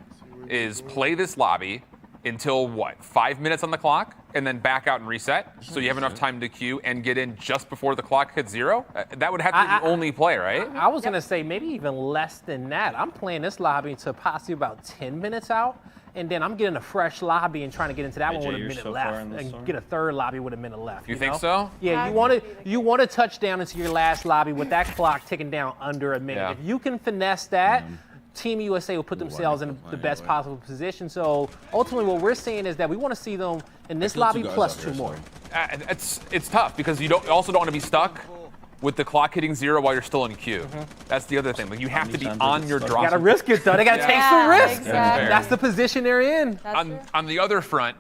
is play this lobby until what, 5 minutes on the clock, and then back out and reset, so you have enough time to queue and get in just before the clock hits 0? That would have to be the only play, right? I was going to say maybe even less than that. I'm playing this lobby to possibly about 10 minutes out, and then I'm getting a fresh lobby and trying to get into that one with a minute left, and get a third lobby with a minute left. You think so? Yeah, you want to touch down into your last lobby with that clock ticking down under a minute. Yeah. If you can finesse that, Team USA will put themselves in the best possible position. So ultimately what we're seeing is that we want to see them in this lobby plus 2 more. It's tough because you also don't want to be stuck with the clock hitting 0 while you're still in queue. That's the other thing. Like, you have to be on your drop. You got to risk it, though. They got to take some risks. Exactly. That's the position they're in. On the other front,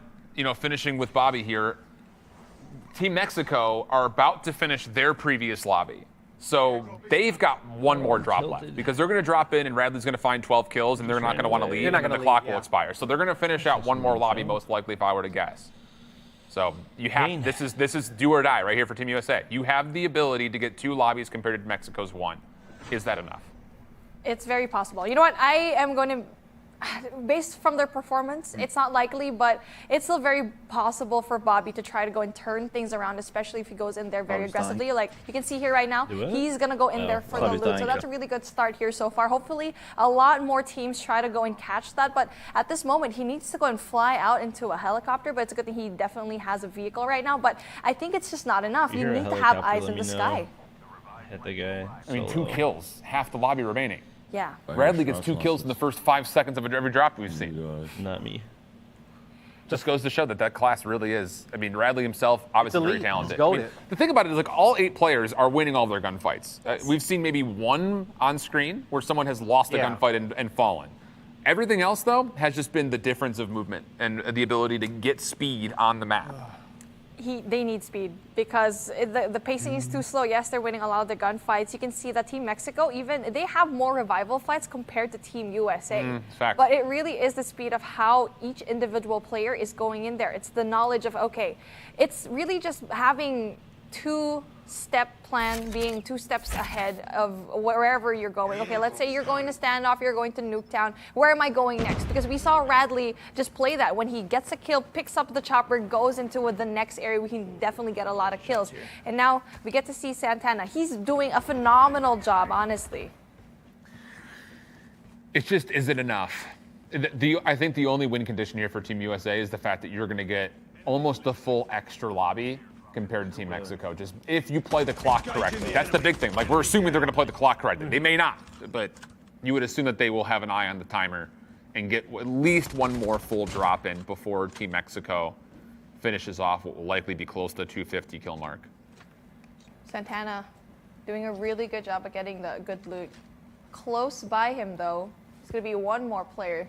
finishing with Bobby here, Team Mexico are about to finish their previous lobby. So they've got one more drop left because they're going to drop in and Radley's going to find 12 kills and they're not going to want to leave and the clock will expire. So they're going to finish out one more lobby most likely if I were to guess. So you have this is do or die right here for Team USA. You have the ability to get 2 lobbies compared to Mexico's 1. Is that enough? It's very possible. You know what? I am going to, based from their performance, it's not likely, but it's still very possible for Bobby to try to go and turn things around, especially if he goes in there very aggressively. Like you can see here right now, he's going to go in there for the loot. So that's a really good start here so far. Hopefully, a lot more teams try to go and catch that. But at this moment, he needs to go and fly out into a helicopter. But it's a good thing he definitely has a vehicle right now. But I think it's just not enough. You need to have eyes in the sky. Hit the guy. I mean, 2 kills, half the lobby remaining. Yeah. Radley gets 2 kills in the first 5 seconds of every drop we've seen. Not me. Just goes to show that class really is. I mean, Radley himself, obviously very talented. Go I mean, the thing about it is, like, all 8 players are winning all their gunfights. We've seen maybe 1 on screen where someone has lost a gunfight and fallen. Everything else, though, has just been the difference of movement and the ability to get speed on the map. They need speed because the pacing is too slow. Yes, they're winning a lot of the gunfights. You can see that Team Mexico, even they have more revival fights compared to Team USA. But it really is the speed of how each individual player is going in there. It's the knowledge of, okay, it's really just having 2-step plan, being 2 steps ahead of wherever you're going. Okay, let's say you're going to standoff, you're going to Nuketown. Where am I going next? Because we saw Radley just play that. When he gets a kill, picks up the chopper, goes into the next area, we can definitely get a lot of kills. And now we get to see Santana. He's doing a phenomenal job, honestly. It's just, is it enough? I think the only win condition here for Team USA is the fact that you're going to get almost the full extra lobby compared to Team Mexico, just if you play the clock correctly. That's the big thing. Like, we're assuming they're going to play the clock correctly. They may not, but you would assume that they will have an eye on the timer and get at least 1 more full drop in before Team Mexico finishes off what will likely be close to the 250 kill mark. Santana doing a really good job of getting the good loot. Close by him, though, it's going to be 1 more player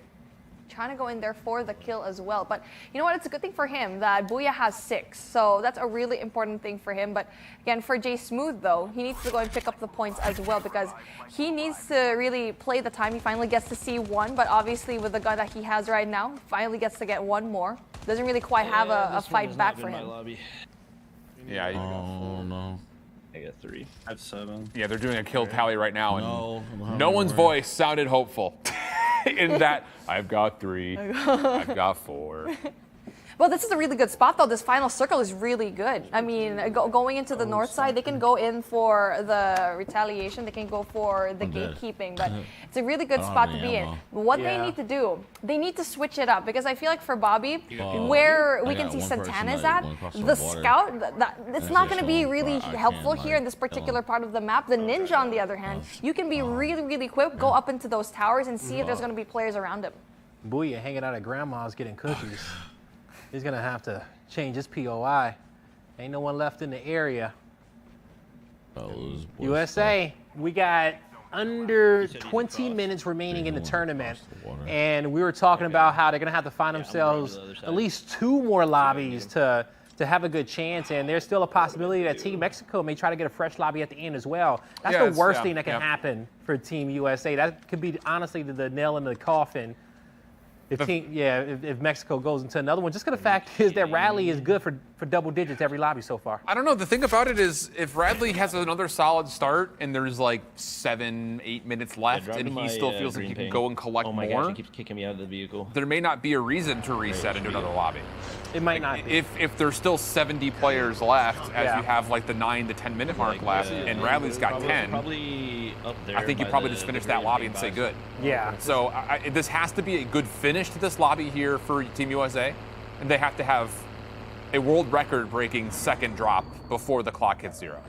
trying to go in there for the kill as well. But you know what? It's a good thing for him that Booyah has 6. So that's a really important thing for him. But again, for Jay Smooth, though, he needs to go and pick up the points as well because he needs to really play the time. He finally gets to see 1. But obviously, with the gun that he has right now, finally gets to get 1 more. Doesn't really quite have a fight back for him. Yeah. Oh, no. I got 3. I have 7. Yeah, they're doing a kill tally right now, and no one's voice sounded hopeful. In that, I've got 3, I've got 4. Well, this is a really good spot, though. This final circle is really good. I mean, going into the north side, they can go in for the retaliation. They can go for the gatekeeping, but it's a really good spot to be in. What they need to do, they need to switch it up because I feel like for Bobby, where we can see Santana's at, the scout, it's not going to be really helpful here in this particular part of the map. The ninja, on the other hand, you can be really, really quick, go up into those towers and see if there's going to be players around him. Booyah hanging out at grandma's getting cookies. He's going to have to change his POI. Ain't no one left in the area. USA, we got under 20 minutes remaining in the tournament. And we were talking about how they're going to have to find themselves at least 2 more lobbies to have a good chance. And there's still a possibility that Team Mexico may try to get a fresh lobby at the end as well. That's the worst thing that can happen for Team USA. That could be, honestly, the nail in the coffin. if Mexico goes into another one, just because the fact is that Radley is good for double digits every lobby so far. I don't know. The thing about it is, if Radley has another solid start and there's like 7-8 minutes left, and he still feels like he can go and collect oh my more, gosh, it keeps kicking me out of the vehicle. there may not be a reason to reset into another lobby. It might not be. If there's still 70 players left, as you have like the 9 to 10 minute mark left, and Radley's got 10, probably up there. I think you probably just finish that lobby and say good. Yeah. So this has to be a good finish to this lobby here for Team USA, and they have to have a world record-breaking second drop before the clock hits 0.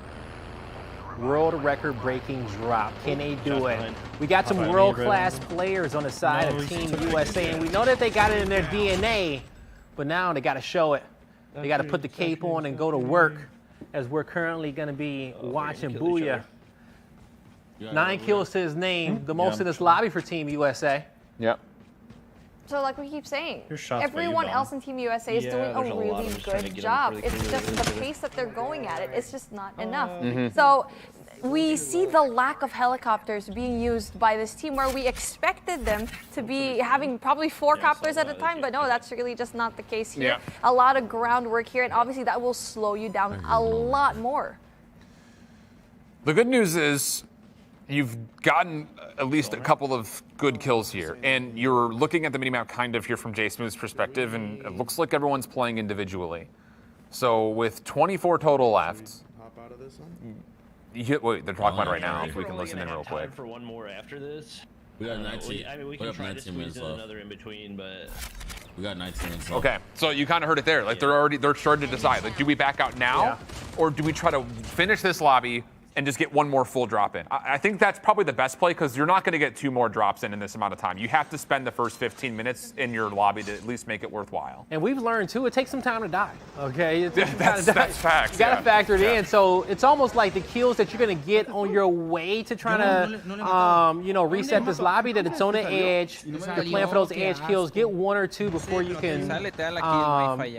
World record-breaking drop. Can they do it? We got some world-class players on the side of Team USA, and we know that they got it in their DNA, but now they got to show it. They got to put the cape on and go to work, as we're currently going to be watching Booyah. 9 kills to his name, the most in this lobby for Team USA. Yep. So like we keep saying, Your shots, everyone but you're else in Team USA is doing there's a a lot really of them trying to good get job. them before It's they just can the do it. pace that they're going at it. It's just not enough. Mm-hmm. So we see the lack of helicopters being used by this team, where we expected them to be having probably 4 copters at a time, but no, that's really just not the case here. Yeah. A lot of groundwork here, and obviously that will slow you down a lot more. The good news is you've gotten at least a couple of good kills here, and you're looking at the minimap kind of here from JSmooth's perspective, and it looks like everyone's playing individually. So with 24 total left, wait, they're talking about it right now. If we can listen in real quick. For one more after this. We got 19. I mean, we we can got try to 19 squeeze minutes in left. another in between, but We got 19 minutes left. Okay, so you kind of heard it there. Like they're starting to decide. Like, do we back out now, or do we try to finish this lobby and just get one more full drop in? I think that's probably the best play, because you're not going to get 2 more drops in this amount of time. You have to spend the first 15 minutes in your lobby to at least make it worthwhile. And we've learned too, it takes some time to die. Okay, That's facts. You gotta factor it in. So it's almost like the kills that you're gonna get on your way to trying to, reset this lobby. That it's on the edge. You're playing for those edge kills. Get 1 or 2 before you can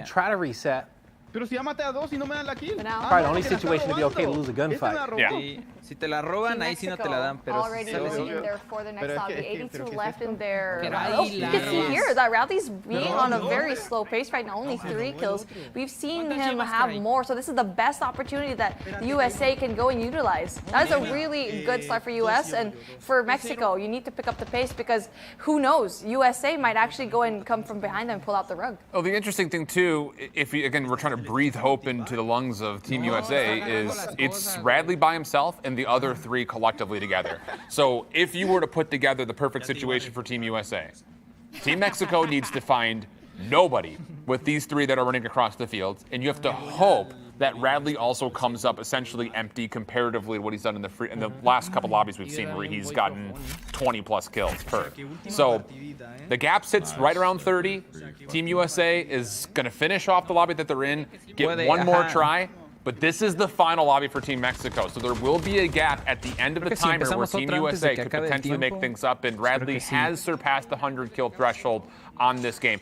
try to reset. Pero si ya maté a 2 y no me dan la kill. Probably the only situation to be okay to lose a gunfight. Yeah. Si te la roban, ahí sí no te la dan. Pero already in there for the next lobby. 82 left in there. Pero You can see here that Radley's being on a very slow pace right now, only 3 kills. We've seen him have more, so this is the best opportunity that USA can go and utilize. That is a really good start for US, and for Mexico, you need to pick up the pace, because who knows, USA might actually go and come from behind them and pull out the rug. Oh, the interesting thing too, again, we're trying to breathe hope into the lungs of Team USA, is it's Radley by himself and the other 3 collectively together. So if you were to put together the perfect situation for Team USA, Team Mexico needs to find nobody with these 3 that are running across the field, and you have to hope that Radley also comes up essentially empty comparatively to what he's done in the last couple lobbies we've seen, where he's gotten 20 plus kills per. So the gap sits right around 30. Team USA is going to finish off the lobby that they're in, get one more try. But this is the final lobby for Team Mexico, so there will be a gap at the end of the timer where Team USA could potentially make things up, and Radley has surpassed the 100-kill threshold on this game.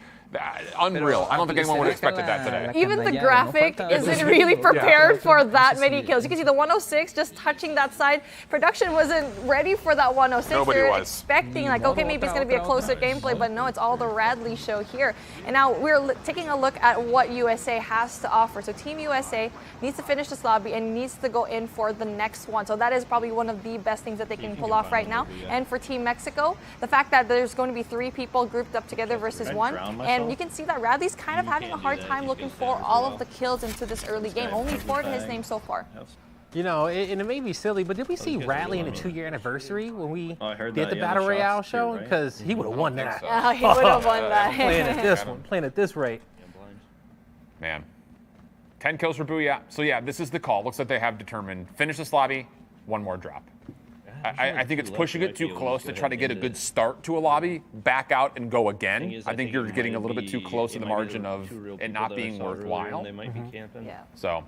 Unreal. I don't think anyone would have expected that today. Even the graphic isn't really prepared for that many kills. You can see the 106 just touching that side. Production wasn't ready for that 106. Nobody They're was. expecting, like, okay, maybe it's going to be a closer gameplay, but no, it's all the Radley show here. And now we're taking a look at what USA has to offer. So Team USA needs to finish this lobby and needs to go in for the next one. So that is probably one of the best things that they can pull off right now. And for Team Mexico, the fact that there's going to be 3 people grouped up together versus 1, and you can see that Radley's kind of having a hard time looking for all of the kills into this early game. Only 4 to his name so far. You know, and it may be silly, but did we see Radley in the 2-year anniversary when we did the that, Battle the Royale shots show? too, Because he would have won that. Yeah, he would have won that. Playing at this rate. Man. 10 kills for Booyah. So yeah, this is the call. Looks like they have determined finish this lobby, 1 more drop. I think it's pushing it too close to try to get a good start to a lobby, back out and go again. I think you're getting a little bit too close to the margin of it not being worthwhile. Yeah. So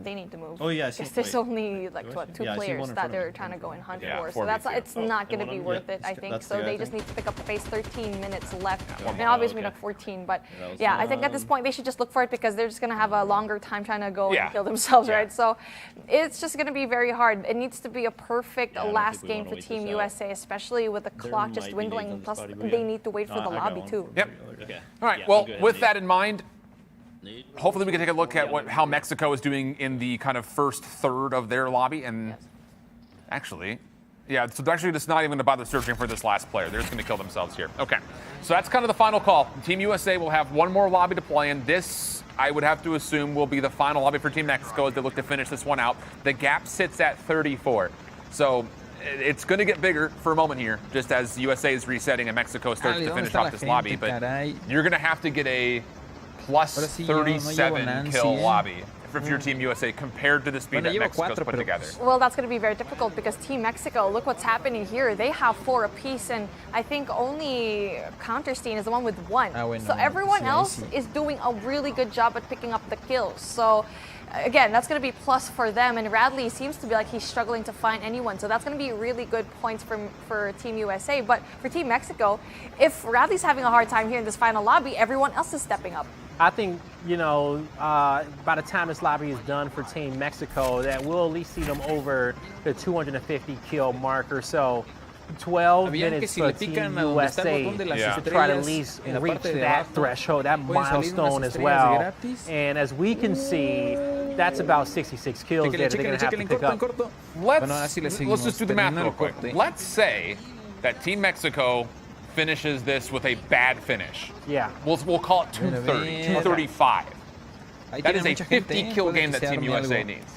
they need to move. Oh, yeah, I Because see- there's wait. only like what, two Yeah, I see players one in that front of they're me. trying to go and hunt Yeah, for. So that's 4v2. it's not going to one be of them? worth Yeah, it, I think. that's the So guy, they I just think. need to pick up the pace. 13 minutes left. one I mean, more. obviously okay. like 14, but That was, yeah, I think at this point they should just look for it because they're just going to have a longer time trying to go Yeah. and kill themselves, Yeah. right? So it's just going to be very hard. It needs to be a perfect I don't last think we game wanna for wait Team this out. USA, especially with the There clock just might be dwindling. nades on Plus, this body, but they yeah. need to wait for No, the I got lobby one. too. Yep. Okay. All right. Yeah, Well, I'm good. with Nate. that in mind, Nate? hopefully we can take a look at how Mexico is doing in the kind of first third of their lobby. And actually, yeah, so they're actually just not even going to bother searching for this last player. They're just going to kill themselves here. Okay. So that's kind of the final call. Team USA will have one more lobby to play in. This, I would have to assume, will be the final lobby for Team Mexico as they look to finish this one out. The gap sits at 34. So it's going to get bigger for a moment here, just as USA is resetting and Mexico starts to finish off this lobby. But you're going to have to get a plus 37 kill lobby if you're Team USA compared to the speed that Mexico's put together. Well, that's going to be very difficult because Team Mexico, look what's happening here. They have 4 apiece, and I think only Counterstein is the one with 1. So everyone else is doing a really good job at picking up the kills. So again, that's going to be plus for them. And Radley seems to be like he's struggling to find anyone. So that's going to be really good points for Team USA. But for Team Mexico, if Radley's having a hard time here in this final lobby, everyone else is stepping up. I think, by the time this lobby is done for Team Mexico, that we'll at least see them over the 250 kill marker. So 12 minutes for Team USA to try to at least reach that threshold, that milestone as well. And as we can see, that's about 66 kills there that they're going to have to pick up. Let's just do the math real quick. Let's say that Team Mexico finishes this with a bad finish. Yeah. We'll call it 230, 235. That is a 50 kill game that Team USA needs.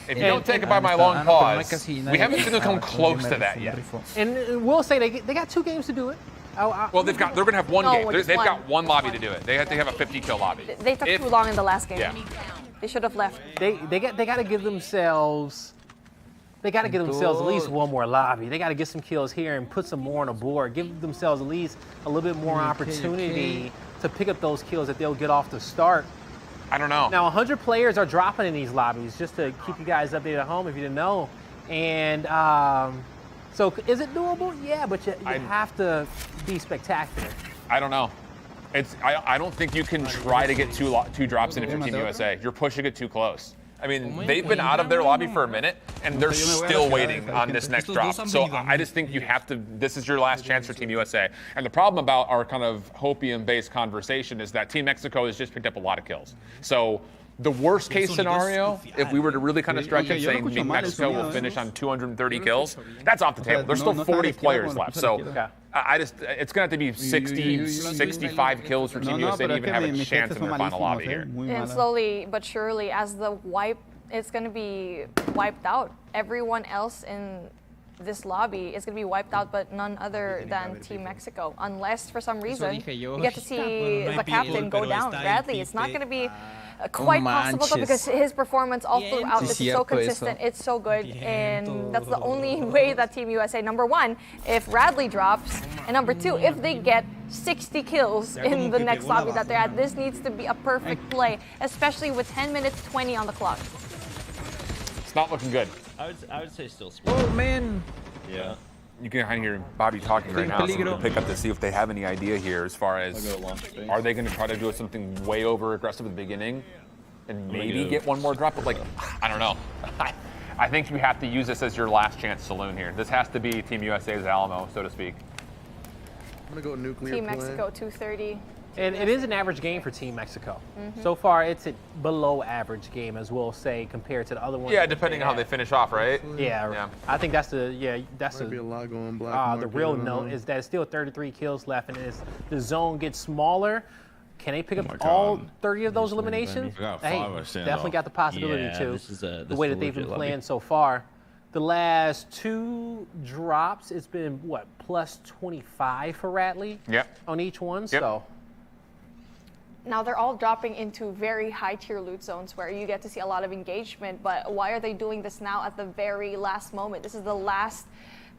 If you don't take it by my long pause, we haven't seen them come close to that yet. And we'll say they got 2 games to do it. Well, they're going to have one No, game. just They've one. got one lobby to do it. They have to have a 50 kill lobby. They took too long in the last game. Yeah. They should have left. They got to give themselves. They got to give themselves at least one more lobby. They got to get some kills here and put some more on the board. Give themselves at least a little bit more opportunity to pick up those kills that they'll get off the start. I don't know. Now, 100 players are dropping in these lobbies, just to keep you guys updated at home if you didn't know. And so is it doable? Yeah, but you have to be spectacular. I don't know. I don't think you can try to get two drops in if you're Team USA. You're pushing it too close. I mean, they've been out of their lobby for a minute, and they're still waiting on this next drop. So I just think you have to, this is your last chance for Team USA. And the problem about our kind of Hopium-based conversation is that Team Mexico has just picked up a lot of kills. So the worst case scenario, if we were to really kind of stretch it, saying Mexico will finish on 230 kills, that's off the table. There's still 40 players left. So it's going to have to be 60, 65 kills for Team USA to even have a chance in their final lobby here. And slowly but surely, as the wipe, it's going to be wiped out. Everyone else in this lobby is going to be wiped out, but none other than Team Mexico. Unless, for some reason, you get to see the captain go down. Radley, it's not going to be quite possible, though, because his performance all throughout this is so consistent. It's so good, and that's the only way that Team USA, number one, if Radley drops, and number two, if they get 60 kills in the next lobby that they're at. This needs to be a perfect play, especially with 10 minutes 20 on the clock. It's not looking good. I would say still speed. Oh, man. Yeah. You can kind of hear Bobby talking right now, so we're going to pick up to see if they have any idea here as far as are they going to try to do something way over aggressive at the beginning and maybe get one more drop, but like, I don't know. I think you have to use this as your last chance saloon here. This has to be Team USA's Alamo, so to speak. I'm going to go nuclear Team Mexico, 230. And it is an average game for Team Mexico. So far, it's a below average game, as we'll say, compared to the other ones. Yeah, depending on how they finish off, right? Yeah. I think that's the be a lot going black the real note is that it's still 33 kills left, and as the zone gets smaller, can they pick up all 30 of those eliminations? Hey, definitely got the possibility to. The way that they've been playing so far. The last 2 drops, it's been what, plus 25 for Radley on each one. So. Now they're all dropping into very high tier loot zones where you get to see a lot of engagement, but why are they doing this now at the very last moment? This is the last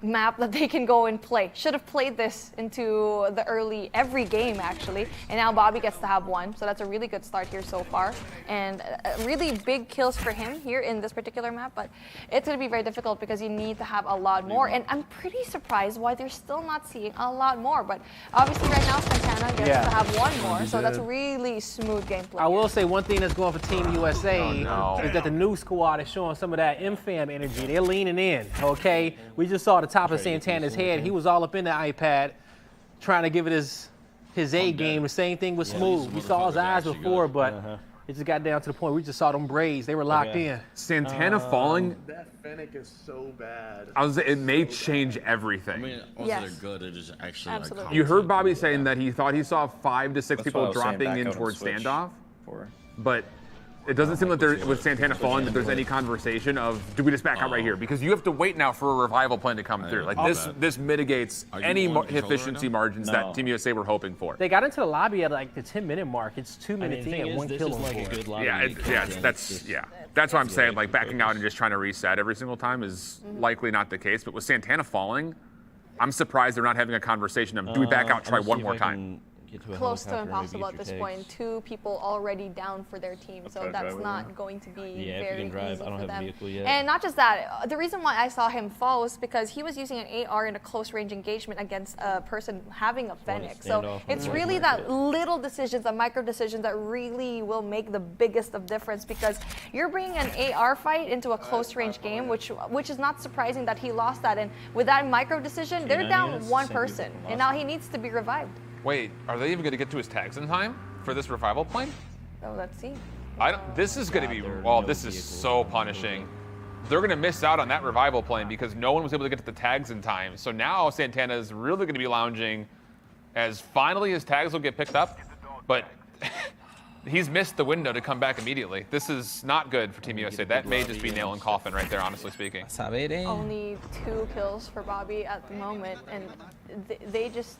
map that they can go and play. Should have played this into the every game actually, and now Bobby gets to have one, so that's a really good start here so far, and really big kills for him here in this particular map, but it's going to be very difficult because you need to have a lot more, and I'm pretty surprised why they're still not seeing a lot more, but obviously right now Santana gets to have one more, so that's really smooth gameplay. I will say one thing that's going for Team USA is that the new squad is showing some of that MFAM energy. They're leaning in, okay? We just saw the top of Santana's head. He was all up in the iPad trying to give it his A game. The same thing with Smooth. We saw his eyes before, but it just got down to the point we just saw them braids. They were locked in. Santana falling. That Fennec is so bad. It may change everything. I mean, also they're good. It is actually like You heard Bobby saying that he thought he saw 5 to 6 people dropping in towards standoff, but it doesn't seem like with Santana falling that there's any conversation of do we just back out right here, because you have to wait now for a revival plan to come through. Like this mitigates any efficiency margins that Team USA were hoping for. They got into the lobby at like the 10-minute mark. It's 2 minutes in and 1 kill on board. That's why I'm saying like backing out and just trying to reset every single time is likely not the case. But with Santana falling, I'm surprised they're not having a conversation of do we back out, try one more time. Close to impossible at this point. 2 people already down for their team, so that's not going to be very easy for them. And not just that, the reason why I saw him fall was because he was using an AR in a close range engagement against a person having a Fennec. So it's really that little decisions, the micro decisions that really will make the biggest of difference, because you're bringing an AR fight into a close range game, which is not surprising that he lost that. And with that micro decision, they're down 1 person, and now he needs to be revived. Wait, are they even going to get to his tags in time for this revival plane? Oh, let's see. This is going to be, this is so punishing. They're going to miss out on that revival plane because no one was able to get to the tags in time. So now Santana is really going to be lounging as finally his tags will get picked up, but he's missed the window to come back immediately. This is not good for Team USA. That may just be nail and coffin right there, honestly speaking. Only 2 kills for Bobby at the moment, and they just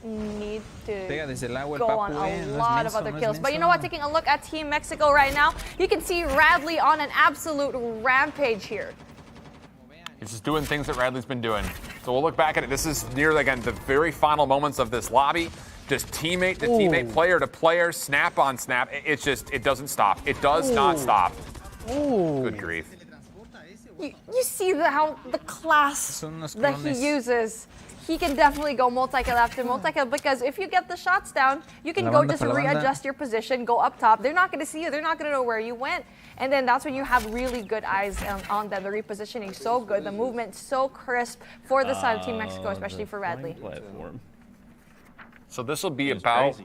need to go on a lot of other kills. But you know what, taking a look at Team Mexico right now, you can see Radley on an absolute rampage here. He's just doing things that Radley's been doing. So we'll look back at it. This is near, again, the very final moments of this lobby. Just teammate to teammate, player to player, snap on snap. It's just, it doesn't stop. It does not stop. Good grief. You see how the class that he uses. He can definitely go multi-kill after multi-kill, because if you get the shots down, you can go just readjust your position, go up top. They're not going to see you. They're not going to know where you went. And then that's when you have really good eyes on them. The repositioning so good. The movement so crisp for the side of Team Mexico, especially for Radley. So this will be about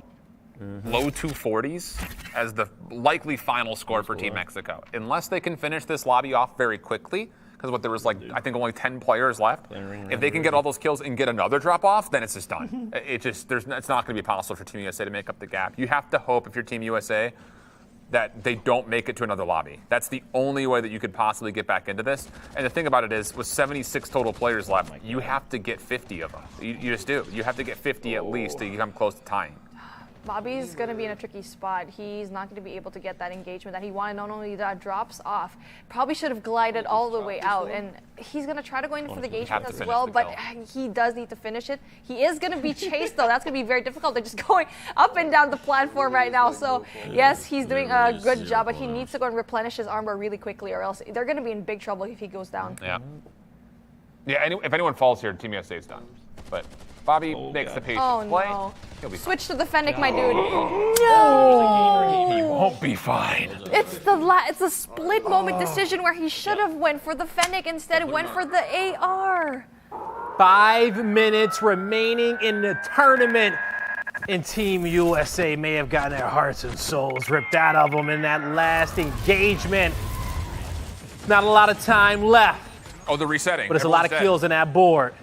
low 240s as the likely final score for Team Mexico. Unless they can finish this lobby off very quickly, because there was I think only 10 players left. If they can get all those kills and get another drop off, then it's just done. It's not going to be possible for Team USA to make up the gap. You have to hope, if you're Team USA, that they don't make it to another lobby. That's the only way that you could possibly get back into this. And the thing about it is, with 76 total players left, you have to get 50 of them. You just do. You have to get 50 at least to come close to tying. Bobby's going to be in a tricky spot. He's not going to be able to get that engagement that he wanted. Not only that, drops off. Probably should have glided all the way out. And he's going to try to go in for the engagement as well, but he does need to finish it. He is going to be chased, though. That's going to be very difficult. They're just going up and down the platform right now. So, yes, he's doing a good job, but he needs to go and replenish his armor really quickly, or else they're going to be in big trouble if he goes down. Yeah. If anyone falls here, Team USA is done. But Bobby makes the patient play. No. Switch to the Fennec, my dude. No! He won't be fine. It's a split moment decision where he should have went for the Fennec, instead went for the AR. 5 minutes remaining in the tournament, and Team USA may have gotten their hearts and souls ripped out of them in that last engagement. Not a lot of time left. Oh, the resetting. But there's a lot of kills in that board.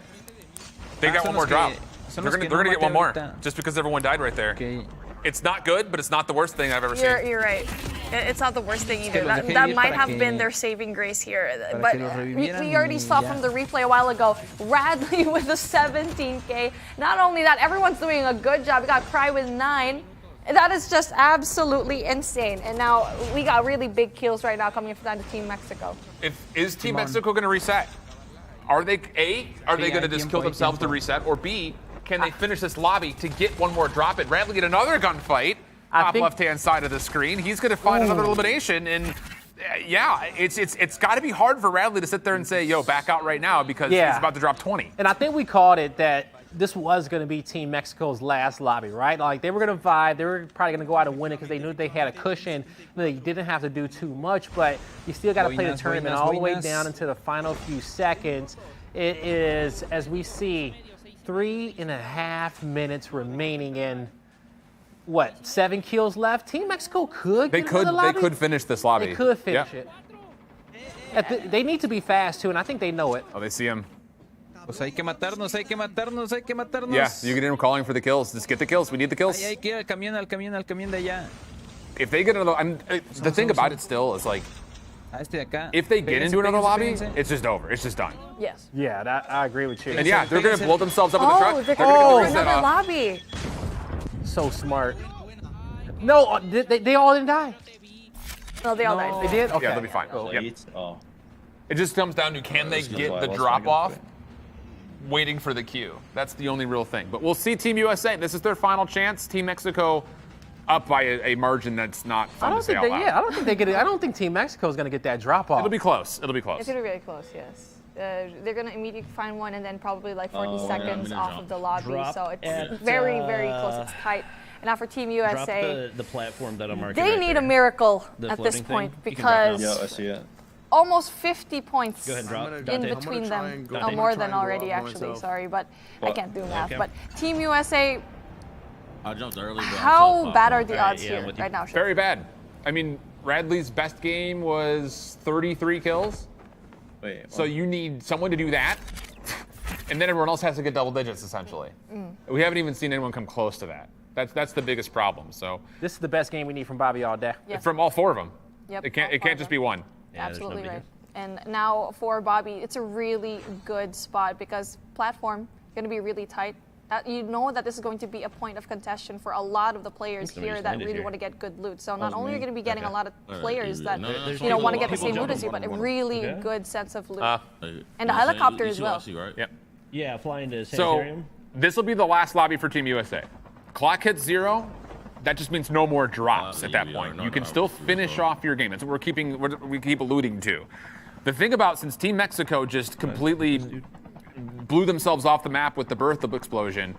They got one more drop. They're gonna get one more, just because everyone died right there. It's not good, but it's not the worst thing I've ever seen. You're right. It's not the worst thing either. That might have been their saving grace here. But we already saw from the replay a while ago, Radley with a 17K. Not only that, everyone's doing a good job. We got Cry with 9. That is just absolutely insane. And now we got really big kills right now coming in from Team Mexico. Is Team Mexico going to reset? Are they going to just kill themselves to reset, or B, can they finish this lobby to get one more drop in? Radley get another gunfight, top left-hand side of the screen. He's going to find another elimination, and yeah, it's got to be hard for Radley to sit there and say, yo, back out right now because he's about to drop 20. And I think we called it that this was going to be Team Mexico's last lobby, right? Like, they were going to vibe. They were probably going to go out and win it because they knew they had a cushion. They didn't have to do too much, but you still got to play the tournament all the way down into the final few seconds. It is, as we see, 3.5 minutes remaining in, what, 7 kills left? Team Mexico could get another lobby? They could finish this lobby. They could finish it. They need to be fast, too, and I think they know it. Oh, they see him. Pues hay que matarnos, hay que matarnos, hay que matarnos. Yeah, you get him calling for the kills. Just get the kills. We need the kills. Hay que ir al camión de allá. If they get another, the thing about it still is like, if they get into another lobby, it's just over. It's just done. Yes. Yeah, I agree with you. And yeah, they're going to blow themselves up with the truck. They're going to do another lobby. So smart. No, they all didn't die. No, they all died. They did? Okay. Yeah, they'll be fine. Yep. Oh. It just comes down to can they get the drop off waiting for the queue. That's the only real thing. But we'll see Team USA. This is their final chance. Team Mexico up by a margin that's not fun to say out loud. I don't think they get it. I don't think Team Mexico is going to get that drop off. It'll be close. It'll be close. It's going to be really close, yes. They're going to immediately find one and then probably like 40 seconds off of the lobby. So it's very, very close. It's tight. And now for Team USA, drop the platform that I'm marking. they need a miracle at this point because I see it. almost 50 points Go ahead, drop. in between them. No, more than already, actually. Sorry, but I can't do math. But Team USA, I jumped early. how bad are the odds here right now? Very bad. I mean, Radley's best game was 33 kills. Wait, so you need someone to do that, and then everyone else has to get double digits, essentially. We haven't even seen anyone come close to that. That's the biggest problem. So this is the best game we need from Bobby all day. Yeah. From all 4 of them. Yep, It can't just be one. Yeah, absolutely right. And now for Bobby, it's a really good spot because platform going to be really tight. You know that this is going to be a point of contention for a lot of the players here that really want to get good loot. So not only are you going to be getting a lot of players that want to get the same loot as you, but a really good sense of loot. And a helicopter as well. Yep. Yeah, flying to Sanitarium. So this will be the last lobby for Team USA. Clock hits 0. That just means no more drops at that point. You can still finish off your game. That's what we keep alluding to. The thing about, since Team Mexico just completely blew themselves off the map with the Bertha explosion,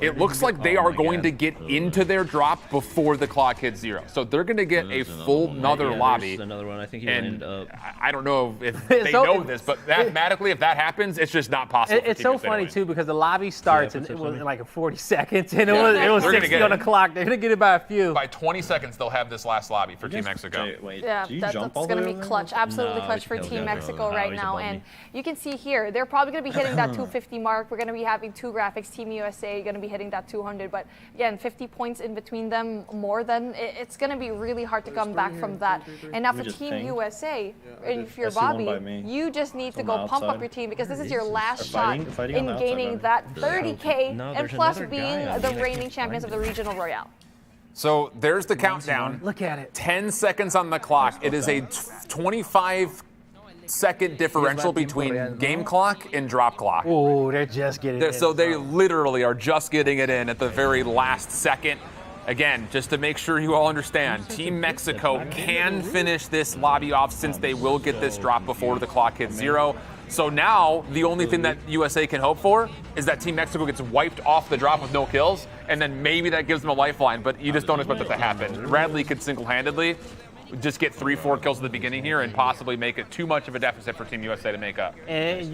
it looks like they are going to get into their drop before the clock hits 0. So they're going to get a full another lobby. Another one. I think he and lined up. I don't know if they know this, but mathematically, if that happens, it's just not possible. It's so funny too because the lobby starts and it was in like 40 seconds, and it was 60 on the clock. They're going to get it by a few. By 20 seconds, they'll have this last lobby for Team Mexico. Yeah, that's going to be clutch. Absolutely clutch for Team Mexico right now. And you can see here, they're probably going to be hitting that 250 mark. We're going to be having 2 graphics. Team USA going to be hitting that 200. But again, 50 points in between them, more than, it's going to be really hard to come back from that. And now for Team USA, if you're Bobby, you just need to go pump up your team because this is your last shot in gaining that 30K and plus being the reigning champions of the Regional Royale. So there's the countdown. Look at it. 10 seconds on the clock. It is a 25-second differential between game clock and drop clock. Oh, they're just getting it in. So they literally are just getting it in at the very last second. Again, just to make sure you all understand, Team Mexico can finish this lobby off since they will get this drop before the clock hits 0. So now the only thing that USA can hope for is that Team Mexico gets wiped off the drop with no kills, and then maybe that gives them a lifeline, but you just don't expect that to happen. Radley could single-handedly just get 3-4 kills at the beginning here and possibly make it too much of a deficit for Team USA to make up. And,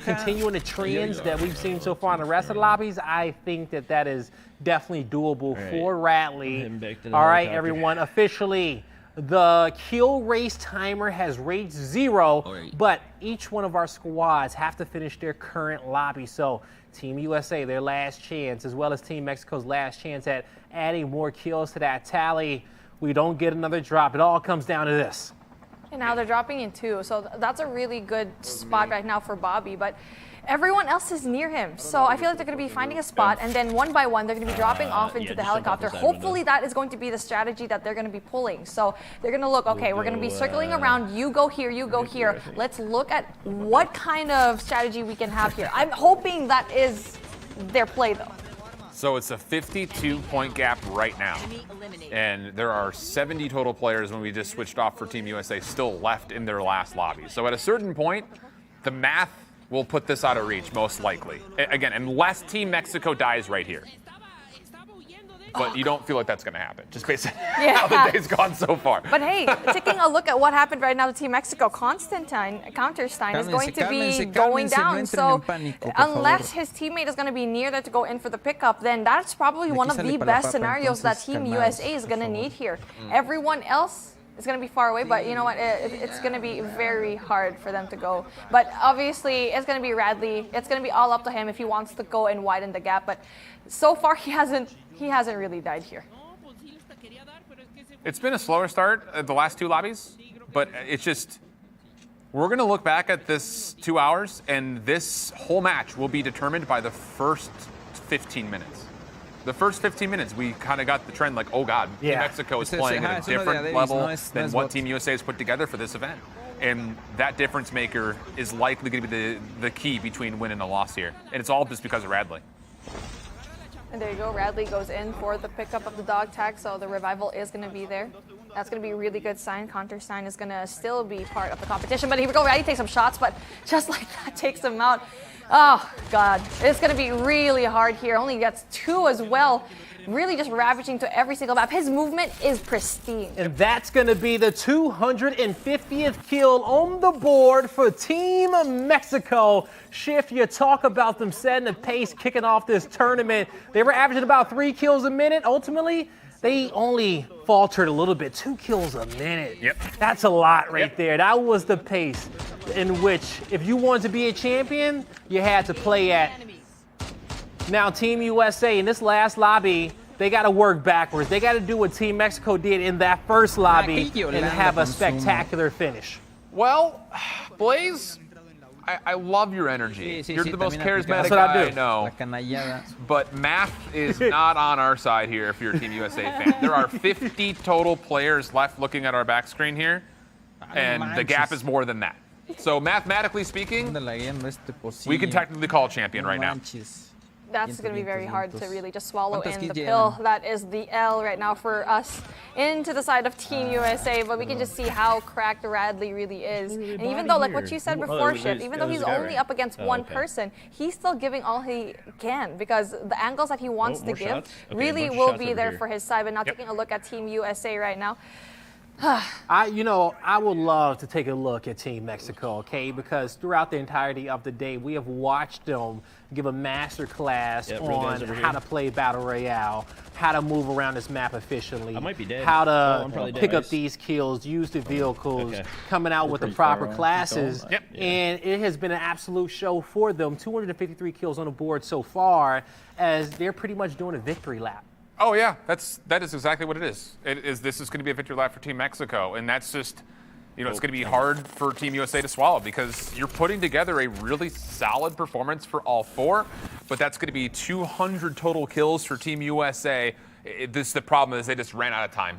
continuing the trends that we've seen so far in the rest of the lobbies, I think that is definitely doable for Radley. All right, everyone, officially, the kill race timer has reached 0, but each one of our squads have to finish their current lobby. So Team USA, their last chance, as well as Team Mexico's last chance at adding more kills to that tally. We don't get another drop. It all comes down to this. And now they're dropping in 2, so that's a really good spot right now for Bobby. But everyone else is near him. So I feel like they're going to be finding a spot, and then one by one, they're going to be dropping off into the helicopter. Hopefully that is going to be the strategy that they're going to be pulling. So they're going to look, okay, we're going to be circling around. You go here, you go here. Let's look at what kind of strategy we can have here. I'm hoping that is their play, though. So it's a 52-point gap right now. And there are 70 total players when we just switched off for Team USA still left in their last lobby. So at a certain point, the math will put this out of reach, most likely. Again, unless Team Mexico dies right here. But you don't feel like that's going to happen, just based on how the day's gone so far. But hey, taking a look at what happened right now to Team Mexico, Counterstein is going to be going down. So unless his teammate is going to be near there to go in for the pickup, then that's probably one of the best scenarios that Team USA is going to need here. Everyone else is going to be far away, but you know what? It's going to be very hard for them to go. But obviously, it's going to be Radley. It's going to be all up to him if he wants to go and widen the gap. But so far, he hasn't really died here. It's been a slower start at the last two lobbies, but it's just, we're going to look back at this 2 hours, and this whole match will be determined by the first 15 minutes. The first 15 minutes, we kind of got the trend like, oh God, Team Mexico is playing at a different level than what Team USA has put together for this event. And that difference maker is likely going to be the key between win and a loss here. And it's all just because of Radley. And there you go, Radley goes in for the pickup of the dog tag, so the revival is going to be there. That's going to be a really good sign. Counterstein is going to still be part of the competition, but here we go, Radley takes some shots, but just like that, takes him out. Oh, God, it's going to be really hard here. Only gets 2 as well. Really just ravaging to every single map. His movement is pristine. And that's going to be the 250th kill on the board for Team Mexico. Shift, you talk about them setting the pace, kicking off this tournament. They were averaging about 3 kills a minute. Ultimately, they only faltered a little bit. 2 kills a minute. Yep. That's a lot right there. That was the pace in which, if you wanted to be a champion, you had to play at. Now, Team USA in this last lobby, they got to work backwards. They got to do what Team Mexico did in that first lobby and have a spectacular finish. Well, Blaze, I love your energy. You're the most charismatic guy I know. But math is not on our side here if you're a Team USA fan. There are 50 total players left looking at our back screen here, and the gap is more than that. So mathematically speaking, we can technically call a champion right now. That's going to be very hard to really just swallow in the pill. That is the L right now for us into the side of Team USA, but we can just see how cracked Radley really is. And even though, like what you said before, Shift, even though he's only up against one person, he's still giving all he can because the angles that he wants to give really will be there for his side. But now taking a look at Team USA right now. I would love to take a look at Team Mexico, okay? Because throughout the entirety of the day, we have watched them give a master class on how to play Battle Royale, how to move around this map efficiently, how to pick up these kills, use the vehicles, coming out with the proper classes. And it has been an absolute show for them. 253 kills on the board so far, as they're pretty much doing a victory lap. Oh yeah, that is exactly what it is. This is going to be a victory lap for Team Mexico, and that's just, it's going to be hard for Team USA to swallow because you're putting together a really solid performance for all 4, but that's going to be 200 total kills for Team USA. The problem is they just ran out of time.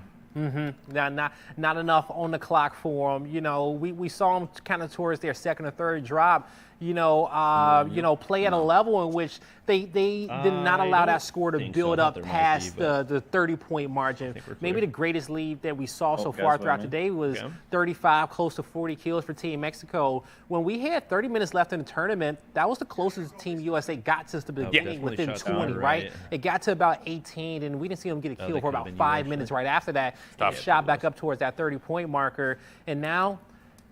Not enough on the clock for them. We saw them kind of towards their second or third drop. Play at a level in which they did not allow that score to build up past the 30-point margin. Maybe the greatest lead that we saw so far throughout the day was 35, close to 40 kills for Team Mexico. When we had 30 minutes left in the tournament, that was the closest Team USA got since the beginning, within 20, right? It got to about 18, and we didn't see them get a kill for about 5 minutes right after that. It shot back up towards that 30-point marker, and now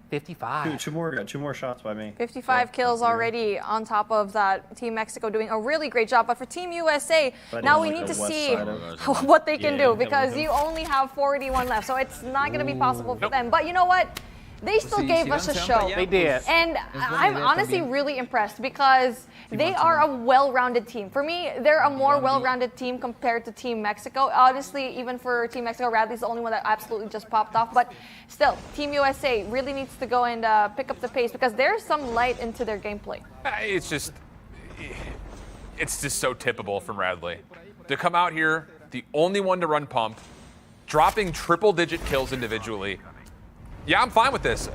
55. Two more shots by me. 55 kills already on top of that. Team Mexico doing a really great job. But for Team USA, now we need to see what they can do because you only have 41 left. So it's not going to be possible for them. But you know what? they still gave us a show. They did. And I'm honestly really impressed because they are a well-rounded team. For me, they're a more well-rounded team compared to Team Mexico. Honestly, even for Team Mexico, Radley's the only one that absolutely just popped off. But still, Team USA really needs to go and pick up the pace because there's some light into their gameplay. It's just so typical from Radley. To come out here, the only one to run pump, dropping triple-digit kills individually. Yeah, I'm fine with this.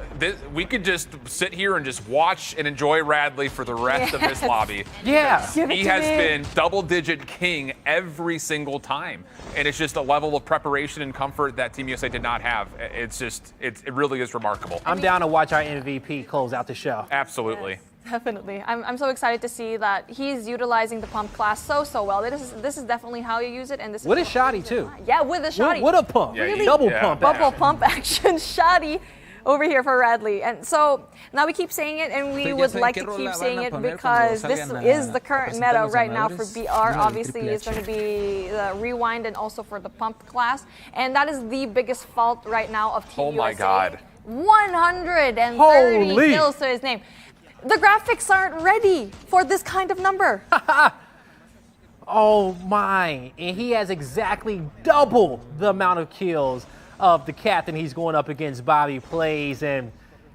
We could just sit here and just watch and enjoy Radley for the rest of this lobby. Yeah. He has been double-digit king every single time. And it's just a level of preparation and comfort that Team USA did not have. It really is remarkable. I'm down to watch our MVP close out the show. Absolutely. Yes. Definitely. I'm so excited to see that he's utilizing the pump class so well. This is definitely how you use it. And this with is a shoddy, too. Yeah, with a shoddy. With a pump. Yeah, really? Double pump. Bubble pump action. Shoddy over here for Radley. And so now we keep saying it, and we would like to keep saying it because this is the current meta right now for BR. Obviously, it's going to be the rewind and also for the pump class. And that is the biggest fault right now of Team USA. Oh my God. 130 kills to his name. The graphics aren't ready for this kind of number. Oh my. And he has exactly double the amount of kills of the captain he's going up against, Bobby Plays. And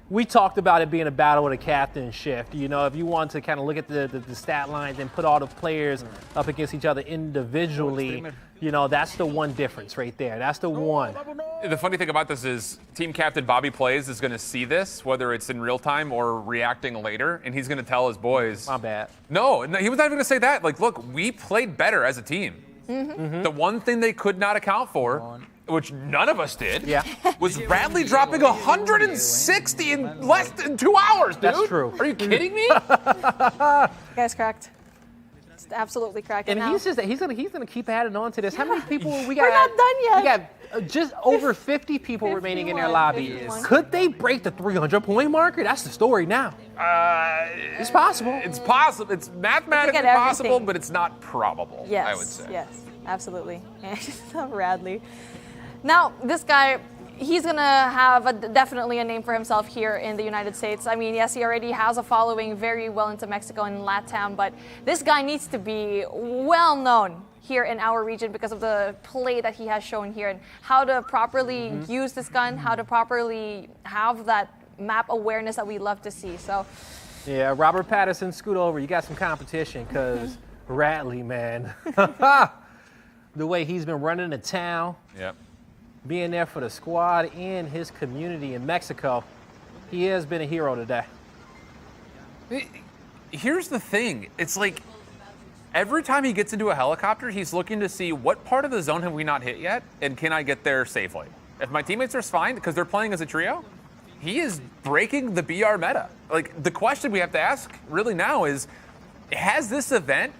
we talked about it being a battle with a captain shift. You know, if you want to kind of look at the stat lines and put all the players up against each other individually, you know, that's the one difference right there. That's the one. The funny thing about this is team captain Bobby Plays is going to see this, whether it's in real time or reacting later, and he's going to tell his boys. My bad. No, he was not even going to say that. Like, look, we played better as a team. The one thing they could not account for, which none of us did, was Radley dropping 160 in less than 2 hours, dude. That's true. Are you kidding me? Guys, correct. It's absolutely correct. And he's gonna keep adding on to this. How many people we got? We're not done yet. We got just over 50 people remaining in their lobby. 51. Could they break the 300-point marker? That's the story now. It's possible. It's possible. It's mathematically possible, but it's not probable, Yes, I would say. yes, absolutely. And Radley. Now, this guy, he's going to have definitely a name for himself here in the United States. I mean, yes, he already has a following very well into Mexico and LATAM, but this guy needs to be well known here in our region because of the play that he has shown here and how to properly use this gun, how to properly have that map awareness that we love to see. So, yeah, Robert Patterson, scoot over. You got some competition because Radley, man, the way he's been running the town. Yep. Being there for the squad and his community in Mexico, he has been a hero today. Here's the thing. It's like every time he gets into a helicopter, he's looking to see what part of the zone have we not hit yet, and can I get there safely? If my teammates are fine because they're playing as a trio, he is breaking the BR meta. Like, the question we have to ask really now is, has this event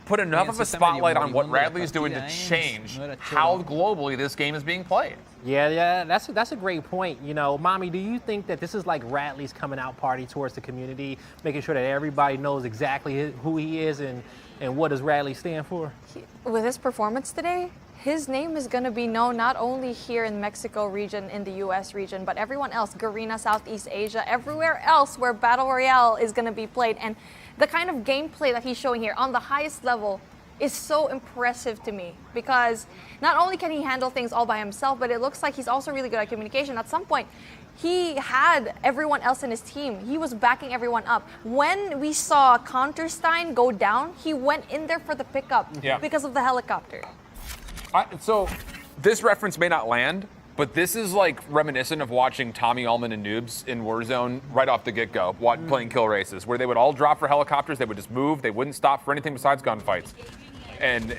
put enough of a spotlight on what Radley is doing to change how globally this game is being played? Yeah, that's a great point. You know, Mommy, do you think that this is like Radley's coming out party towards the community, making sure that everybody knows exactly who he is and what does Radley stand for? with his performance today, his name is going to be known not only here in Mexico region, in the US region, but everyone else, Garena, Southeast Asia, everywhere else where Battle Royale is going to be played. And the kind of gameplay that he's showing here on the highest level is so impressive to me, because not only can he handle things all by himself, but it looks like he's also really good at communication. At some point, he had everyone else in his team. He was backing everyone up. When we saw Counterstein go down, he went in there for the pickup because of the helicopter. So this reference may not land, but this is like reminiscent of watching Tommy Ullman and Noobs in Warzone right off the get-go, playing kill races, where they would all drop for helicopters, they would just move, they wouldn't stop for anything besides gunfights. And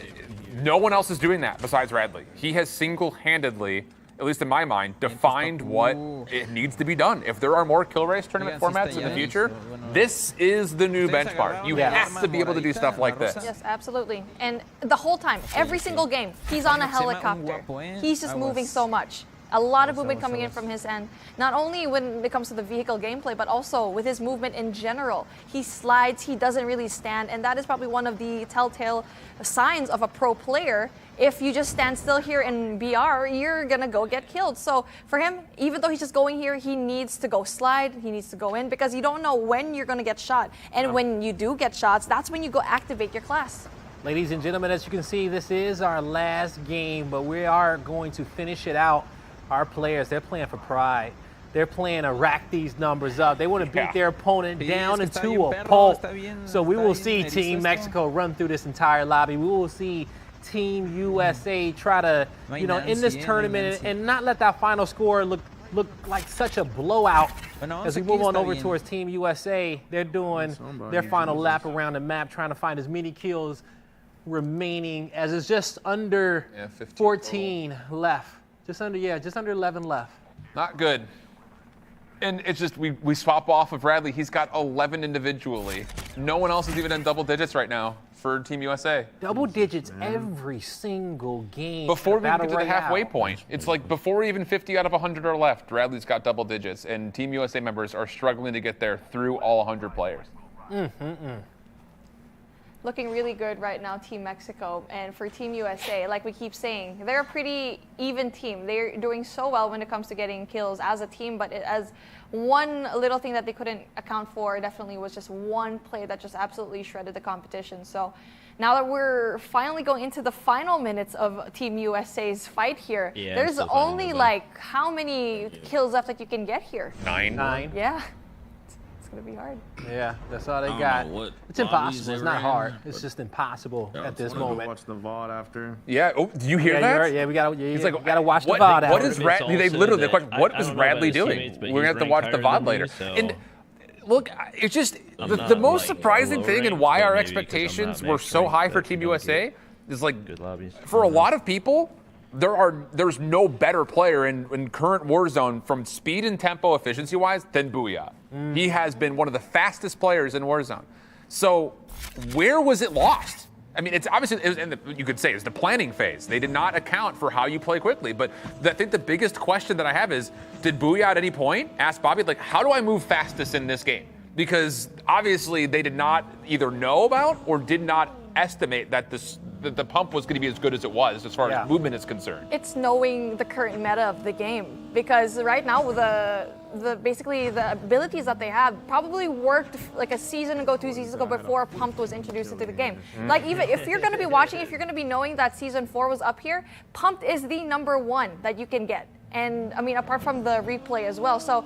no one else is doing that besides Radley. He has single-handedly, at least in my mind, defined what it needs to be done. If there are more kill race tournament formats in the future, this is the new benchmark. You have to be able to do stuff like this. Yes, absolutely. And the whole time, every single game, he's on a helicopter. He's just moving so much. A lot of movement coming in from his end, not only when it comes to the vehicle gameplay, but also with his movement in general. He slides, he doesn't really stand, and that is probably one of the telltale signs of a pro player, if you just stand still here in BR, you're gonna go get killed. So for him, even though he's just going here, he needs to go slide, he needs to go in, because you don't know when you're gonna get shot. And when you do get shots, that's when you go activate your class. Ladies and gentlemen, as you can see, this is our last game, but we are going to finish it out. Our players, they're playing for pride. They're playing to rack these numbers up. They want to beat their opponent down into a pulp. So we will see Team Mexico run through this entire lobby. We will see Team USA try to, in this tournament and not let that final score look like such a blowout. As we move on over towards Team USA, they're doing their final lap around the map, trying to find as many kills remaining as it's just under 14 left. Just under 11 left. Not good. And it's just, we swap off of Radley. He's got 11 individually. No one else is even in double digits right now for Team USA. Double digits every single game. Before we get to the halfway point. It's like before even 50 out of 100 are left, Radley's got double digits. And Team USA members are struggling to get there through all 100 players. Looking really good right now, Team Mexico. And for Team USA, like we keep saying, they're a pretty even team. They're doing so well when it comes to getting kills as a team, but as one little thing that they couldn't account for definitely was just one play that just absolutely shredded the competition. So now that we're finally going into the final minutes of Team USA's fight here, there's only like how many kills left that you can get here? 9. Yeah. Gonna be hard. Yeah, that's all they got. It's impossible. It's not hard. It's just impossible at this moment. Watch the VOD after. Yeah. Oh, do you hear that? Yeah, we gotta. He's like, we gotta watch the VOD. What is Radley? They literally, the question, what is Radley doing? We're gonna have to watch the VOD later. And look, it's just the most surprising thing, and why our expectations were so high for Team USA is like, for a lot of people, there's no better player in current Warzone from speed and tempo efficiency-wise than Booyah. He has been one of the fastest players in Warzone. So where was it lost? I mean, it's obviously, you could say it's the planning phase. They did not account for how you play quickly. But I think the biggest question that I have is, did Booyah at any point ask Bobby, like, how do I move fastest in this game? Because obviously they did not either know about or did not estimate that the pump was going to be as good as it was as far as movement is concerned. It's knowing the current meta of the game, because right now basically the abilities that they have probably worked like a season ago, 2 seasons ago, before Pumped was introduced into the game. Like, even if you're going to be watching, if you're going to be knowing that Season 4 was up here, Pumped is the #1 that you can get. And I mean, apart from the replay as well. So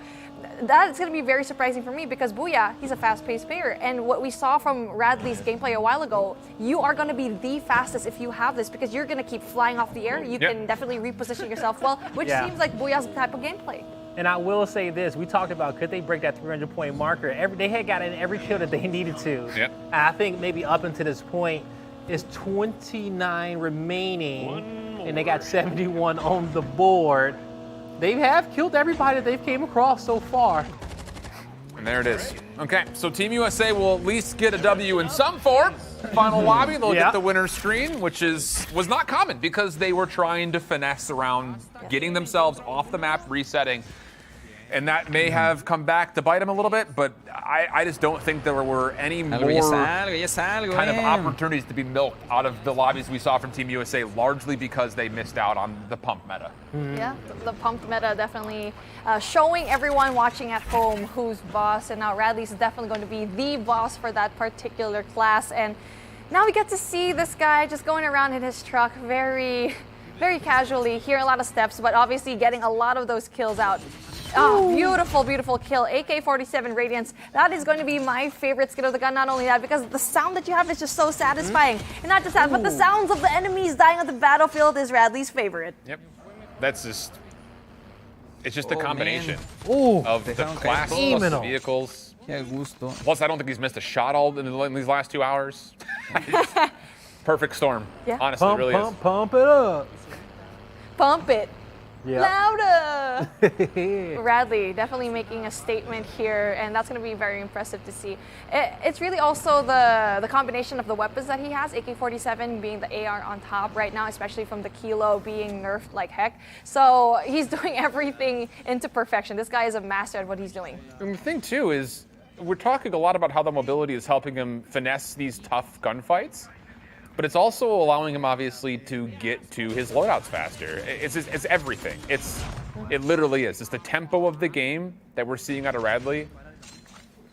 that's going to be very surprising for me, because Booyah, he's a fast-paced player. And what we saw from Radley's gameplay a while ago, you are going to be the fastest if you have this, because you're going to keep flying off the air. You can definitely reposition yourself well, which seems like Booyah's type of gameplay. And I will say this, we talked about, could they break that 300-point marker? They had gotten every kill that they needed to. Yep. I think maybe up until this point, it's 29 remaining, and they got 71 on the board. They have killed everybody that they've came across so far. And there it is. Okay, so Team USA will at least get a W in some form. Final lobby, they'll get the winner's screen, which was not common because they were trying to finesse around getting themselves off the map, resetting. And that may have come back to bite them a little bit, but I just don't think there were any more kind of opportunities to be milked out of the lobbies we saw from Team USA, largely because they missed out on the pump meta. Yeah, the pumped meta definitely showing everyone watching at home who's boss, and now Radley's definitely going to be the boss for that particular class. And now we get to see this guy just going around in his truck very, very casually, hearing a lot of steps, but obviously getting a lot of those kills out. Oh, beautiful, beautiful kill. AK-47 Radiance. That is going to be my favorite skin of the gun. Not only that, because the sound that you have is just so satisfying. And not just that, but the sounds of the enemies dying on the battlefield is Radley's favorite. Yep. That's just... It's just a combination of the class plus the vehicles. Plus, I don't think he's missed a shot in these last 2 hours. Perfect storm. Yeah. Honestly, it really is. Pump it up. Pump it. Louder! Radley definitely making a statement here, and that's going to be very impressive to see. It's really also the combination of the weapons that he has, AK-47 being the AR on top right now, especially from the Kilo being nerfed like heck. So he's doing everything into perfection. This guy is a master at what he's doing. And the thing, too, is we're talking a lot about how the mobility is helping him finesse these tough gunfights. but it's also allowing him obviously to get to his loadouts faster. It's everything. It literally is. It's the tempo of the game that we're seeing out of Radley.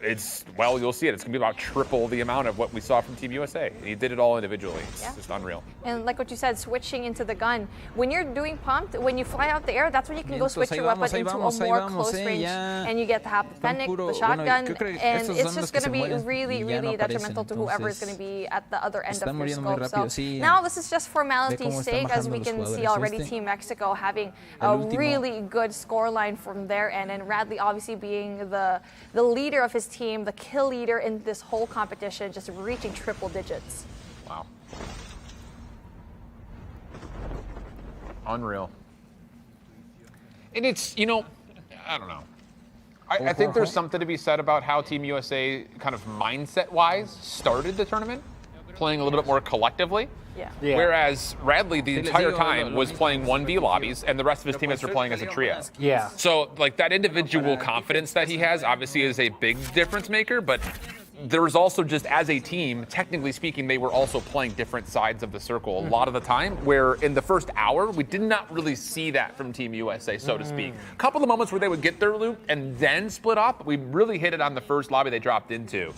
You'll see it. It's going to be about triple the amount of what we saw from Team USA. And he did it all individually. It's just unreal. And like what you said, switching into the gun. When you're doing pumped, when you fly out the air, that's when you can go switch your weapon into a more close range. And you get the Fennec, the shotgun, and it's just going to be really, really detrimental to whoever is going to be at the other end of your scope. So now this is just formality's sake, as we can see already Team Mexico having a really good scoreline from their end, and Radley obviously being the leader of his team, the kill leader in this whole competition, just reaching triple digits. Wow. Unreal. And it's, I don't know. I think there's something to be said about how Team USA kind of mindset-wise started the tournament, playing a little bit more collectively. Yeah. Whereas Radley the entire time was playing 1v lobbies and the rest of his teammates were playing as a trio. Yeah. So like that individual confidence that he has obviously is a big difference maker, but there was also just as a team, technically speaking, they were also playing different sides of the circle a lot of the time, where in the first hour, we did not really see that from Team USA, so to speak. A couple of moments where they would get their loot and then split up, we really hit it on the first lobby they dropped into.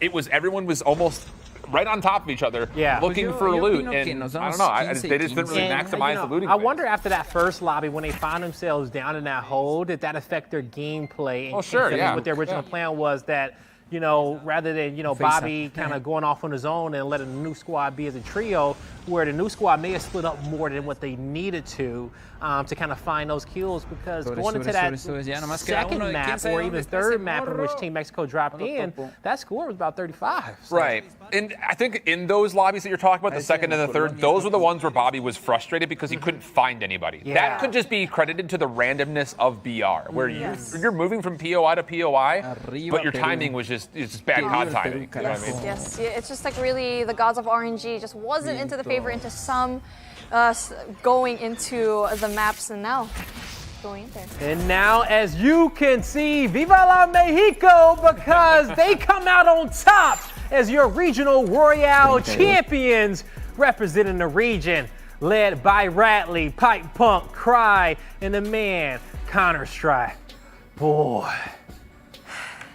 Everyone was almost right on top of each other, looking for loot, and I don't know, they just didn't really maximize the looting. I wonder after that first lobby, when they found themselves down in that hole, did that affect their gameplay? Oh, sure, yeah. What their original plan was that, rather than, Bobby kind of going off on his own and letting the new squad be as a trio, where the new squad may have split up more than what they needed to kind of find those kills, because going into that second map or even third map in which Team Mexico dropped in, that score was about 35. So. Right. And I think in those lobbies that you're talking about, the second and the third, those were the ones where Bobby was frustrated because he couldn't find anybody. Yeah. That could just be credited to the randomness of BR, where you're moving from POI to POI, but your timing was just bad COD timing. You know what I mean? Yes, it's just like really the gods of RNG just wasn't into the favor into some going into the maps, and now going in there. And now, as you can see, Viva la Mexico, because they come out on top as your regional Royale champions, representing the region, led by Radley, Pipe Punk, Cry, and the man, Counter-Strike. Boy,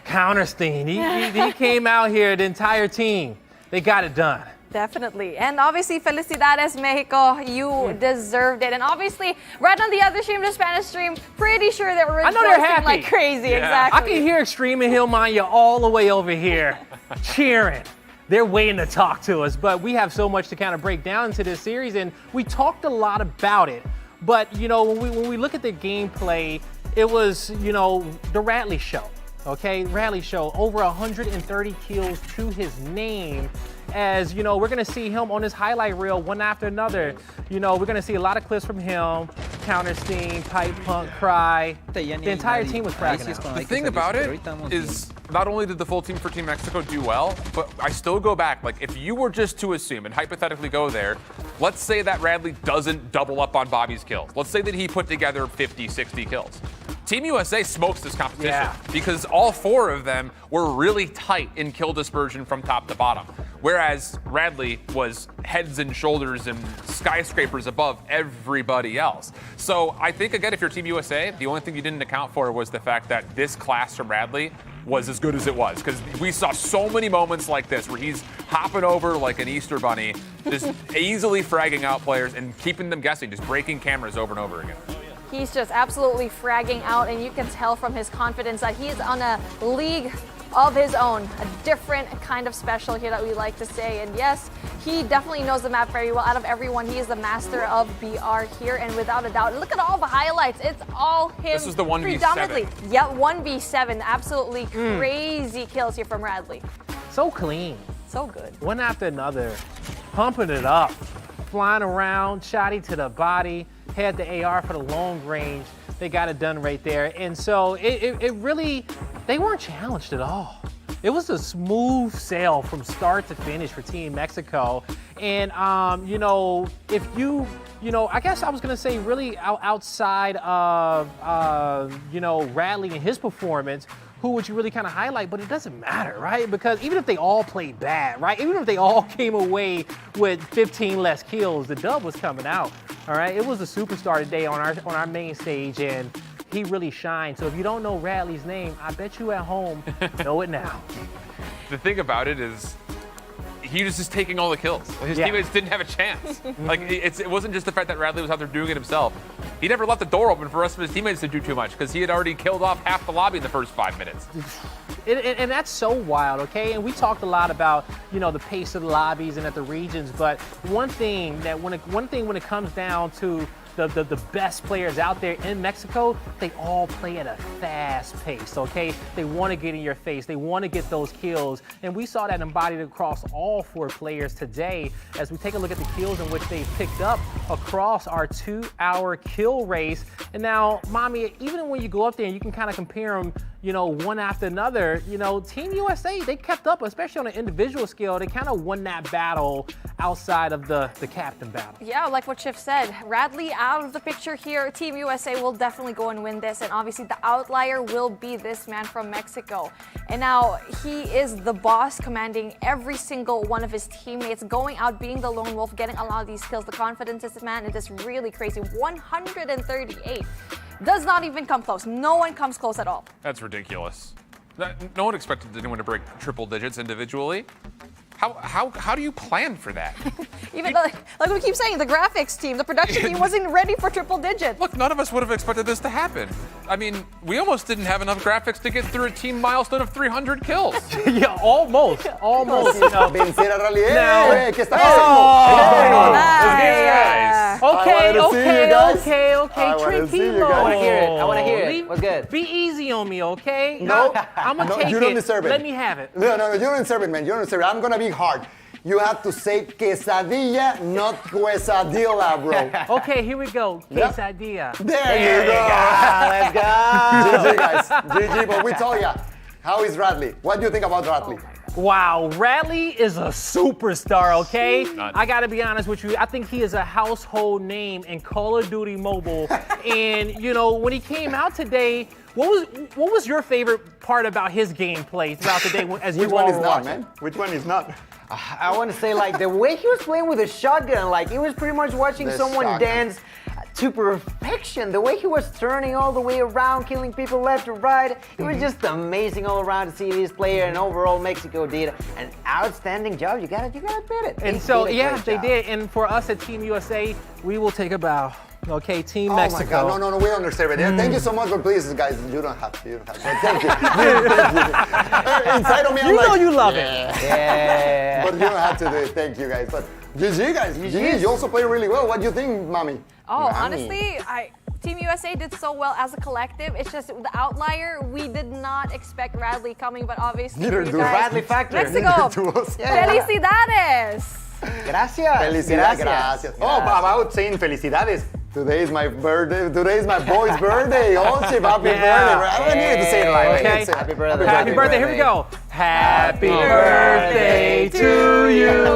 Counter-Steen, he came out here, the entire team, they got it done. Definitely. And obviously, felicidades, Mexico. You deserved it. And obviously, right on the other stream, the Spanish stream, pretty sure they were rejoicing like crazy. Yeah. Exactly. I can hear Extreme and Hillmania all the way over here cheering. They're waiting to talk to us. But we have so much to kind of break down into this series, and we talked a lot about it. But, when we look at the gameplay, it was, the Radley show. Okay, Radley show, over 130 kills to his name. As we're going to see him on his highlight reel one after another. We're going to see a lot of clips from him, Counter-Steen, Pipe Punk, Cry. The entire team was fragging out. The thing about it is not only did the full team for Team Mexico do well, but I still go back. Like, if you were just to assume and hypothetically go there, let's say that Radley doesn't double up on Bobby's kills. Let's say that he put together 50, 60 kills. Team USA smokes this competition because all four of them were really tight in kill dispersion from top to bottom. Whereas Radley was heads and shoulders and skyscrapers above everybody else. So I think, again, if you're Team USA, the only thing you didn't account for was the fact that this class from Radley was as good as it was. Because we saw so many moments like this where he's hopping over like an Easter bunny, just easily fragging out players and keeping them guessing, just breaking cameras over and over again. He's just absolutely fragging out, and you can tell from his confidence that he's on a league of his own, a different kind of special here that we like to say. And yes, he definitely knows the map very well. Out of everyone, he is the master of BR here, and without a doubt, look at all the highlights. It's all him. This is the 1v7. Predominantly. Yeah, 1v7. Absolutely crazy kills here from Radley. So clean. So good. One after another, pumping it up, flying around, shotty to the body, had the AR for the long range. They got it done right there. And so it really, they weren't challenged at all. It was a smooth sail from start to finish for Team Mexico. And, if you, I guess I was going to say really outside of, Radley and his performance, who would you really kind of highlight, but it doesn't matter, right? Because even if they all played bad, right? Even if they all came away with 15 less kills, the dub was coming out, all right? It was a superstar today on our main stage, and he really shined. So if you don't know Radley's name, I bet you at home know it now. The thing about it is, he was just taking all the kills. His teammates didn't have a chance. Like, it wasn't just the fact that Radley was out there doing it himself. He never left the door open for the rest of his teammates to do too much because he had already killed off half the lobby in the first 5 minutes. And that's so wild, okay? And we talked a lot about, the pace of the lobbies and at the regions, but one thing when it comes down to the best players out there in Mexico, they all play at a fast pace, okay? They want to get in your face. They want to get those kills. And we saw that embodied across all 4 players today as we take a look at the kills in which they picked up across our 2-hour kill race. And now, Mommy, even when you go up there and you can kind of compare them, one after another, Team USA, they kept up, especially on an individual scale. They kind of won that battle outside of the captain battle. Yeah, like what Schiff said, Radley out of the picture here. Team USA will definitely go and win this, and obviously the outlier will be this man from Mexico. And now he is the boss, commanding every single one of his teammates, going out, being the lone wolf, getting a lot of these kills. The confidence is, man, it is really crazy. 138. Does not even come close. No one comes close at all. That's ridiculous. No one expected anyone to break triple digits individually. How do you plan for that? Even like we keep saying, the graphics team, the production team wasn't ready for triple digits. Look, none of us would have expected this to happen. I mean, we almost didn't have enough graphics to get through a team milestone of 300 kills. Yeah, almost. Vencer a Radley. ¿Qué está pasando? Okay. Tranquilo. I want to hear it. What's good? Be easy on me, okay? No, I'm going to take it. You don't deserve it. Let me have it. No, you don't deserve it, man. You don't deserve it. I'm going to be hard. You have to say quesadilla, not quesadilla, bro. Okay, here we go. Quesadilla. There you go. Let's go. GG, guys. GG, but we told ya. How is Radley? What do you think about Radley? Wow, Radley is a superstar, okay? I gotta be honest with you. I think he is a household name in Call of Duty Mobile. And, when he came out today, what was your favorite part about his gameplay throughout the day as you all were watching? Man? Which one is not? I want to say, the way he was playing with a shotgun, it was pretty much watching someone dance to perfection. The way he was turning all the way around, killing people left and right. It was just amazing all around to see this player, and overall Mexico did an outstanding job. You gotta admit it. And so, they did. And for us at Team USA, we will take a bow. Okay, Team Mexico. Oh my God, no, we don't understand it. Thank you so much, but please, guys, you don't have to. Thank you. Inside of me, I'm like, you love it. Yeah. But you don't have to do it. Thank you, guys. But GG, guys. GG, you also play really well. What do you think, Mommy? Oh, honestly, Team USA did so well as a collective. It's just the outlier. We did not expect Radley coming, but obviously, Radley factor. Mexico. Felicidades. Gracias. Felicidades. Gracias. Oh, about saying felicidades. Today is my birthday. Today is my boy's birthday. Oh, Chip, happy birthday. I don't need to say it right. Okay. Happy birthday. Happy birthday. Here we go. Happy birthday to you.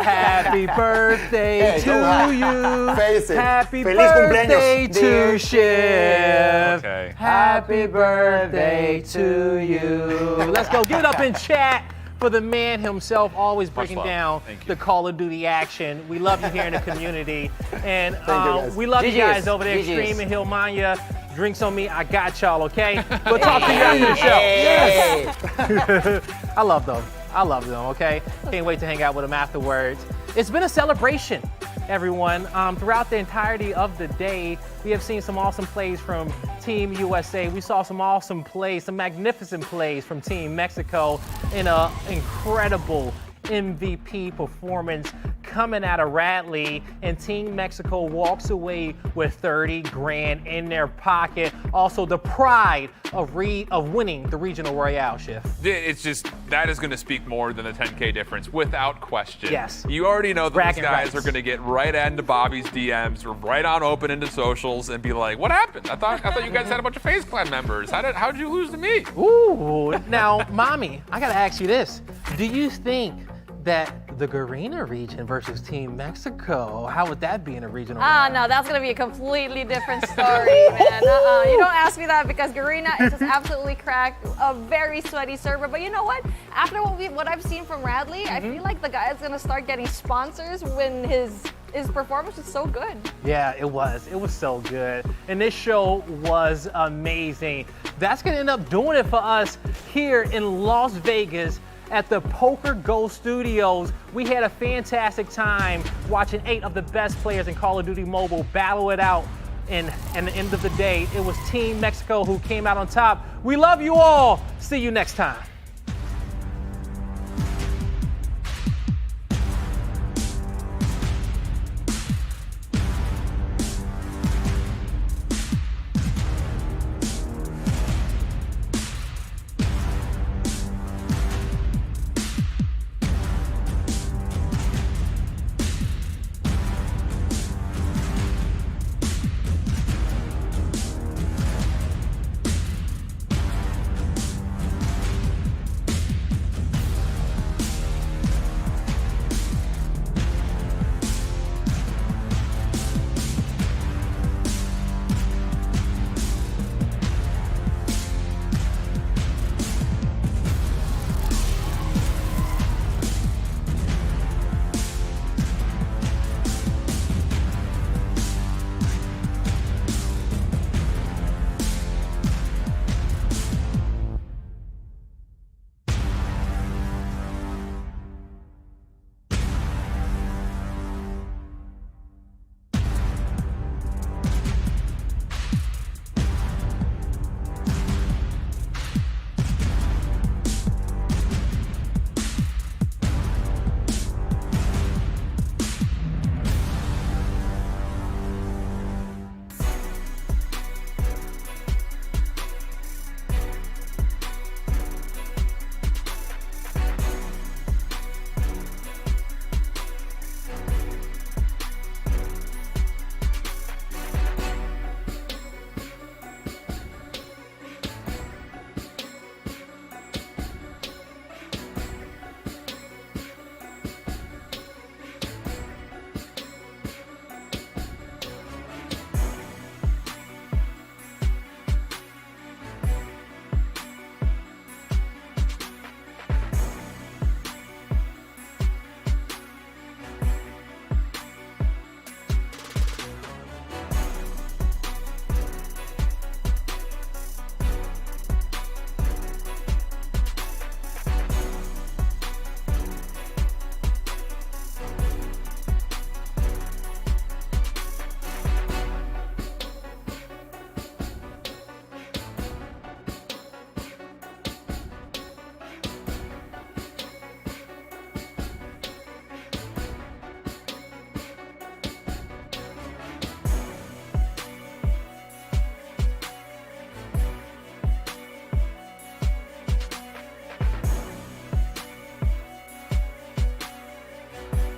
Happy birthday to you. Face it. Happy Feliz birthday cumpleaños. to Shiv. Okay. Happy birthday to you. Let's go. Give it up in chat for the man himself, always breaking down the Call of Duty action. We love you here in the community. And we love you guys over there. Extreme and Hillmania. Drinks on me, I got y'all, okay? We'll talk to you after the show. Yes. I love them, okay? Can't wait to hang out with them afterwards. It's been a celebration, everyone. Throughout the entirety of the day, we have seen some awesome plays from Team USA. We saw some awesome plays, some magnificent plays from Team Mexico in an incredible MVP performance coming out of Radley, and Team Mexico walks away with 30 grand in their pocket. Also, the pride of winning the Regional Royale, Shift. It's just, that is going to speak more than the 10K difference, without question. Yes. You already know that Bragging these guys rights. are going to get right into Bobby's DMs or right on open into socials and be like, what happened? I thought you guys had a bunch of FaZe Clan members. How'd you lose to me? Ooh, now, Mommy, I got to ask you this. Do you think that the Garena region versus Team Mexico. How would that be in a regional? No, that's gonna be a completely different story, man. You don't ask me that because Garena is just absolutely cracked, a very sweaty server. But you know what? After what I've seen from Radley, I feel like the guy is gonna start getting sponsors when his performance was so good. Yeah, it was. It was so good. And this show was amazing. That's gonna end up doing it for us here in Las Vegas at the Poker Go Studios. We had a fantastic time watching 8 of the best players in Call of Duty Mobile battle it out. And at the end of the day, it was Team Mexico who came out on top. We love you all. See you next time.